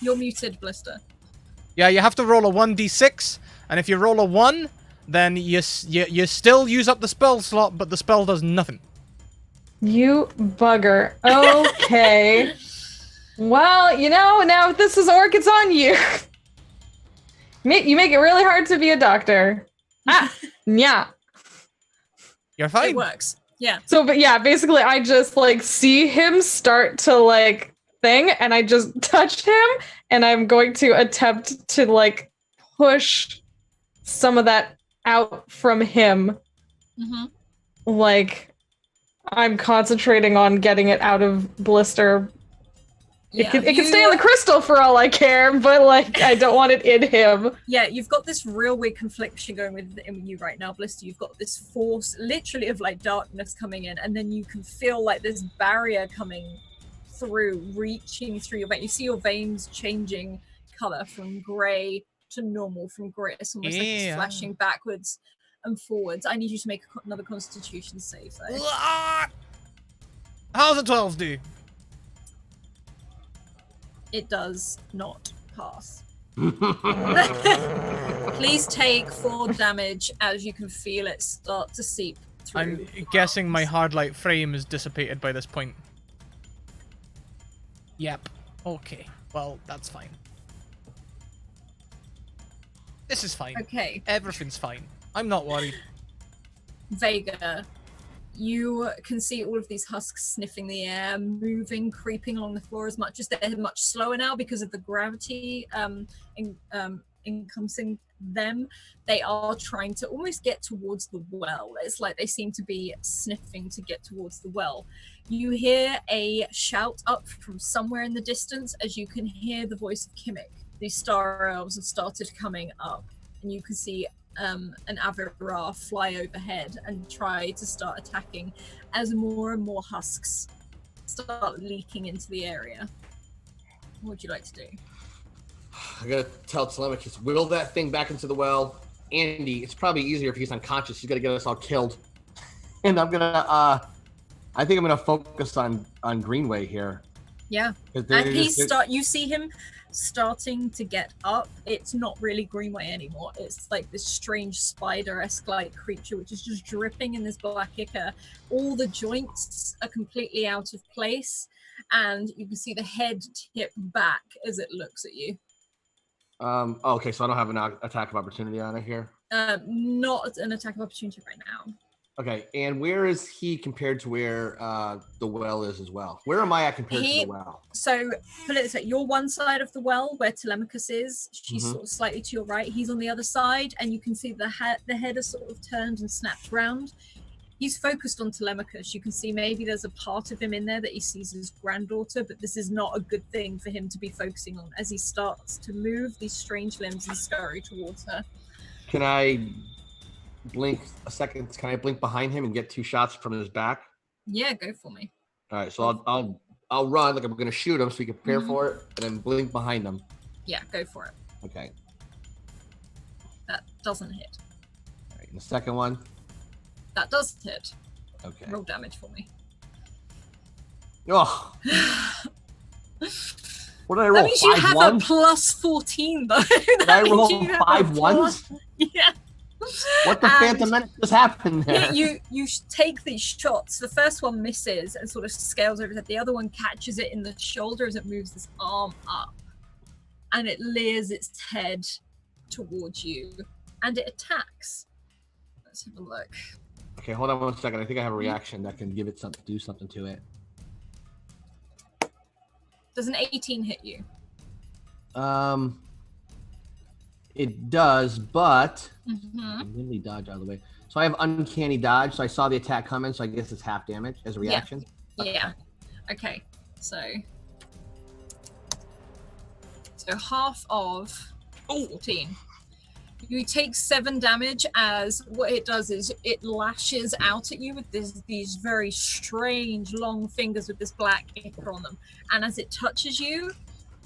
Speaker 2: You're muted, Blister.
Speaker 1: Yeah, you have to roll a 1d6, and if you roll a 1, then you still use up the spell slot, but the spell does nothing.
Speaker 4: You bugger. Okay. Well, now if this is Orc, it's on you. You make it really hard to be a doctor. Yeah.
Speaker 1: You're fine.
Speaker 2: It works. Yeah.
Speaker 4: So, but yeah, basically I just like see him start to like thing, and I just touch him, and I'm going to attempt to like push some of that out from him.
Speaker 2: Mm-hmm.
Speaker 4: Like I'm concentrating on getting it out of Blister.
Speaker 2: Yeah,
Speaker 4: it can stay in the crystal for all I care, but like I don't want it in him.
Speaker 2: Yeah, you've got this real weird confliction going within you right now, Blister. You've got this force, literally, of like darkness coming in, and then you can feel like this barrier coming through, reaching through your veins. You see your veins changing color from grey to normal, from grey. It's almost like it's flashing backwards and forwards. I need you to make another Constitution save, though.
Speaker 1: How's a 12 do?
Speaker 2: It does not pass. Please take 4 damage as you can feel it start to seep through.
Speaker 1: I'm guessing my hard light frame is dissipated by this point. Yep. Okay. Well, that's fine. This is fine.
Speaker 2: Okay.
Speaker 1: Everything's fine. I'm not worried.
Speaker 2: Vega, You can see all of these husks sniffing the air, moving, creeping along the floor as much as they're much slower now because of the gravity encompassing them. They are trying to almost get towards the well. It's like they seem to be sniffing to get towards the well. You hear a shout up from somewhere in the distance as you can hear the voice of Kimmik. These star elves have started coming up, and you can see an Avira fly overhead and try to start attacking as more and more husks start leaking into the area. What would you like to do?
Speaker 3: I gotta tell Telemachus, wheel that thing back into the well. Andy, it's probably easier if he's unconscious. He's gonna get us all killed. And I'm gonna, I think I'm gonna focus on Greenway here.
Speaker 2: Yeah, and you see him starting to get up. It's not really Greenway anymore. It's like this strange spider-esque like creature which is just dripping in this black ichor. All the joints are completely out of place, and you can see the head tip back as it looks at you.
Speaker 3: Okay, so I don't have an attack of opportunity on it here.
Speaker 2: Not an attack of opportunity right now.
Speaker 3: Okay, and where is he compared to where the well is as well? Where am I at compared to the well?
Speaker 2: So, put it this way, you're one side of the well where Telemachus is. She's sort of slightly to your right. He's on the other side, and you can see the head is sort of turned and snapped round. He's focused on Telemachus. You can see maybe there's a part of him in there that he sees his granddaughter, but this is not a good thing for him to be focusing on as he starts to move these strange limbs and scurry towards her.
Speaker 3: Can I blink a second? Can I blink behind him and get 2 shots from his back?
Speaker 2: Yeah, go for me.
Speaker 3: All right, so I'll run like I'm going to shoot him so he can prepare for it, and then blink behind him.
Speaker 2: Yeah, go for it.
Speaker 3: Okay.
Speaker 2: That doesn't hit.
Speaker 3: All right, and the second one.
Speaker 2: That does hit.
Speaker 3: Okay.
Speaker 2: Roll damage for me.
Speaker 3: Oh. What did I roll?
Speaker 2: That means you have
Speaker 3: ones?
Speaker 2: a plus 14, though.
Speaker 3: Did I roll 5 ones?
Speaker 2: Yeah.
Speaker 3: What the Phantom Menace just happened there?
Speaker 2: You take these shots. The first one misses and sort of scales over that. The other one catches it in the shoulder as it moves this arm up, and it leers its head towards you, and it attacks. Let's have a look.
Speaker 3: Okay, hold on 1 second. I think I have a reaction that can give it something, do something to it.
Speaker 2: Does an 18 hit you?
Speaker 3: It does, but I really dodge out of the way. So I have uncanny dodge. So I saw the attack coming. So I guess it's half damage as a reaction.
Speaker 2: Yeah. Okay. So half of 14. You take 7 damage as what it does is it lashes out at you with these very strange long fingers with this black ichor on them. And as it touches you,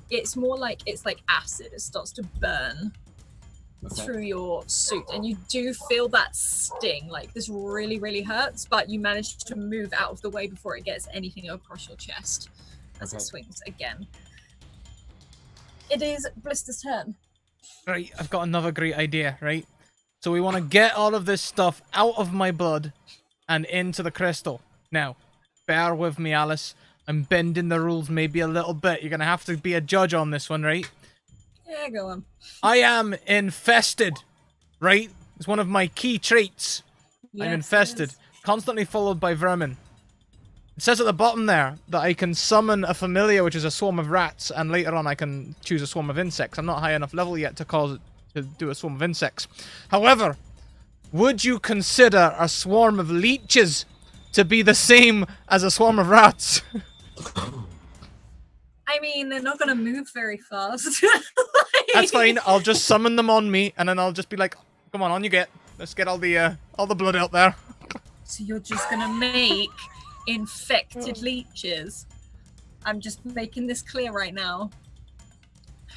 Speaker 2: it's like acid. It starts to burn through your suit, and you do feel that sting. Like, this really, really hurts, but you manage to move out of the way before it gets anything across your chest as it swings again. It is Blister's turn.
Speaker 1: Right, I've got another great idea, right? So we want to get all of this stuff out of my blood and into the crystal. Now, bear with me, Alice. I'm bending the rules maybe a little bit. You're going to have to be a judge on this one, right?
Speaker 2: Yeah, go on.
Speaker 1: I am infested, right? It's one of my key traits.
Speaker 2: Yes,
Speaker 1: I'm infested, constantly followed by vermin. It says at the bottom there that I can summon a familiar, which is a swarm of rats, and later on I can choose a swarm of insects. I'm not high enough level yet to cause it to do a swarm of insects. However, would you consider a swarm of leeches to be the same as a swarm of rats?
Speaker 2: I mean, they're not going to move very fast.
Speaker 1: That's fine. I'll just summon them on me, and then I'll just be like, "Come on you get. Let's get all the blood out there."
Speaker 2: So you're just going to make infected leeches. I'm just making this clear right now.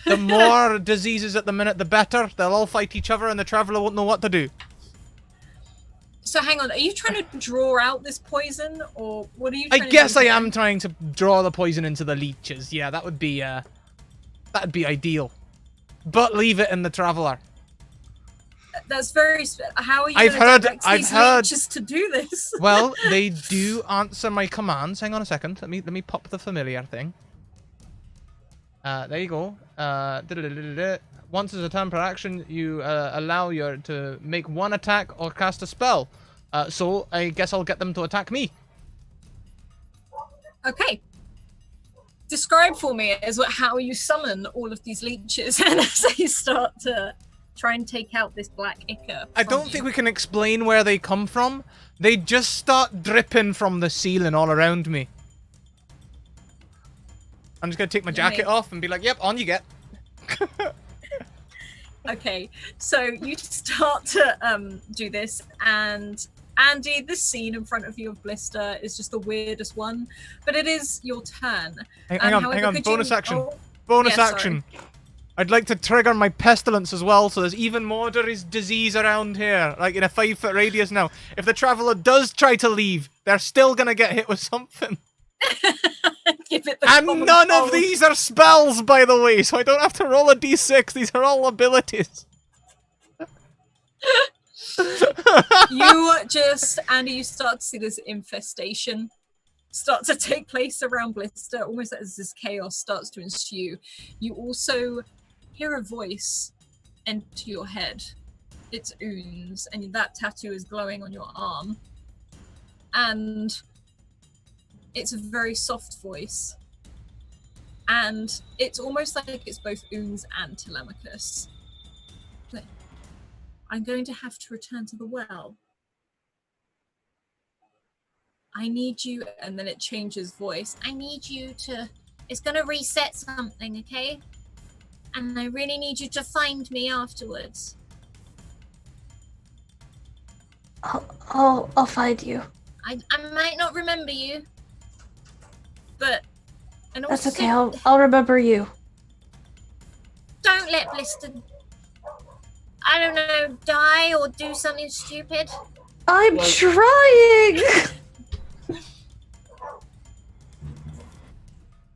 Speaker 1: The more diseases at the minute, the better. They'll all fight each other, and the traveler won't know what to do.
Speaker 2: So hang on, are you trying to draw out this poison, or what are you trying
Speaker 1: I guess
Speaker 2: to do?
Speaker 1: I am trying to draw the poison into the leeches. Yeah, that'd be ideal. But leave it in the traveler.
Speaker 2: That's very. How are you?
Speaker 1: I've heard
Speaker 2: leeches to do this.
Speaker 1: Well, they do answer my commands. Hang on a second. Let me pop the familiar thing. There you go. Once as a turn per action, you allow to make one attack or cast a spell. So I guess I'll get them to attack me.
Speaker 2: Okay. Describe for me how you summon all of these leeches and as they start to try and take out this black ichor.
Speaker 1: I don't think we can explain where they come from. They just start dripping from the ceiling all around me. I'm just gonna take my jacket off and be like, yep, on you get.
Speaker 2: Okay, so you start to do this, and Andy, this scene in front of you of Blister is just the weirdest one, but it is your turn.
Speaker 1: Hang on, bonus action.
Speaker 2: Oh,
Speaker 1: Bonus
Speaker 2: yeah,
Speaker 1: action. I'd like to trigger my pestilence as well, so there's even more disease around here, like in a 5-foot radius now. If the traveler does try to leave, they're still gonna get hit with something.
Speaker 2: Give it the
Speaker 1: And
Speaker 2: common
Speaker 1: none
Speaker 2: cold.
Speaker 1: of these are spells, by the way, so I don't have to roll a d6. These are all abilities.
Speaker 2: Andy, you start to see this infestation start to take place around Blister, almost as this chaos starts to ensue. You also hear a voice enter your head. It's Oons, and that tattoo is glowing on your arm. And it's a very soft voice. And it's almost like it's both Oons and Telemachus. I'm going to have to return to the well. I need you, and then it changes voice. I need you to, it's going to reset something, okay? And I really need you to find me afterwards.
Speaker 4: I'll find you.
Speaker 5: I might not remember you.
Speaker 2: But, and also,
Speaker 4: That's okay, I'll remember you.
Speaker 5: Don't let Blister, I don't know, die or do something stupid.
Speaker 4: I'm trying!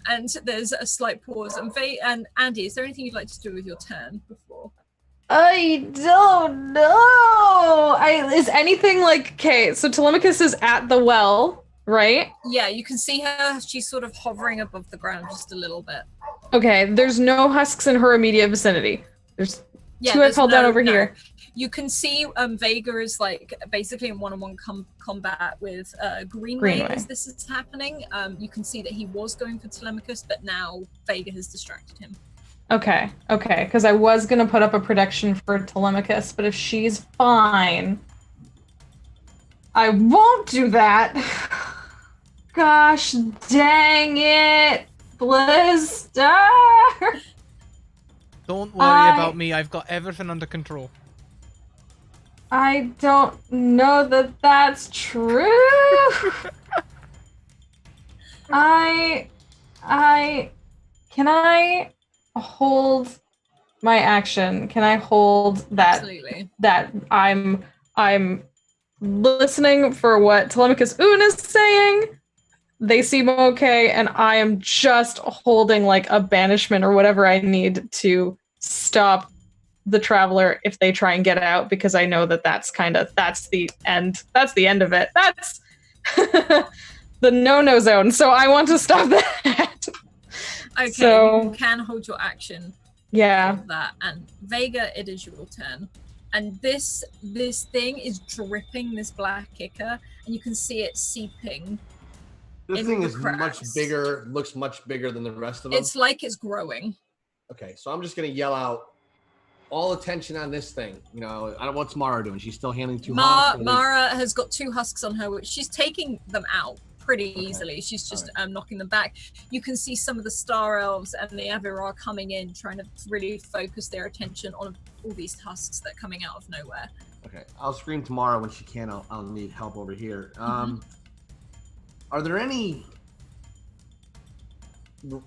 Speaker 2: And there's a slight pause. And Andy, is there anything you'd like to do with your turn before?
Speaker 4: I don't know. Is anything like, okay, so Telemachus is at the well, right?
Speaker 2: Yeah, you can see her. She's sort of hovering above the ground just a little bit.
Speaker 4: Okay, there's no husks in her immediate vicinity. There's two I called down over here.
Speaker 2: You can see Vega is like basically in one-on-one combat with Greenway as this is happening. You can see that he was going for Telemachus, but now Vega has distracted him.
Speaker 4: Okay, because I was gonna put up a protection for Telemachus, but if she's fine, I won't do that. Gosh dang it, Blister!
Speaker 1: Don't worry about me, I've got everything under control.
Speaker 4: I don't know that that's true. Can I hold my action? Can I hold that?
Speaker 2: Absolutely.
Speaker 4: That I'm listening for what Telemachus Oon is saying. They seem okay, and I am just holding like a banishment or whatever I need to stop the traveler if they try and get out, because I know that that's the end. That's the end of it. That's the no zone. So I want to stop that.
Speaker 2: Okay,
Speaker 4: so,
Speaker 2: you can hold your action.
Speaker 4: Yeah.
Speaker 2: That, and Vega, it is your turn. And this thing is dripping this black ichor, and you can see it seeping.
Speaker 3: This thing is much bigger, looks much bigger than the rest of them.
Speaker 2: It's like it's growing.
Speaker 3: Okay, so I'm just gonna yell out, all attention on this thing. You know, what's Mara doing? She's still handling two husks.
Speaker 2: Mara has got 2 husks on her, which she's taking them out pretty easily. She's just knocking them back. You can see some of the Star Elves and the Avirah coming in, trying to really focus their attention on all these husks that are coming out of nowhere.
Speaker 3: Okay, I'll scream to Mara when she can. I'll need help over here. Are there any,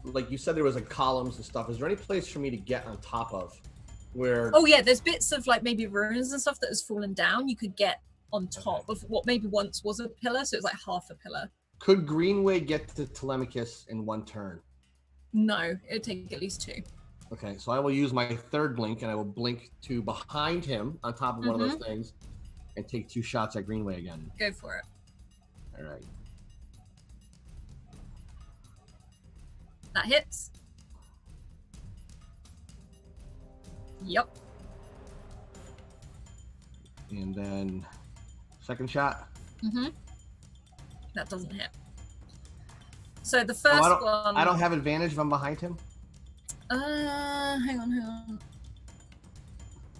Speaker 3: like you said, there was like columns and stuff. Is there any place for me to get on top of where?
Speaker 2: Oh yeah, there's bits of like maybe ruins and stuff that has fallen down. You could get on top of what maybe once was a pillar, so it's like half a pillar.
Speaker 3: Could Greenway get to Telemachus in one turn?
Speaker 2: No, it'd take at least 2.
Speaker 3: Okay, so I will use my third blink, and I will blink to behind him on top of one of those things, and take 2 shots at Greenway again.
Speaker 2: Go for it.
Speaker 3: All right.
Speaker 2: That hits. Yep.
Speaker 3: And then, Second shot.
Speaker 2: That doesn't hit. So the first one.
Speaker 3: I don't have advantage if I'm behind him.
Speaker 2: Hang on.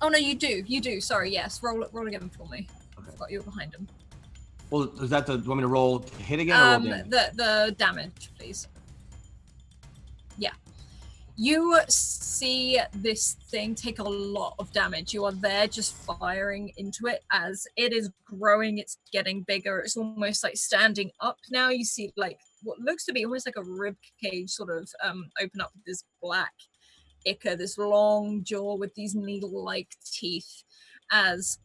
Speaker 2: Oh no, you do. You do. Sorry. Yes. Roll again for me.
Speaker 3: Okay.
Speaker 2: I forgot you were behind him.
Speaker 3: Well, is that the? Do you want me to roll to hit again? Or roll damage?
Speaker 2: The damage, please. Yeah. You see this thing take a lot of damage. You are there just firing into it as it is growing. It's getting bigger. It's almost like standing up now. You see like what looks to be almost like a rib cage sort of open up with this black ichor, this long jaw with these needle-like teeth as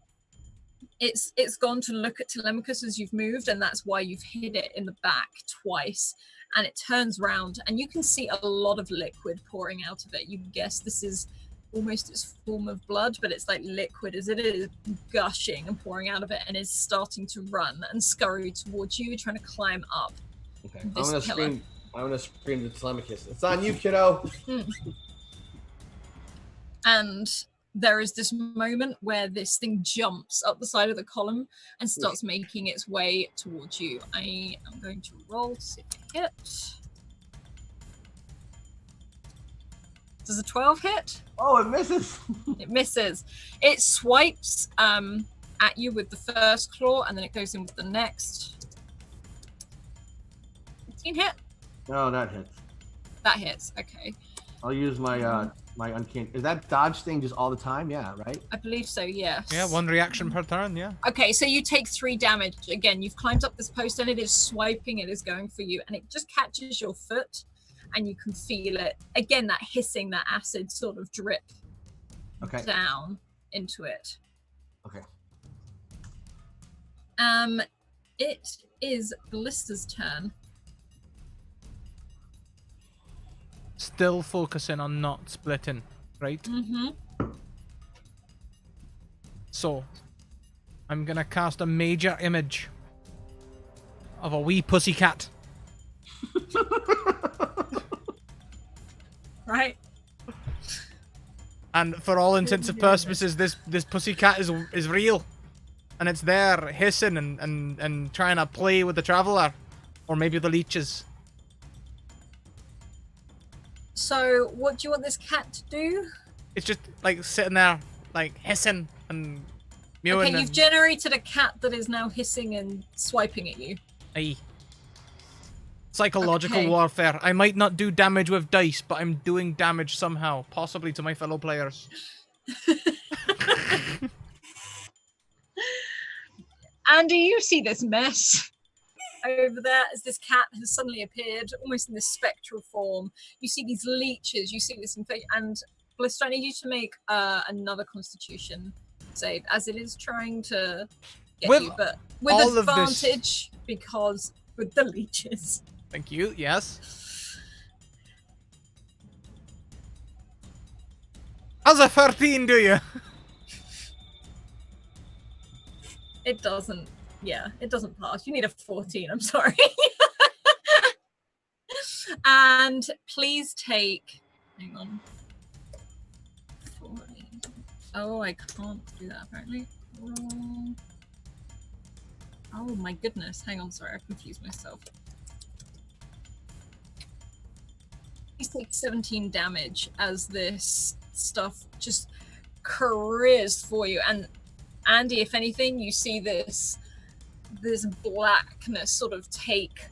Speaker 2: it's gone to look at Telemachus as you've moved, and that's why you've hit it in the back twice. And it turns round, and you can see a lot of liquid pouring out of it. You guess this is almost its form of blood, but it's like liquid as it is gushing and pouring out of it, and is starting to run and scurry towards you, trying to climb up.
Speaker 3: Okay, I'm gonna scream. I'm gonna scream to Telemachus. It's on you, kiddo.
Speaker 2: And there is this moment where this thing jumps up the side of the column and starts making its way towards you. I am going to roll to see if it hits. Does a 12 hit?
Speaker 3: Oh, it misses.
Speaker 2: It misses. It swipes at you with the first claw, and then it goes in with the next. 15 hit?
Speaker 3: No, that hits.
Speaker 2: That hits. Okay.
Speaker 3: I'll use my my uncanny. Is that dodge thing just all the time? Yeah, right?
Speaker 2: I believe so, yes.
Speaker 1: Yeah, 1 reaction per turn, yeah.
Speaker 2: Okay, so you take 3 damage. Again, you've climbed up this post and it is swiping, it is going for you, and it just catches your foot and you can feel it. Again, that hissing, that acid sort of drip down into it.
Speaker 3: Okay.
Speaker 2: It is Ballista's turn.
Speaker 1: Still focusing on not splitting, right? So, I'm gonna cast a major image of a wee pussycat.
Speaker 2: Right.
Speaker 1: And for all intents and purposes, this pussycat is real, and it's there hissing and trying to play with the traveler, or maybe the leeches.
Speaker 2: So, what do you want this cat to do?
Speaker 1: It's just like sitting there, like hissing and mewing.
Speaker 2: Okay, you've generated a cat that is now hissing and swiping at you.
Speaker 1: Aye. Psychological warfare. I might not do damage with dice, but I'm doing damage somehow, possibly to my fellow players.
Speaker 2: Andy, you see this mess over there as this cat has suddenly appeared, almost in this spectral form. You see these leeches, you see this infection, and Blister, I need you to make another Constitution save, as it is trying to get you, but with advantage because with the leeches.
Speaker 1: Thank you. Yes. How's a 13 do you?
Speaker 2: It doesn't. Yeah, it doesn't pass. You need a 14. I'm sorry. And please take. Hang on. 40. Oh, I can't do that apparently. Oh my goodness. Hang on. Sorry, I confused myself. Please take 17 damage as this stuff just careers for you. And Andy, if anything, you see this blackness sort of take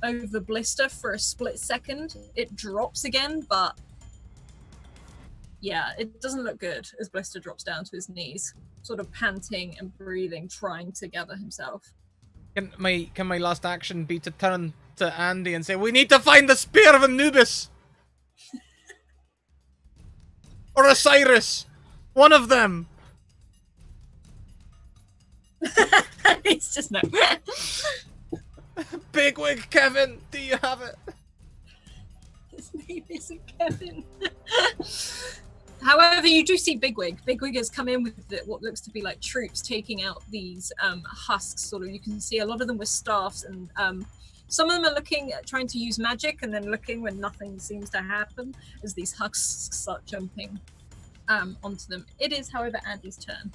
Speaker 2: over Blister for a split second. It drops again, but yeah, it doesn't look good as Blister drops down to his knees, sort of panting and breathing, trying to gather himself.
Speaker 1: Can my last action be to turn to Andy and say, "We need to find the spear of Anubis"? Or Osiris? One of them!
Speaker 2: It's just no.
Speaker 1: Bigwig Kevin, do you have it?
Speaker 2: His name isn't Kevin. However, you do see Bigwig. Bigwig has come in with what looks to be like troops taking out these husks. Sort of, you can see a lot of them with staffs, and some of them are looking at trying to use magic, and then looking when nothing seems to happen as these husks start jumping onto them. It is, however, Andy's turn.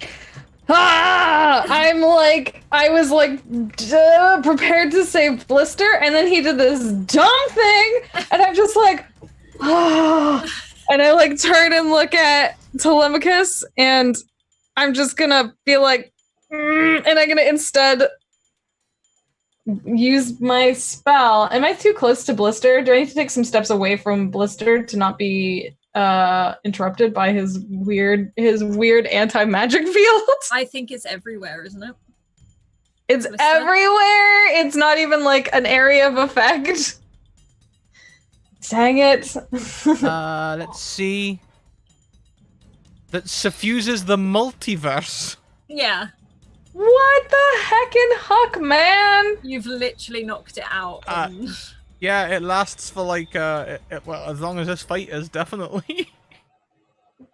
Speaker 4: I'm like, I was like prepared to save Blister, and then he did this dumb thing, and I'm just like, and I like turn and look at Telemachus, and I'm just gonna be like, and I'm gonna instead use my spell. Am I too close to Blister? Do I need to take some steps away from Blister to not be interrupted by his weird anti-magic field?
Speaker 2: I think it's everywhere, isn't it?
Speaker 4: It's everywhere. It's not even like an area of effect. Dang it.
Speaker 1: Let's see. That suffuses the multiverse.
Speaker 2: Yeah.
Speaker 4: What the heckin' huck, man?
Speaker 2: You've literally knocked it out.
Speaker 1: Yeah, it lasts for like well, as long as this fight is, definitely.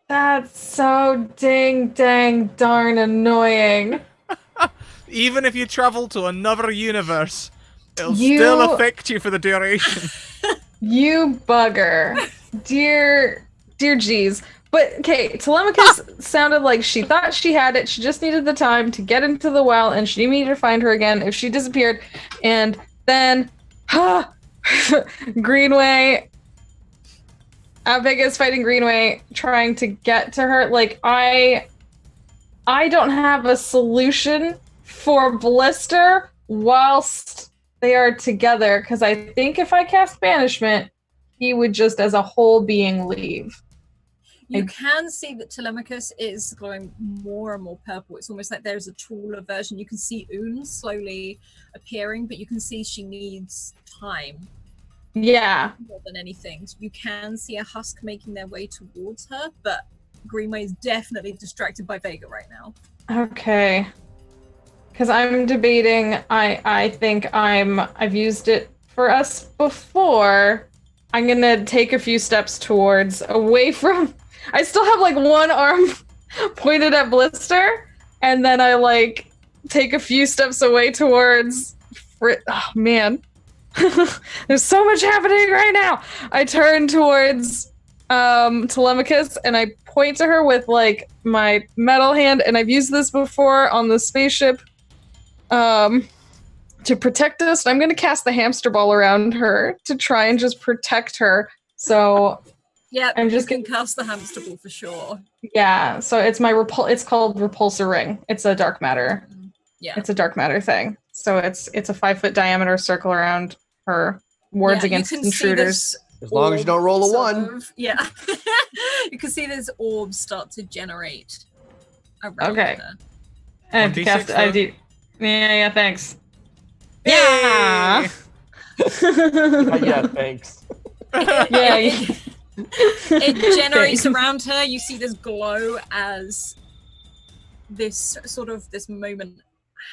Speaker 4: That's so dang darn annoying.
Speaker 1: Even if you travel to another universe, it'll still affect you for the duration.
Speaker 4: You bugger. Dear jeez. But, okay, Telemachus sounded like she thought she had it. She just needed the time to get into the well, and she needed to find her again if she disappeared. And then, Greenway, Vega's fighting Greenway, trying to get to her. Like, I don't have a solution for Blister whilst they are together, because I think if I cast Banishment, he would just as a whole being leave.
Speaker 2: You can see that Telemachus is glowing more and more purple. It's almost like there's a taller version. You can see Oon slowly appearing, but you can see she needs time.
Speaker 4: Yeah.
Speaker 2: More than anything. You can see a husk making their way towards her, but Greenway is definitely distracted by Vega right now.
Speaker 4: Okay. Because I'm debating, I think I've used it for us before. I'm gonna take a few steps towards, away from, I still have like one arm pointed at Blister, and then I like take a few steps away towards, oh man. There's so much happening right now. I turn towards Telemachus and I point to her with like my metal hand, and I've used this before on the spaceship to protect us. I'm going to cast the hamster ball around her to try and just protect her. So
Speaker 2: yeah,
Speaker 4: I'm just
Speaker 2: going to cast the hamster ball for sure.
Speaker 4: Yeah, so it's my it's called Repulsor Ring. It's a dark matter.
Speaker 2: Yeah,
Speaker 4: it's a dark matter thing. So it's a 5-foot diameter circle around her, wards against intruders.
Speaker 3: As long as you don't roll a 1.
Speaker 2: Yeah. You can see there's orbs start to generate around her.
Speaker 4: And cast ID. Yeah, thanks.
Speaker 1: Yeah.
Speaker 3: Yeah, thanks.
Speaker 2: It generates around her. You see this glow as this moment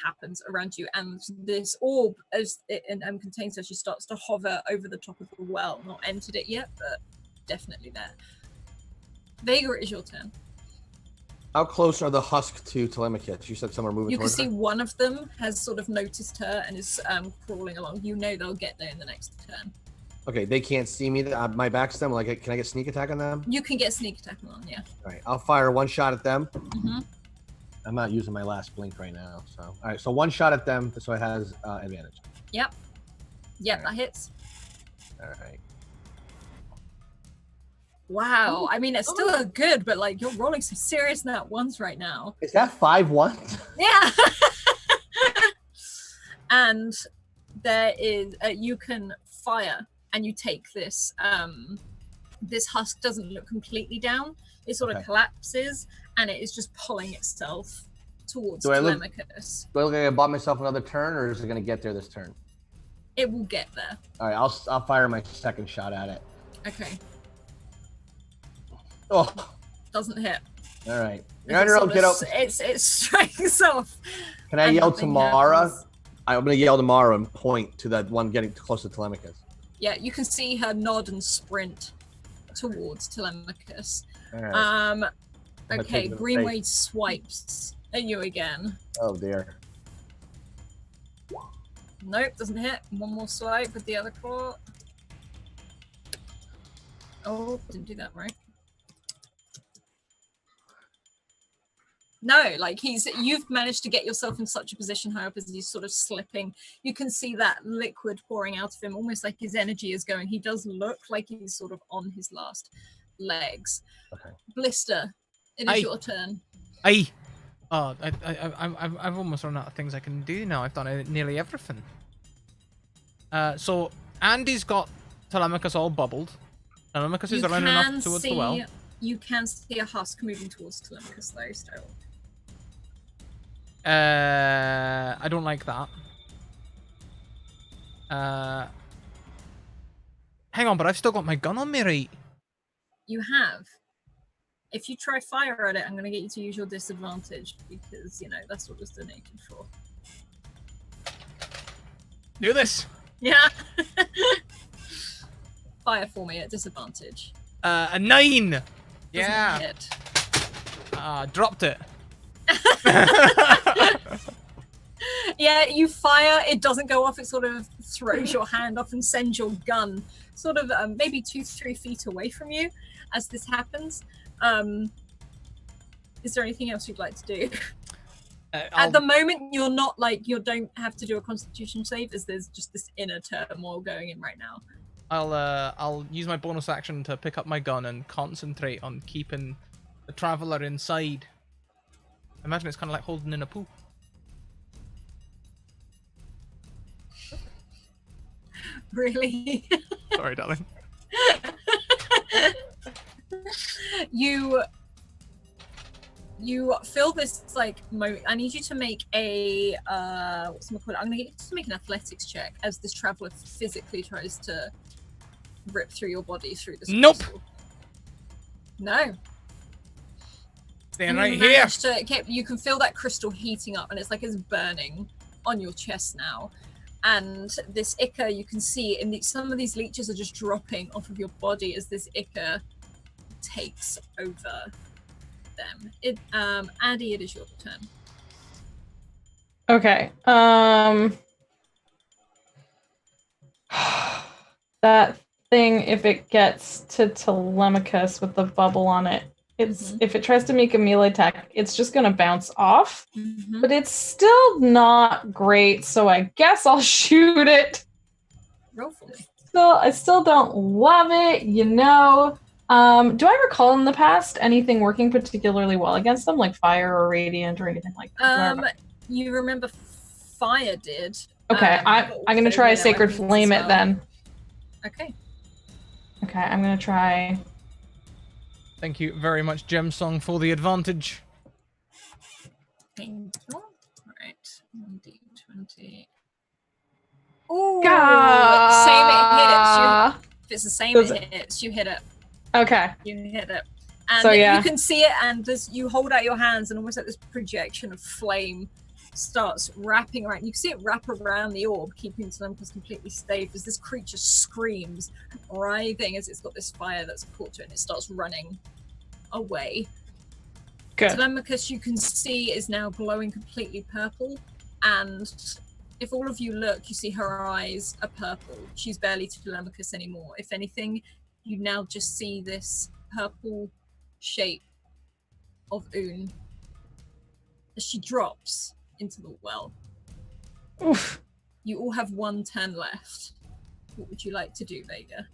Speaker 2: happens around you, and this orb as it contains her, she starts to hover over the top of the well. Not entered it yet, but definitely there. Vega, it is your turn.
Speaker 3: How close are the husk to Telemachus? You said somewhere moving.
Speaker 2: You can see one of them has sort of noticed her and is crawling along. You know they'll get there in the next turn.
Speaker 3: Okay, they can't see me. My back's them. Like, can I get sneak attack on them?
Speaker 2: You can get sneak attack on, yeah.
Speaker 3: All right, I'll fire one shot at them.
Speaker 2: Mm-hmm.
Speaker 3: I'm not using my last blink right now, so all right. So one shot at them, so it has advantage.
Speaker 2: Yep. Yep, that hits.
Speaker 3: All right.
Speaker 2: Wow. I mean, it's still a good, but like you're rolling some serious nat ones right now.
Speaker 3: Is that 5-1?
Speaker 2: Yeah. And there is you can fire, and you take this. This husk doesn't look completely down. It sort of collapses, and it is just pulling itself towards Telemachus.
Speaker 3: Do I look like I bought myself another turn, or is it going to get there this turn?
Speaker 2: It will get there.
Speaker 3: All right, I'll fire my second shot at it.
Speaker 2: Okay.
Speaker 3: Oh.
Speaker 2: Doesn't hit.
Speaker 3: All right. You're on your own, kiddo.
Speaker 2: It strikes off.
Speaker 3: Can I yell to Mara? I'm going to yell to Mara and point to that one getting close to Telemachus.
Speaker 2: Yeah, you can see her nod and sprint towards Telemachus.
Speaker 3: All right.
Speaker 2: Okay, Greenway swipes at you again.
Speaker 3: Oh dear.
Speaker 2: Nope, doesn't hit. One more swipe with the other claw. Oh, didn't do that right. No, like you've managed to get yourself in such a position, however, as he's sort of slipping. You can see that liquid pouring out of him, almost like his energy is going. He does look like he's sort of on his last legs.
Speaker 3: Okay.
Speaker 2: Blister, it is your turn.
Speaker 1: Oh, I've almost run out of things I can do now. I've done nearly everything. So Andy's got Telemachus all bubbled. Telemachus is running off towards the well.
Speaker 2: You can see a husk moving towards Telemachus, though, still.
Speaker 1: I don't like that. Hang on, but I've still got my gun on me, right?
Speaker 2: You have. If you try fire at it, I'm going to get you to use your disadvantage because, that's what was donated for.
Speaker 1: Do this.
Speaker 2: Yeah. Fire for me at disadvantage.
Speaker 1: A 9.
Speaker 2: Doesn't
Speaker 1: Yeah.
Speaker 2: hit.
Speaker 1: Dropped it.
Speaker 2: Yeah, you fire, it doesn't go off, it sort of throws your hand off and sends your gun sort of maybe 2-3 feet away from you as this happens. Is there anything else you'd like to do? At the moment, you're not you don't have to do a constitution save as there's just this inner turmoil going in right now.
Speaker 1: I'll use my bonus action to pick up my gun and concentrate on keeping the traveler inside. Imagine it's kind of like holding in a pool.
Speaker 2: Really?
Speaker 1: Sorry, darling.
Speaker 2: You feel this moment. I need you to make a what's it called? I'm gonna get you to make an athletics check as this traveler physically tries to rip through your body through this.
Speaker 1: Nope.
Speaker 2: Crystal. No.
Speaker 1: Staying right here.
Speaker 2: You can feel that crystal heating up, and it's like it's burning on your chest now. And this ichor, you can see, some of these leeches are just dropping off of your body as this ichor takes over them. Andy, it is your turn.
Speaker 4: Okay. That thing, if it gets to Telemachus with the bubble on it, if it tries to make a melee attack, it's just gonna bounce off.
Speaker 2: Mm-hmm.
Speaker 4: But it's still not great, so I guess I'll shoot it.
Speaker 2: Roll for me.
Speaker 4: I still don't love it, Do I recall in the past anything working particularly well against them, like fire or radiant or anything like that?
Speaker 2: You remember fire did.
Speaker 4: Okay, I'm gonna try Sacred Flame it then.
Speaker 2: Okay.
Speaker 4: Okay, I'm gonna try.
Speaker 1: Thank you very much, Gem Song, for the advantage.
Speaker 2: Thank you. All right. 1d20. Ooh. Same it hits. If it's the same it hits, you hit it.
Speaker 4: Okay.
Speaker 2: You hit it. And
Speaker 4: so, yeah.
Speaker 2: You can see it, and you hold out your hands, and almost like this projection of flame starts wrapping around. You can see it wrap around the orb, keeping Telemachus completely safe as this creature screams, writhing as it's got this fire that's caught to it, and it starts running away.
Speaker 4: Good.
Speaker 2: Telemachus, you can see, is now glowing completely purple, and if all of you look, you see her eyes are purple. She's barely Telemachus anymore. If anything, you now just see this purple shape of Oon as she drops into the well.
Speaker 4: Oof.
Speaker 2: You all have one turn left. What would you like to do, Vega?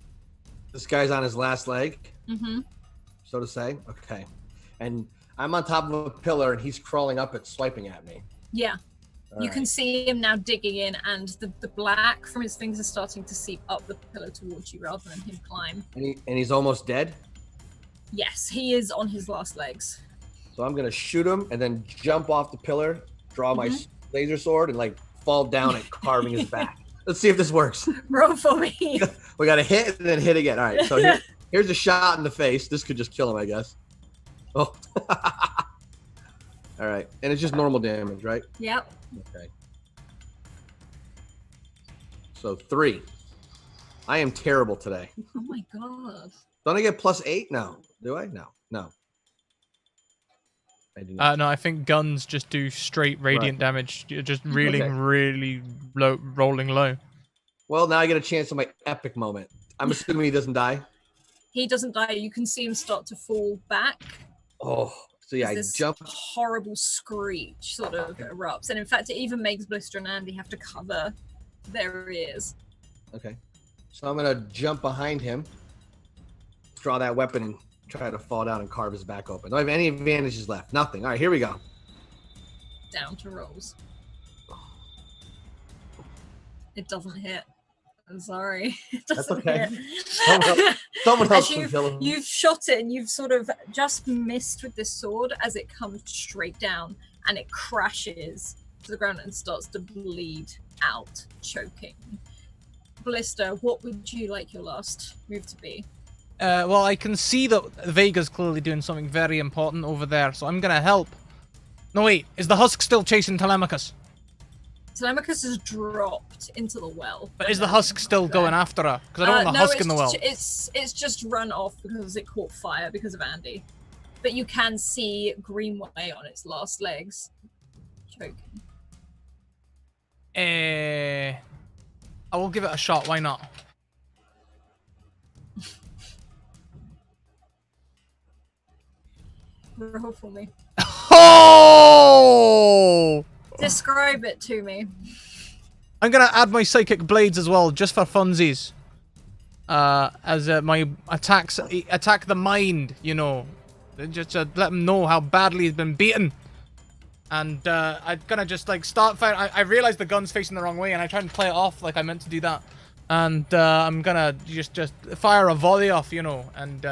Speaker 3: This guy's on his last leg,
Speaker 2: Mm-hmm.
Speaker 3: so to say. Okay. And I'm on top of a pillar, and he's crawling up it, swiping at me.
Speaker 2: Yeah.
Speaker 3: All
Speaker 2: You
Speaker 3: right.
Speaker 2: can see him now digging in, and the black from his fingers is starting to seep up the pillar towards you rather than him climb.
Speaker 3: And he's almost dead.
Speaker 2: Yes, he is on his last legs.
Speaker 3: So I'm going to shoot him and then jump off the pillar, draw my laser sword, and fall down and carving his back. Let's see if this works.
Speaker 2: Roll for me.
Speaker 3: We got to hit and then hit again. All right, so here's a shot in the face. This could just kill him, I guess. Oh. All right, and it's just normal damage, right?
Speaker 2: Yep.
Speaker 3: Okay. So 3. I am terrible today.
Speaker 2: Oh my god.
Speaker 3: Don't I get +8? No. Do I? No. I do not.
Speaker 1: No, I think guns just do straight radiant damage. You're just really,
Speaker 3: Okay.
Speaker 1: really low, rolling low.
Speaker 3: Well, now I get a chance on my epic moment. I'm assuming he doesn't die.
Speaker 2: He doesn't die. You can see him start to fall back.
Speaker 3: Oh, So yeah, I
Speaker 2: this
Speaker 3: jump.
Speaker 2: horrible screech sort of erupts, and in fact, it even makes Blister and Andy have to cover their ears.
Speaker 3: Okay. So I'm gonna jump behind him, draw that weapon, and try to fall down and carve his back open. Do I have any advantages left? Nothing. All right, here we go.
Speaker 2: Down to rolls. It doesn't hit. I'm sorry. It
Speaker 3: That's
Speaker 2: doesn't
Speaker 3: okay.
Speaker 2: hit.
Speaker 3: Someone else
Speaker 2: As
Speaker 3: can kill him.
Speaker 2: you've shot it and you've sort of just missed with this sword as it comes straight down and it crashes to the ground and starts to bleed out, choking. Blister, what would you like your last move to be?
Speaker 1: Well, I can see that Vega's clearly doing something very important over there, so I'm gonna help. No, wait, is the husk still chasing Telemachus?
Speaker 2: Telemachus has dropped into the well.
Speaker 1: But is the husk still going after her? Because I don't want the husk in the well.
Speaker 2: It's just run off because it caught fire because of Andy. But you can see Greenway on its last legs, choking.
Speaker 1: I will give it a shot. Why not?
Speaker 2: Roll for me.
Speaker 1: Oh!
Speaker 2: Describe it to me.
Speaker 1: I'm gonna add my psychic blades as well, just for funsies. As my attacks attack the mind, you know, just to let him know how badly he's been beaten. And I'm gonna just like start firing. I realize the gun's facing the wrong way, and I try and play it off like I meant to do that. And I'm gonna just fire a volley off, you know, and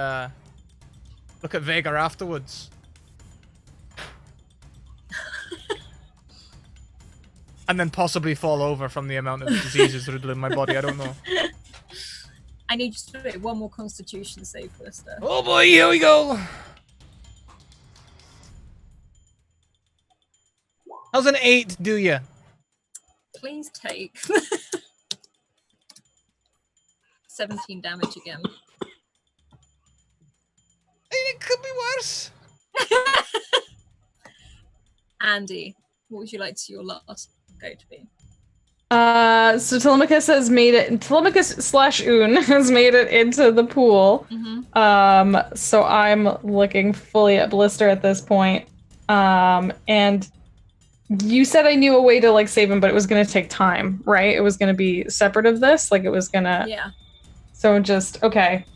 Speaker 1: look at Vega afterwards. And then possibly fall over from the amount of diseases riddling my body. I don't know.
Speaker 2: I need you to do one more Constitution save, Blister.
Speaker 1: Oh boy, here we go. How's an 8 do you?
Speaker 2: Please take 17 damage again.
Speaker 1: It could be worse.
Speaker 2: Andy, what would you like to your last go to be?
Speaker 4: So Telemachus has made it. Telemachus/Un has made it into the pool.
Speaker 2: Mm-hmm.
Speaker 4: So I'm looking fully at Blister at this point. And you said I knew a way to like save him, but it was gonna take time, right? It was gonna be separate of this. Like it was gonna.
Speaker 2: Yeah.
Speaker 4: So just okay.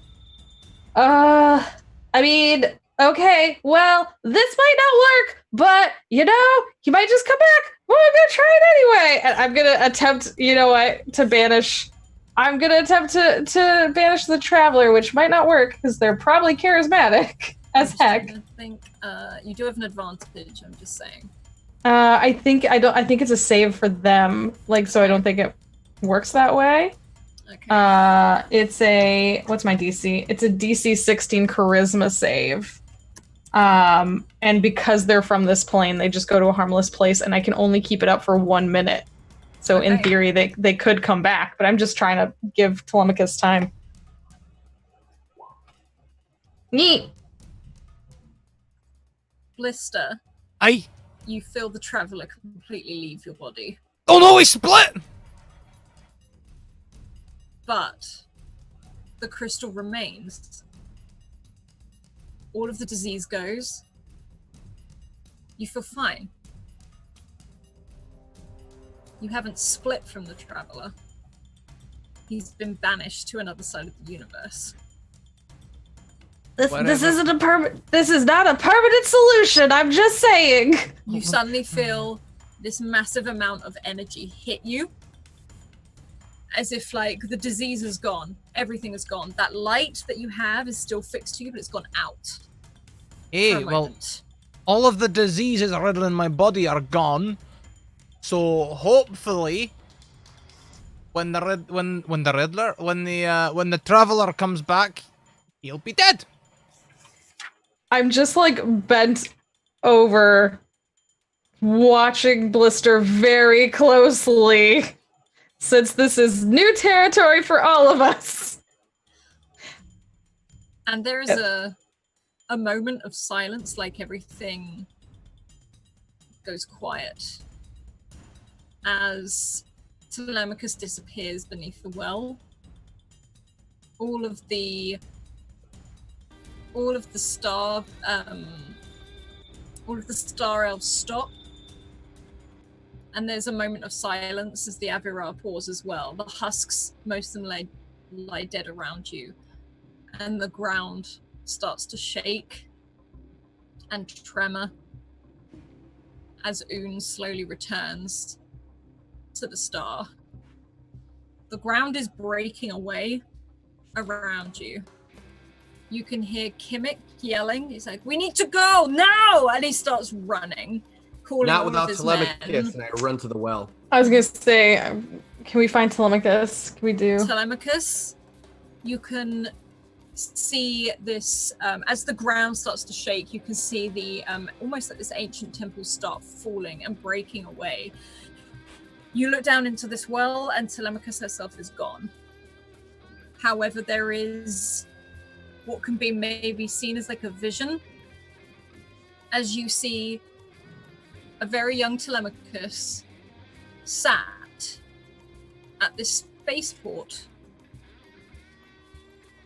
Speaker 4: I mean, okay. Well, this might not work, but you know, he might just come back. Well, I'm gonna try it anyway, and I'm gonna attempt. You know what? To banish. I'm gonna attempt to banish the traveler, which might not work because they're probably charismatic as heck.
Speaker 2: I think you do have an advantage. I'm just saying.
Speaker 4: I think it's a save for them. Like, so I don't think it works that way.
Speaker 2: Okay.
Speaker 4: It's a what's my DC? It's a DC 16 charisma save. And because they're from this plane, they just go to a harmless place, and I can only keep it up for 1 minute. So in theory, they could come back, but I'm just trying to give Telemachus time. Neat.
Speaker 2: Blister.
Speaker 1: Aye.
Speaker 2: You feel the traveler completely leave your body.
Speaker 1: Oh no, he split!
Speaker 2: But the crystal remains. All of the disease goes. You feel fine. You haven't split from the traveler. He's been banished to another side of the universe.
Speaker 4: This isn't a This is not a permanent solution. I'm just saying.
Speaker 2: You suddenly feel this massive amount of energy hit you, as if like the disease is gone, everything is gone. That light that you have is still fixed to you, but it's gone out.
Speaker 1: Hey, well, all of the diseases riddling my body are gone, so hopefully, when the traveler comes back, he'll be dead.
Speaker 4: I'm just like bent over, watching Blister very closely, since this is new territory for all of us.
Speaker 2: And there is a moment of silence, like everything goes quiet as Telemachus disappears beneath the well. All of the star all of the Star Elves stop. And there's a moment of silence as the Avirar pause as well. The husks, most of them lie dead around you. And the ground starts to shake and tremor as Oon slowly returns to the star. The ground is breaking away around you. You can hear Kimmik yelling. He's like, "We need to go now!" And he starts running, calling
Speaker 3: Not
Speaker 2: all
Speaker 3: without
Speaker 2: of his
Speaker 3: Telemachus,
Speaker 2: men.
Speaker 3: and I run to the well.
Speaker 4: I was gonna say, can we find Telemachus? Can we do?
Speaker 2: Telemachus, you can see this as the ground starts to shake. You can see the almost like this ancient temple start falling and breaking away. You look down into this well, and Telemachus herself is gone. However, there is what can be maybe seen as like a vision as you see a very young Telemachus sat at this spaceport,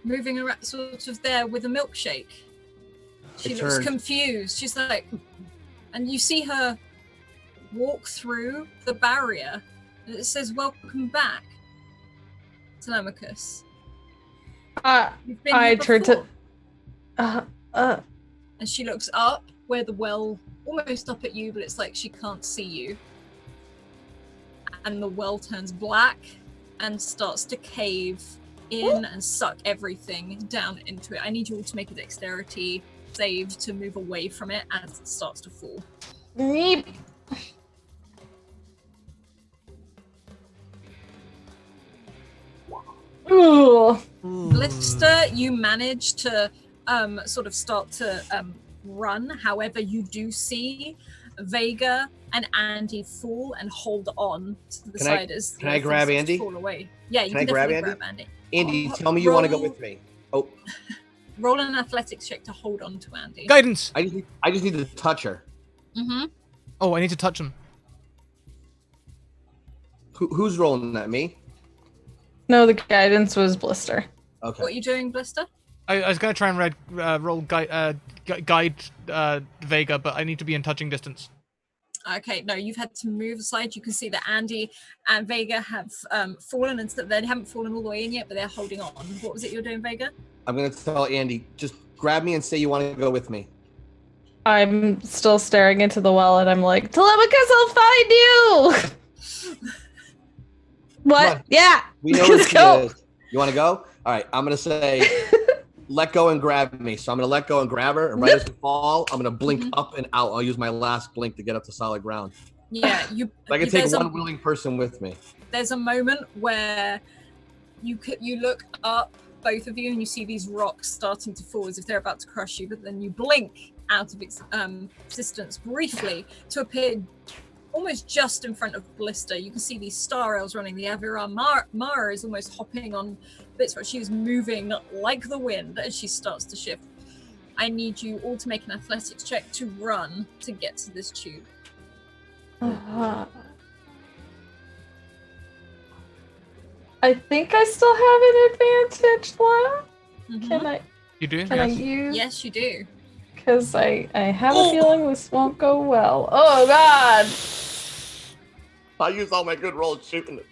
Speaker 2: moving around, sort of there with a milkshake. She looks confused. She's like, and you see her walk through the barrier, and it says, "Welcome back, Telemachus." You've been
Speaker 4: I
Speaker 2: here
Speaker 4: turn to.
Speaker 2: before." And she looks up where the well, almost up at you, but it's like she can't see you. And the well turns black and starts to cave in and suck everything down into it. I need you all to make a dexterity save to move away from it as it starts to fall.
Speaker 4: Yeep. Ooh.
Speaker 2: Blister, you manage to sort of start to run. However, you do see Vega and Andy fall and hold on to the side as
Speaker 3: can I grab Andy?
Speaker 2: fall away. Yeah, you
Speaker 3: Can
Speaker 2: can
Speaker 3: I grab
Speaker 2: definitely
Speaker 3: Andy?
Speaker 2: grab Andy.
Speaker 3: Andy, tell me you want to go with me. Oh,
Speaker 2: Roll an athletics check to hold on to Andy.
Speaker 1: Guidance!
Speaker 3: I just need to touch her.
Speaker 2: Mm-hmm.
Speaker 1: Oh, I need to touch him.
Speaker 3: Who's rolling that? Me?
Speaker 4: No, the guidance was Blister.
Speaker 3: Okay.
Speaker 2: What are you doing, Blister?
Speaker 1: I was going to try and roll guide Vega, but I need to be in touching distance.
Speaker 2: Okay, no, you've had to move aside. You can see that Andy and Vega have fallen, and they haven't fallen all the way in yet, but they're holding on. What was it you're doing, Vega?
Speaker 3: I'm going to tell Andy, just grab me and say you want to go with me.
Speaker 4: I'm still staring into the well, and I'm like, Telemachus, I'll find you! What?
Speaker 3: on.
Speaker 4: Yeah!
Speaker 3: We know where
Speaker 4: Let's
Speaker 3: she
Speaker 4: go.
Speaker 3: is. You want to go? All right, I'm going to say, let go and grab me. So I'm going to let go and grab her, and right as we fall, I'm going to blink up and out. I'll use my last blink to get up to solid ground.
Speaker 2: Yeah,
Speaker 3: I can take one willing person with me.
Speaker 2: There's a moment where you look up, both of you, and you see these rocks starting to fall as if they're about to crush you, but then you blink out of existence briefly to appear almost just in front of Blister. You can see these Star Elves running. The Avirar Mara is almost hopping on bits, but she is moving like the wind as she starts to shift. I need you all to make an athletics check to run to get to this tube.
Speaker 4: I think I still have an advantage left.
Speaker 2: Mhm.
Speaker 4: Can I?
Speaker 1: You do?
Speaker 4: Can I
Speaker 1: Yes.
Speaker 4: use?
Speaker 2: Yes, you do.
Speaker 4: Because I have a feeling this won't go well. Oh God!
Speaker 3: I use all my good rolls shooting it.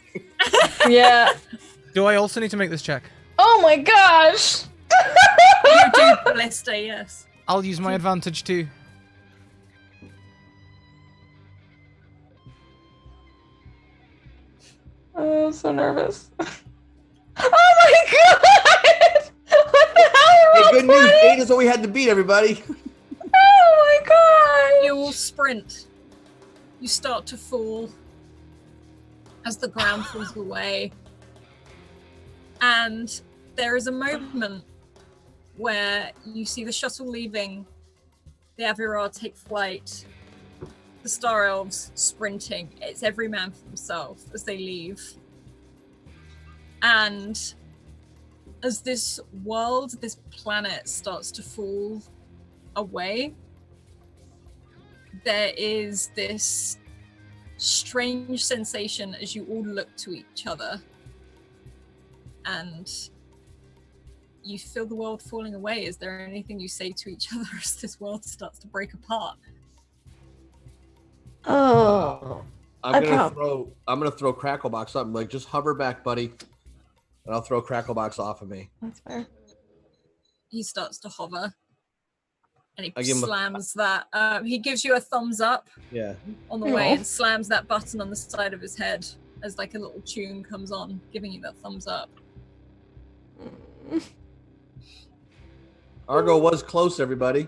Speaker 4: Yeah.
Speaker 1: Do I also need to make this check?
Speaker 4: Oh my gosh!
Speaker 2: You do, Blister, yes.
Speaker 1: I'll use my advantage too.
Speaker 4: I'm so nervous. Oh my God! What the hell?
Speaker 3: Hey, good news.
Speaker 4: 20?
Speaker 3: 8 is what we had to beat, everybody.
Speaker 4: Oh my God!
Speaker 2: You all sprint. You start to fall as the ground falls away. And there is a moment where you see the shuttle leaving, the Avirar take flight, the Star Elves sprinting. It's every man for himself as they leave. And as this world, this planet starts to fall away, there is this strange sensation as you all look to each other and you feel the world falling away. Is there anything you say to each other as this world starts to break apart?
Speaker 4: Oh.
Speaker 3: I'm gonna throw Cracklebox up. I'm like, just hover back, buddy, and I'll throw Cracklebox off of me.
Speaker 4: That's fair.
Speaker 2: He starts to hover, and
Speaker 3: I
Speaker 2: he
Speaker 3: give him
Speaker 2: slams that. He gives you a thumbs up
Speaker 3: Yeah.
Speaker 2: on the way
Speaker 4: Aw.
Speaker 2: and slams that button on the side of his head as like a little tune comes on, giving you that thumbs up.
Speaker 3: Argo was close, everybody.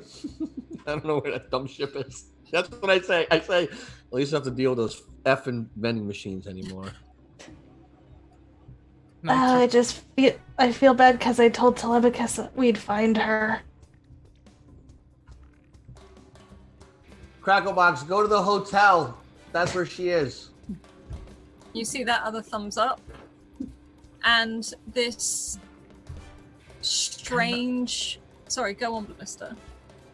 Speaker 3: I don't know where that dumb ship is. That's what I say. I say, at least I don't have to deal with those effing vending machines anymore.
Speaker 1: No,
Speaker 4: I feel bad because I told Telemachus that we'd find her.
Speaker 3: Cracklebox, go to the hotel. That's where she is.
Speaker 2: You see that other thumbs up, and this strange. Sorry, go on, Ballista.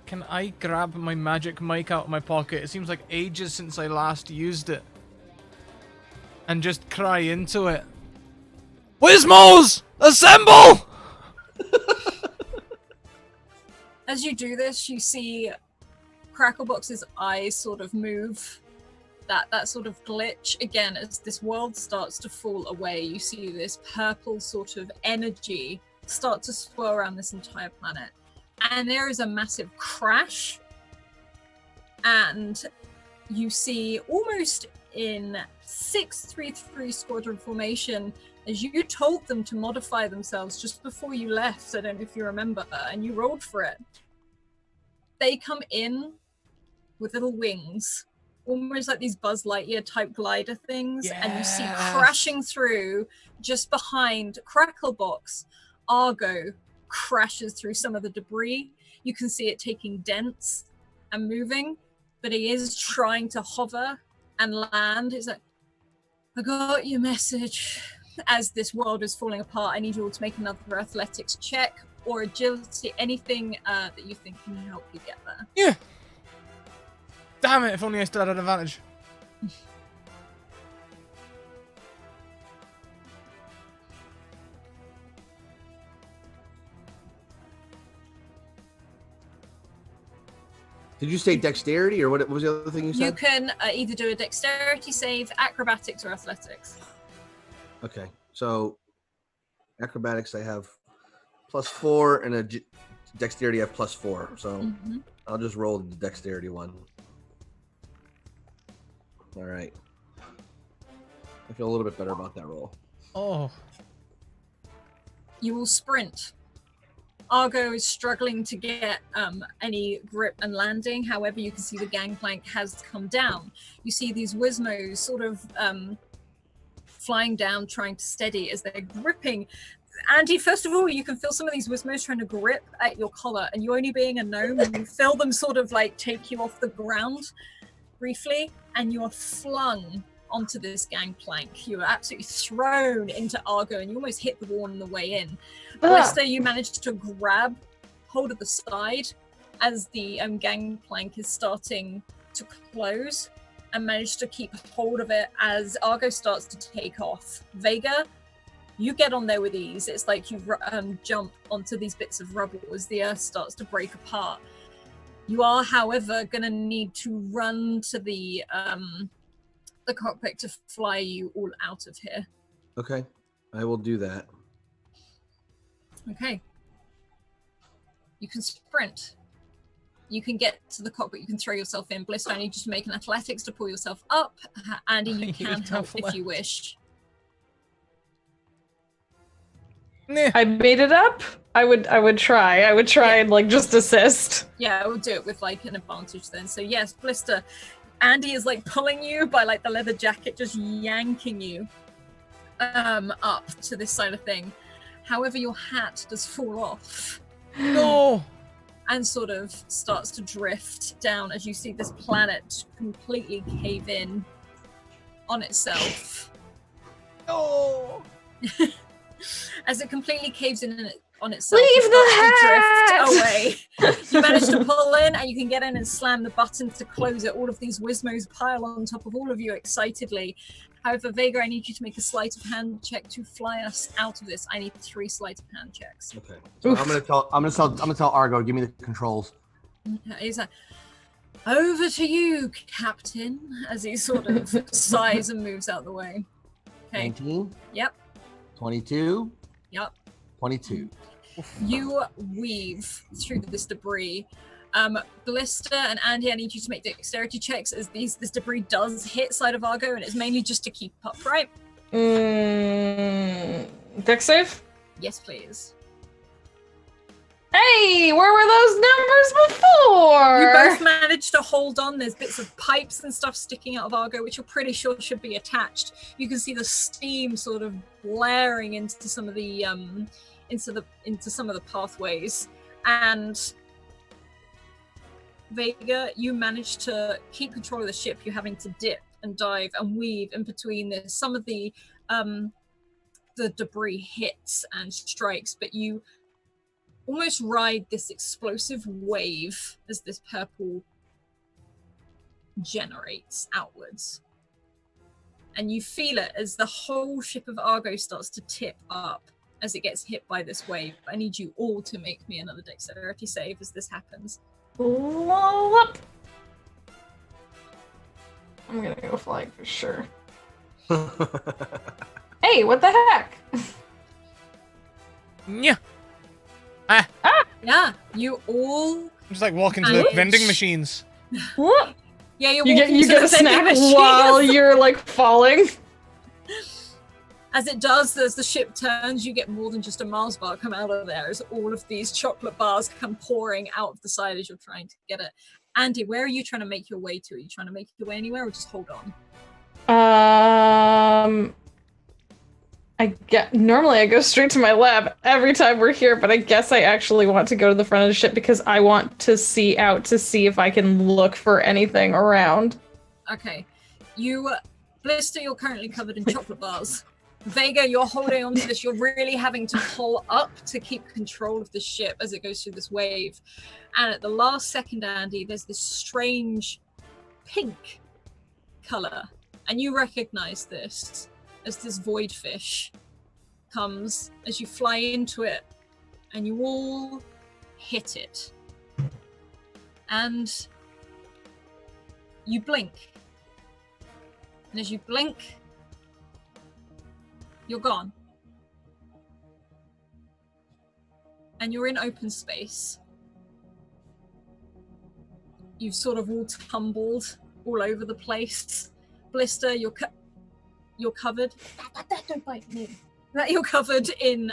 Speaker 1: Can I grab my magic mic out of my pocket? It seems like ages since I last used it. And just cry into it. Wizmos! Assemble!
Speaker 2: As you do this, you see Cracklebox's eyes sort of move. That sort of glitch again as this world starts to fall away. You see this purple sort of energy start to swirl around this entire planet. And there is a massive crash. And you see almost in 633 squadron formation, as you told them to modify themselves just before you left, I don't know if you remember, and you rolled for it. They come in with little wings, almost like these Buzz Lightyear type glider things, and you see crashing through just behind Cracklebox, Argo crashes through some of the debris. You can see it taking dents and moving, but he is trying to hover and land. It's like, I got your message. As this world is falling apart, I need you all to make another athletics check or agility, anything that you think can help you get there.
Speaker 1: Yeah. Damn it, if only I still had an advantage.
Speaker 3: Did you say dexterity or what was the other thing you said?
Speaker 2: You can either do a dexterity save, acrobatics, or athletics.
Speaker 3: Okay, so acrobatics I have +4 and a dexterity I have +4. So I'll just roll the dexterity one. All right. I feel a little bit better about that roll.
Speaker 1: Oh.
Speaker 2: You will sprint. Argo is struggling to get any grip and landing. However, you can see the gangplank has come down. You see these Wizmos sort of flying down, trying to steady as they're gripping. Andy, first of all, you can feel some of these Wizmos trying to grip at your collar, and you only being a gnome, you feel them sort of like take you off the ground briefly, and you are flung onto this gangplank. You are absolutely thrown into Argo, and you almost hit the wall on the way in. Ballista, you managed to grab hold of the side as the gangplank is starting to close, and managed to keep hold of it as Argo starts to take off. Vega, you get on there with ease. It's like you jump onto these bits of rubble as the earth starts to break apart. You are, however, going to need to run to the cockpit to fly you all out of here.
Speaker 3: Okay, I will do that.
Speaker 2: Okay. You can sprint. You can get to the cockpit. You can throw yourself in. Blister, I need you to make an athletics to pull yourself up. Andy, you can help if you wish.
Speaker 4: I made it up. I would try. I would try and like just assist.
Speaker 2: Yeah, I will do it with like an advantage then. So yes, Blister, Andy is like pulling you by like the leather jacket, just yanking you up to this side of thing. However, your hat does fall off.
Speaker 1: No!
Speaker 2: And sort of starts to drift down as you see this planet completely cave in on itself.
Speaker 1: No!
Speaker 2: As it completely caves in on itself,
Speaker 4: Leave
Speaker 2: it
Speaker 4: the
Speaker 2: starts to
Speaker 4: hat!
Speaker 2: drift away. You manage to pull in, and you can get in and slam the button to close it. All of these Wizmos pile on top of all of you excitedly. However, Vega, I need you to make a sleight of hand check to fly us out of this. I need 3 sleight of hand checks.
Speaker 3: Okay. So I'm gonna tell Argo, give me the controls.
Speaker 2: He's like, Over to you, Captain, as he sort of sighs and moves out the way. Okay.
Speaker 3: 19.
Speaker 2: Yep.
Speaker 3: 22.
Speaker 2: Yep.
Speaker 3: 22.
Speaker 2: You weave through this debris. Blister and Andy, I need you to make dexterity checks as this debris does hit side of Argo, and it's mainly just to keep upright.
Speaker 4: Dex save?
Speaker 2: Yes, please.
Speaker 4: Hey, where were those numbers before?
Speaker 2: You both managed to hold on. There's bits of pipes and stuff sticking out of Argo, which you're pretty sure should be attached. You can see the steam sort of blaring into some of the into some of the pathways. And Vega, you managed to keep control of the ship. You're having to dip and dive and weave in between this. Some of the debris hits and strikes, but you almost ride this explosive wave as this purple generates outwards. And you feel it as the whole ship of Argo starts to tip up as it gets hit by this wave. I need you all to make me another dexterity save as this happens.
Speaker 4: I'm gonna go flying for sure. Hey, what the heck?
Speaker 1: Yeah.
Speaker 2: Yeah, you all...
Speaker 1: Just like walking to the
Speaker 2: Manage.
Speaker 1: vending machines.
Speaker 4: What?
Speaker 2: Yeah,
Speaker 4: You
Speaker 2: walking to
Speaker 4: get
Speaker 2: the
Speaker 4: a snack
Speaker 2: vending machine.
Speaker 4: while you're like falling.
Speaker 2: As it does, as the ship turns, you get more than just a Mars bar come out of there as all of these chocolate bars come pouring out of the side as you're trying to get it. Andy, where are you trying to make your way to? Are you trying to make your way anywhere or just hold on?
Speaker 4: Normally I go straight to my lab every time we're here, but I guess I actually want to go to the front of the ship because I want to see if I can look for anything around.
Speaker 2: Okay. Blister, you're currently covered in chocolate bars. Vega, you're holding on to this. You're really having to pull up to keep control of the ship as it goes through this wave. And at the last second, Andy, there's this strange pink color. And you recognize this as this void fish comes as you fly into it and you all hit it. And you blink. And as you blink, you're gone. And you're in open space. You've sort of all tumbled all over the place. Blister, you're covered. Don't bite me. You're covered in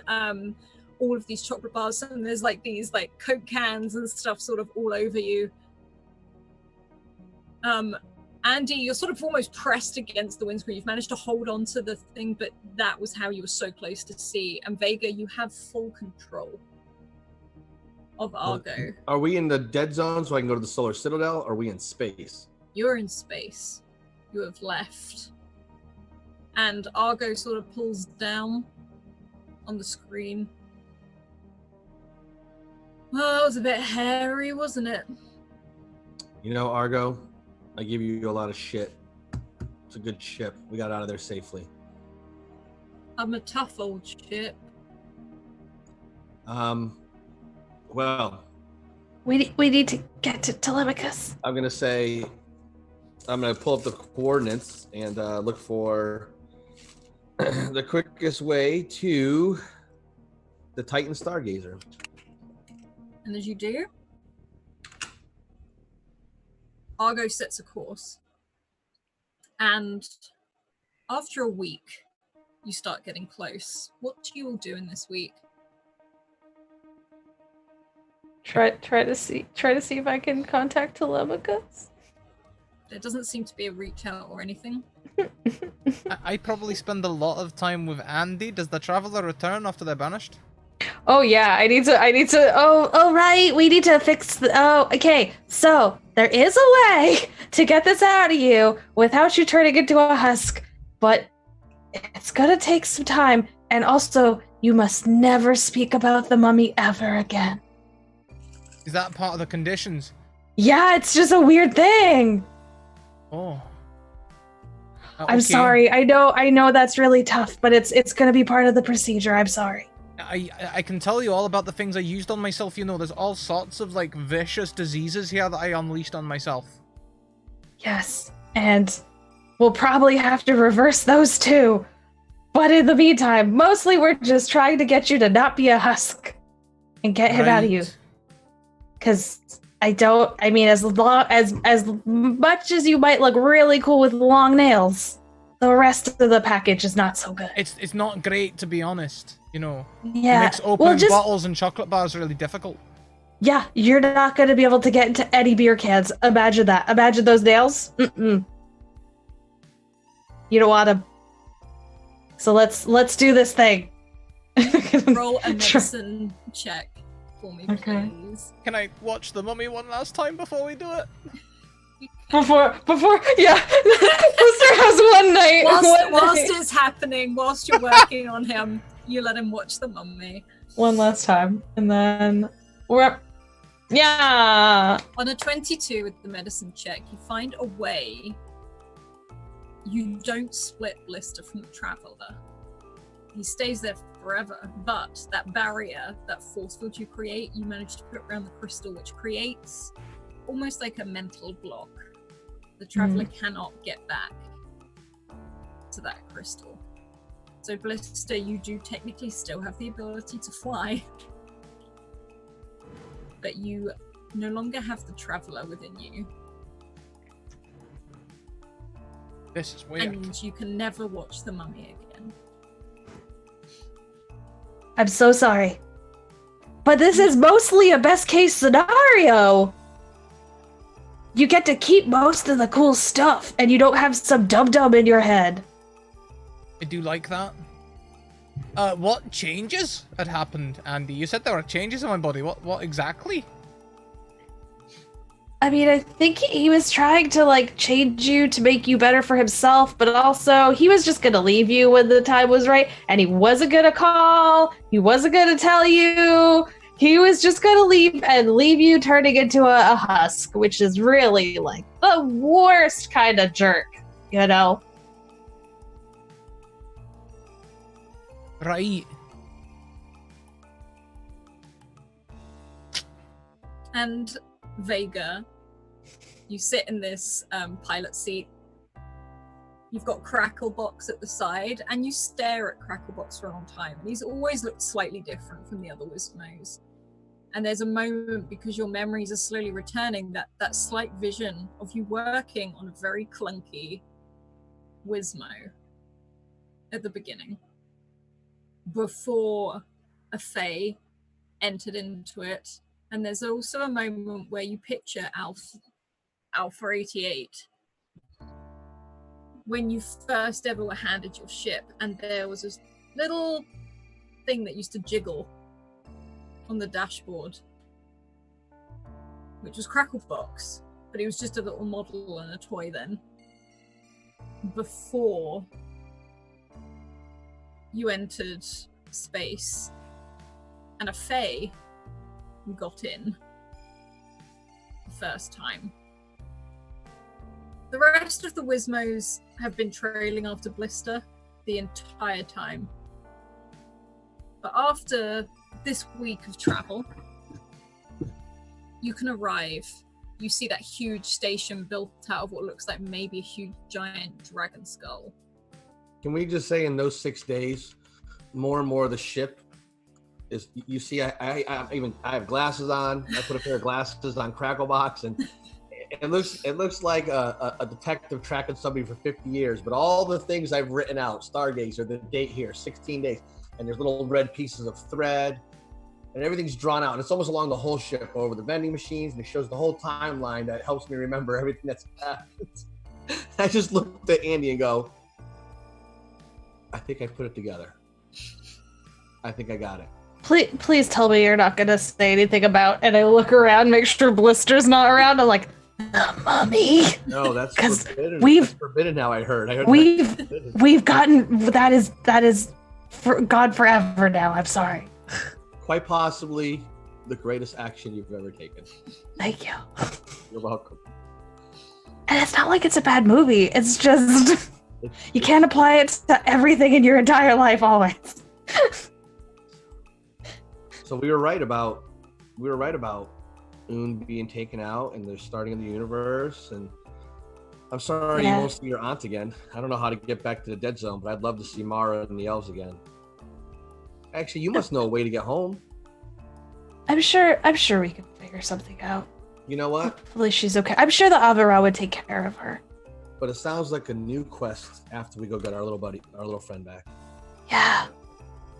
Speaker 2: all of these chocolate bars, and there's like these like Coke cans and stuff sort of all over you. Andy, you're sort of almost pressed against the windscreen. You've managed to hold on to the thing, but that was how you were so close to see. And Vega, you have full control of Argo.
Speaker 3: Are we in the dead zone so I can go to the Solar Citadel? Or are we in space?
Speaker 2: You're in space. You have left. And Argo sort of pulls down on the screen. Well, it was a bit hairy, wasn't it?
Speaker 3: You know, Argo, I give you a lot of shit. It's a good ship. We got out of there safely.
Speaker 2: I'm a tough old ship.
Speaker 3: Well,
Speaker 4: We need to get to Telemachus.
Speaker 3: I'm gonna pull up the coordinates and look for the quickest way to the Titan Stargazer.
Speaker 2: And as you do, Argo sets a course. And after a week, you start getting close. What do you all do in this week?
Speaker 4: Try to see if I can contact Telemachus.
Speaker 2: There doesn't seem to be a reach out or anything.
Speaker 1: I probably spend a lot of time with Andy. Does the traveler return after they're banished?
Speaker 4: Oh yeah, I need to. Oh right, we need to fix. Okay. So there is a way to get this out of you without you turning into a husk, but it's gonna take some time. And also, you must never speak about the mummy ever again.
Speaker 1: Is that part of the conditions?
Speaker 4: Yeah, it's just a weird thing.
Speaker 1: Oh.
Speaker 4: I'm sorry. I know that's really tough, but it's gonna be part of the procedure. I'm sorry.
Speaker 1: I can tell you all about the things I used on myself. You know, there's all sorts of like vicious diseases here that I unleashed on myself.
Speaker 4: Yes, and we'll probably have to reverse those too. But in the meantime, mostly we're just trying to get you to not be a husk and get him out of you. Because I mean, as much as you might look really cool with long nails, the rest of the package is not so good.
Speaker 1: It's not great, to be honest. You know,
Speaker 4: Yeah.
Speaker 1: It makes opening bottles and chocolate bars really difficult.
Speaker 4: Yeah, you're not going to be able to get into any beer cans. Imagine that. Imagine those nails. Mm-mm. You don't want to. So let's do this thing.
Speaker 2: Roll a medicine check for me, please.
Speaker 1: Can I watch the mummy one last time before we do it?
Speaker 4: Before, yeah. Blister has one night.
Speaker 2: Whilst it's happening, whilst you're working on him, you let him watch the mummy.
Speaker 4: One last time, and then we're up. Yeah.
Speaker 2: On a 22 with the medicine check, you find a way. You don't split Blister from the Traveler. He stays there forever, but that barrier, that force field you create, you manage to put around the crystal, which creates almost like a mental block. The Traveler cannot get back to that crystal. So Blister, you do technically still have the ability to fly, but you no longer have the Traveler within you.
Speaker 1: This is weird.
Speaker 2: And you can never watch the mummy again.
Speaker 4: I'm so sorry. But this is mostly a best case scenario. You get to keep most of the cool stuff, and you don't have some dum-dum in your head.
Speaker 1: I do like that. What changes had happened, Andy? You said there were changes in my body. What exactly?
Speaker 4: I mean, I think he was trying to, like, change you to make you better for himself, but also he was just gonna leave you when the time was right, and he wasn't gonna call, he wasn't gonna tell you, he was just gonna leave you turning into a husk, which is really, like, the worst kind of jerk, you know?
Speaker 1: Right.
Speaker 2: And Vega, you sit in this pilot seat. You've got Cracklebox at the side, and you stare at Cracklebox for a long time. And he's always looked slightly different from the other Wismos. And there's a moment, because your memories are slowly returning, that slight vision of you working on a very clunky Wismo at the beginning, before a Fae entered into it. And there's also a moment where you picture Alpha 88 when you first ever were handed your ship, and there was this little thing that used to jiggle on the dashboard, which was Cracklebox, but he was just a little model and a toy then, before you entered space, and a Fae got in the first time. The rest of the Wismos have been trailing after Blister the entire time. But after this week of travel, you can arrive. You see that huge station built out of what looks like maybe a huge giant dragon skull.
Speaker 3: Can we just say in those 6 days, more and more of the ship is, you see, I have glasses on. I put a pair of glasses on Cracklebox, and it looks like a detective tracking somebody for 50 years. But all the things I've written out, Stargazer, the date here, 16 days, and there's little red pieces of thread, and everything's drawn out. And it's almost along the whole ship, over the vending machines, and it shows the whole timeline that helps me remember everything that's happened. I just looked at Andy and go, I think I put it together. I think I got it.
Speaker 4: Please tell me you're not gonna say anything about. And I look around, make sure Blister's not around. I'm like, the mummy.
Speaker 3: No, that's forbidden.
Speaker 4: That's
Speaker 3: forbidden now. I heard
Speaker 4: we've gotten that is for God forever now. I'm sorry.
Speaker 3: Quite possibly the greatest action you've ever taken.
Speaker 4: Thank you.
Speaker 3: You're welcome.
Speaker 4: And it's not like it's a bad movie. It's just you can't apply it to everything in your entire life always.
Speaker 3: So we were right about Un being taken out, and they're starting in the universe. And I'm sorry you won't see your aunt again. I don't know how to get back to the dead zone, but I'd love to see Mara and the elves again. Actually, you must know a way to get home.
Speaker 4: I'm sure we can figure something out.
Speaker 3: You know what?
Speaker 4: Hopefully she's okay. I'm sure the Avera would take care of her.
Speaker 3: But it sounds like a new quest after we go get our little friend back.
Speaker 4: Yeah.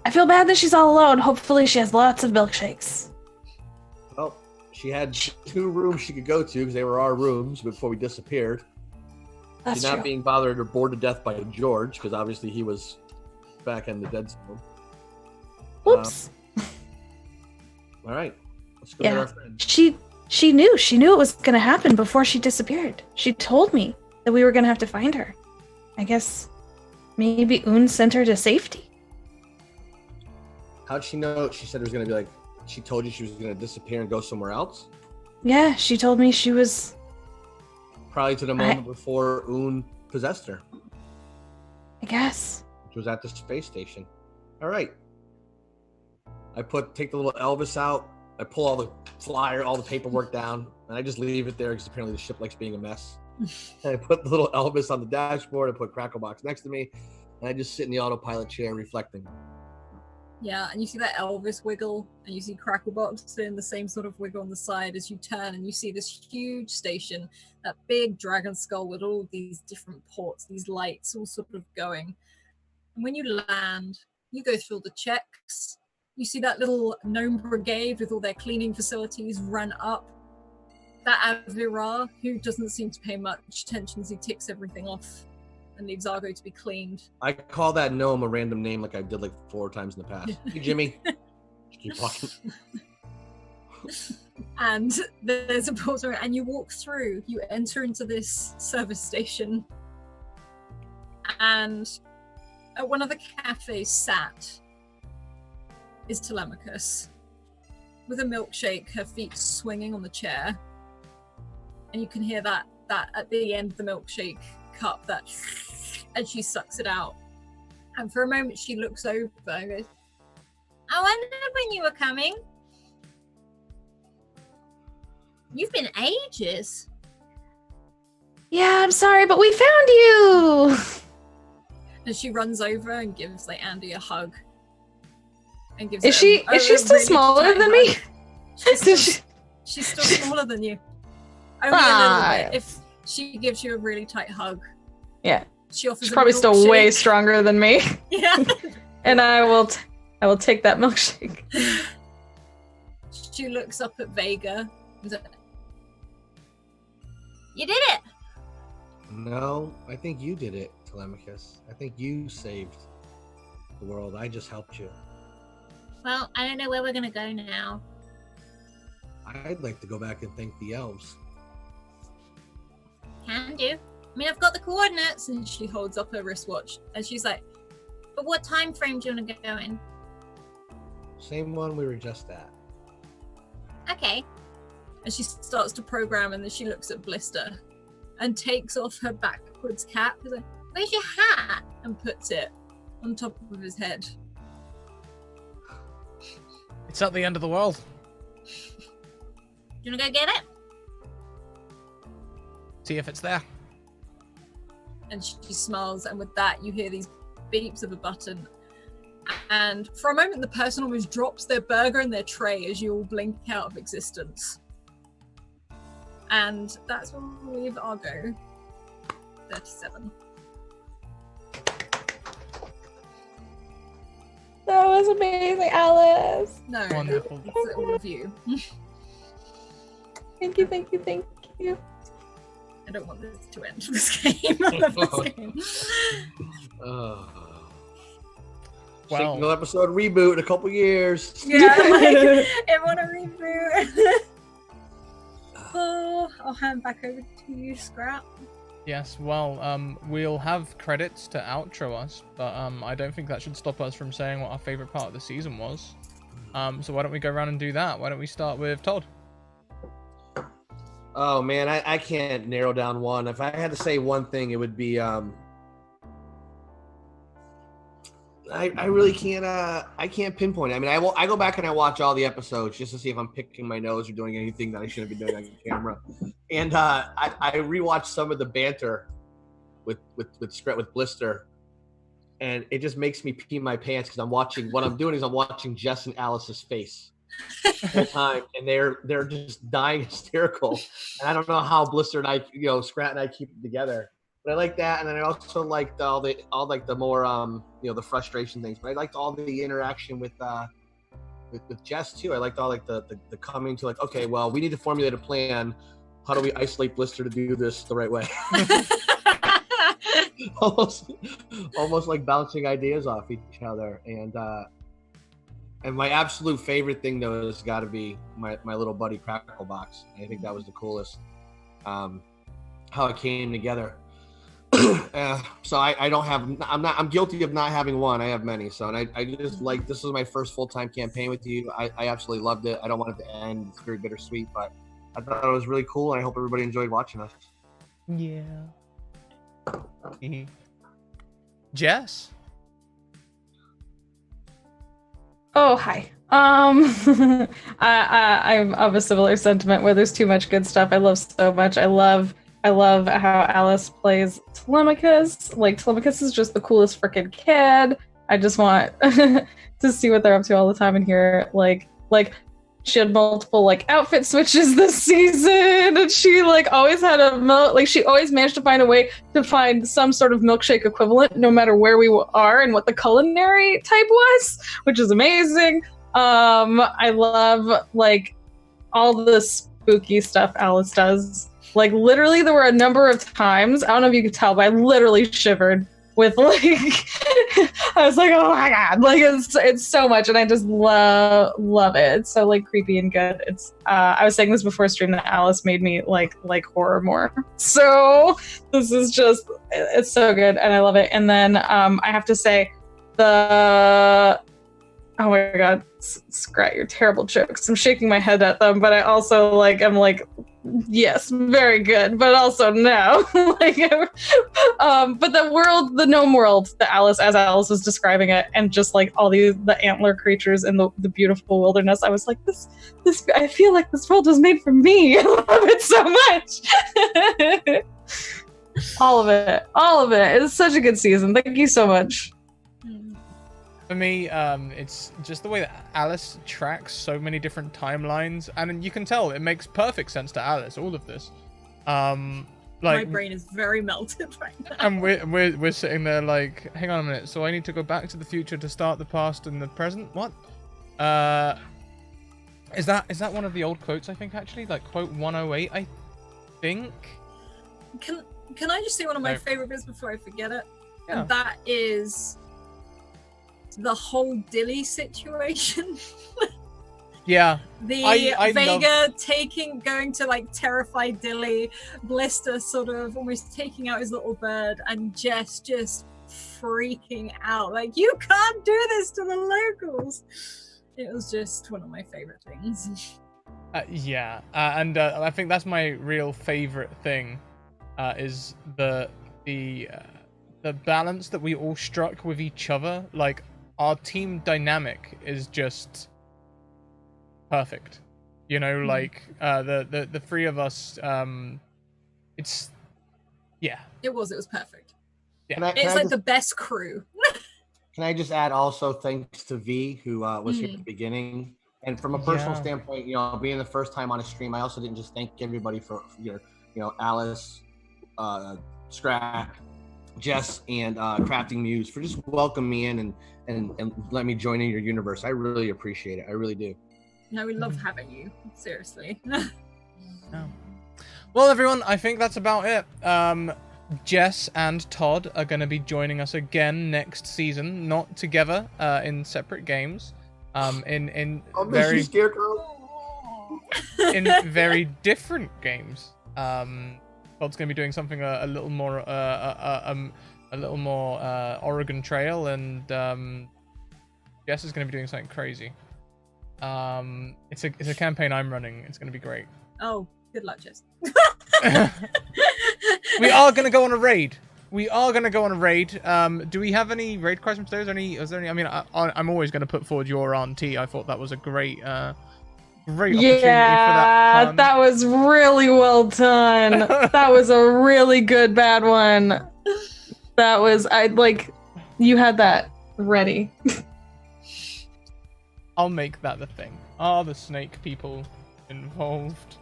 Speaker 4: I feel bad that she's all alone. Hopefully she has lots of milkshakes.
Speaker 3: Well, she had 2 rooms she could go to because they were our rooms before we disappeared.
Speaker 4: That's
Speaker 3: She's not
Speaker 4: true.
Speaker 3: being bothered or bored to death by George because obviously he was back in the dead zone.
Speaker 4: Whoops.
Speaker 3: All right, let's go get our friend.
Speaker 4: She knew it was gonna happen before she disappeared. She told me that we were gonna have to find her. I guess maybe Un sent her to safety.
Speaker 3: How'd she know? She said it was gonna be like. She told you she was gonna disappear and go somewhere else.
Speaker 4: Yeah, she told me she was.
Speaker 3: Probably to the moment before Un possessed her.
Speaker 4: I guess.
Speaker 3: Which was at the space station. All right. Take the little Elvis out. I pull all the paperwork down, and I just leave it there because apparently the ship likes being a mess. And I put the little Elvis on the dashboard. I put Cracklebox next to me, and I just sit in the autopilot chair reflecting.
Speaker 2: Yeah, and you see that Elvis wiggle, and you see Cracklebox doing the same sort of wiggle on the side as you turn, and you see this huge station, that big dragon skull with all these different ports, these lights all sort of going. And when you land, you go through all the checks. You see that little gnome brigade with all their cleaning facilities run up. That Avira, who doesn't seem to pay much attention as he ticks everything off and leaves Argo to be cleaned.
Speaker 3: I call that gnome a random name like I did like 4 times in the past. Hey, Jimmy. Keep walking.
Speaker 2: And there's a portal, and you walk through. You enter into this service station. And at one of the cafes sat is Telemachus with a milkshake, her feet swinging on the chair, and you can hear that at the end of the milkshake cup that as she sucks it out, and for a moment she looks over and goes, "I wondered when you were coming. You've been ages."
Speaker 4: Yeah, I'm sorry, but we found you.
Speaker 2: And she runs over and gives like Andy a hug. And gives
Speaker 4: Is she still
Speaker 2: really
Speaker 4: smaller
Speaker 2: tight
Speaker 4: than
Speaker 2: hug.
Speaker 4: me?
Speaker 2: She's still smaller than you. Only a little bit. If she gives you a really tight hug.
Speaker 4: Yeah.
Speaker 2: She offers
Speaker 4: She's
Speaker 2: a
Speaker 4: probably still
Speaker 2: milkshake.
Speaker 4: way stronger than me.
Speaker 2: Yeah.
Speaker 4: And I will take that milkshake.
Speaker 2: She looks up at Vega. And says, "You did it!"
Speaker 3: No, I think you did it, Telemachus. I think you saved the world. I just helped you.
Speaker 5: Well, I don't know where we're gonna go now.
Speaker 3: I'd like to go back and thank the elves.
Speaker 5: Can do.
Speaker 2: I mean, I've got the coordinates. And she holds up her wristwatch. And she's like,
Speaker 5: But what time frame do you want to go in?
Speaker 3: Same one we were just at.
Speaker 5: Okay.
Speaker 2: and she starts to program, and then she looks at Blister and takes off her backwards cap. She's like, "Where's your hat?" and puts it on top of his head.
Speaker 1: It's at the end of the world.
Speaker 5: You wanna go get it?
Speaker 1: See if it's there.
Speaker 2: And she smiles, and with that you hear these beeps of a button, and for a moment the person almost drops their burger and their tray as you all blink out of existence. And that's when we leave Argo 37.
Speaker 4: That was amazing, Alice.
Speaker 2: No,
Speaker 1: Wonderful.
Speaker 2: it's all of you.
Speaker 4: Thank you, thank you, thank you.
Speaker 2: I don't want this to end this game. I love this game.
Speaker 1: Well-
Speaker 3: Single episode reboot in a couple years.
Speaker 2: Yeah, like, everyone a reboot. Oh, I'll hand back over to you, Scrap.
Speaker 1: Yes, well, we'll have credits to outro us, but I don't think that should stop us from saying what our favorite part of the season was. So why don't we go around and do that? Why don't we start with Todd?
Speaker 3: Oh man, I can't narrow down one. If I had to say one thing, it would be I really can't I can't pinpoint it. I mean, I go back and I watch all the episodes just to see if I'm picking my nose or doing anything that I shouldn't be doing on camera. And I rewatched some of the banter with Blister, and it just makes me pee my pants because I'm watching Jess and Alice's face the whole time, and they're just dying hysterical. And I don't know how Blister and I, Scrat and I keep it together. But I like that, and then I also liked all the more the frustration things. But I liked all the interaction with Jess too. I liked all the coming to okay, well, we need to formulate a plan. How do we isolate Blister to do this the right way? almost like bouncing ideas off each other. And my absolute favorite thing though has got to be my little buddy Cracklebox. I think that was the coolest. How it came together. So I'm guilty of not having one. I have many. So, and I just this was my first full-time campaign with you. I absolutely loved it. I don't want it to end. It's very bittersweet, but I thought it was really cool, and I hope everybody enjoyed watching us.
Speaker 1: Yeah. Jess?
Speaker 4: Oh, hi. I'm of a similar sentiment where there's too much good stuff. I love so much. I love how Alice plays Telemachus. Like, Telemachus is just the coolest freaking kid. I just want to see what they're up to all the time and hear like she had multiple outfit switches this season, and she always had she always managed to find a way to find some sort of milkshake equivalent no matter where we are and what the culinary type was, which is amazing. I love all the spooky stuff Alice does. Literally there were a number of times, I don't know if you could tell, but I literally shivered with I was like, oh my god, it's so much, and I just love it. It's so creepy and good. It's I was saying this before stream that Alice made me like horror more. So this is just, it's so good and I love it. And then I have to say oh my god, Scrat, your terrible jokes. I'm shaking my head at them, but I also I'm yes, very good, but also no. But the gnome world that Alice was describing it, and just all the antler creatures in the beautiful wilderness, I was like, this I feel like this world was made for me. I love it so much. all of it. It's such a good season. Thank you so much.
Speaker 1: For me, it's just the way that Alice tracks so many different timelines, and you can tell it makes perfect sense to Alice, all of this.
Speaker 2: My brain is very melted right now.
Speaker 1: And we're sitting there hang on a minute, so I need to go back to the future to start the past and the present? What? Is that one of the old quotes, I think, actually? Quote 108, I think?
Speaker 2: Can I just say one of my favorite bits before I forget it?
Speaker 1: Yeah.
Speaker 2: And that is the whole Dilly situation.
Speaker 1: Yeah.
Speaker 2: I Vega going to terrify Dilly, Blister sort of almost taking out his little bird, and Jess just freaking out. You can't do this to the locals. It was just one of my favorite things.
Speaker 1: Yeah. And I think that's my real favorite thing, is the balance that we all struck with each other. Our team dynamic is just perfect, the three of us. It's
Speaker 2: it was perfect.
Speaker 1: Yeah.
Speaker 2: It's the best crew.
Speaker 3: Can I just add also thanks to V, who was here at the beginning, and from a personal standpoint, being the first time on a stream, I also didn't just thank everybody for Alice, Scrat, Jess, and Crafting Muse for just welcoming me in and let me join in your universe. I really appreciate it. I really do.
Speaker 2: No, we love having you. Seriously.
Speaker 1: Oh. Well, everyone, I think that's about it. Jess and Todd are going to be joining us again next season, not together, in separate games. In very
Speaker 3: Scarecrow.
Speaker 1: in very different games. Todd's going to be doing something a little more Oregon Trail, and Jess is going to be doing something crazy. It's a campaign I'm running. It's going to be great.
Speaker 2: Oh, good luck, Jess.
Speaker 1: We are going to go on a raid. we are going to go on a raid. Do we have any raid cries from today? Is there any? I mean, I'm always going to put forward your auntie. I thought that was a great opportunity for that pun.
Speaker 4: That was really well done. That was a really good bad one. That was, you had that ready.
Speaker 1: I'll make that the thing. Are the snake people involved?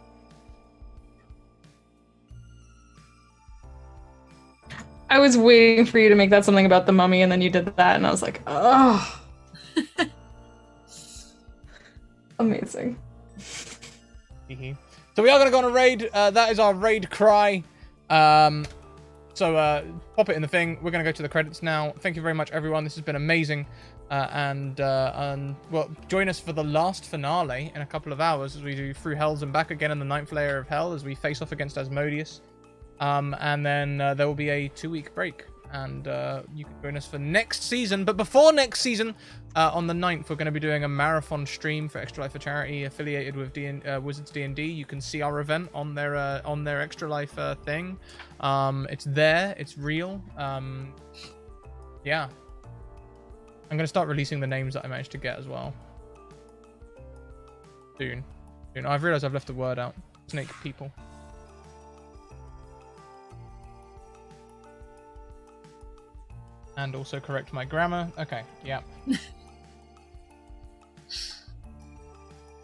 Speaker 4: I was waiting for you to make that something about the mummy, and then you did that, and I was like, oh. Amazing.
Speaker 1: So we are going to go on a raid. That is our raid cry. So pop it in the thing. We're going to go to the credits now. Thank you very much, everyone. This has been amazing. And well, join us for the last finale in a couple of hours as we do Through Hells and Back again in the 9th layer of Hell as we face off against Asmodeus. And then there will be a 2-week break. And you can join us for next season. But before next season, on the 9th, we're going to be doing a marathon stream for Extra Life for Charity affiliated with Wizards D&D. You can see our event on their Extra Life thing. It's there. It's real. Yeah. I'm going to start releasing the names that I managed to get as well. Soon. I've realized I've left the word out. Snake people. And also correct my grammar. Okay, yeah.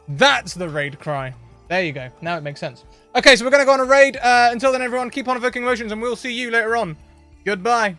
Speaker 1: That's the raid cry. There you go. Now it makes sense. Okay, so we're going to go on a raid. Until then, everyone, keep on evoking emotions, and we'll see you later on. Goodbye.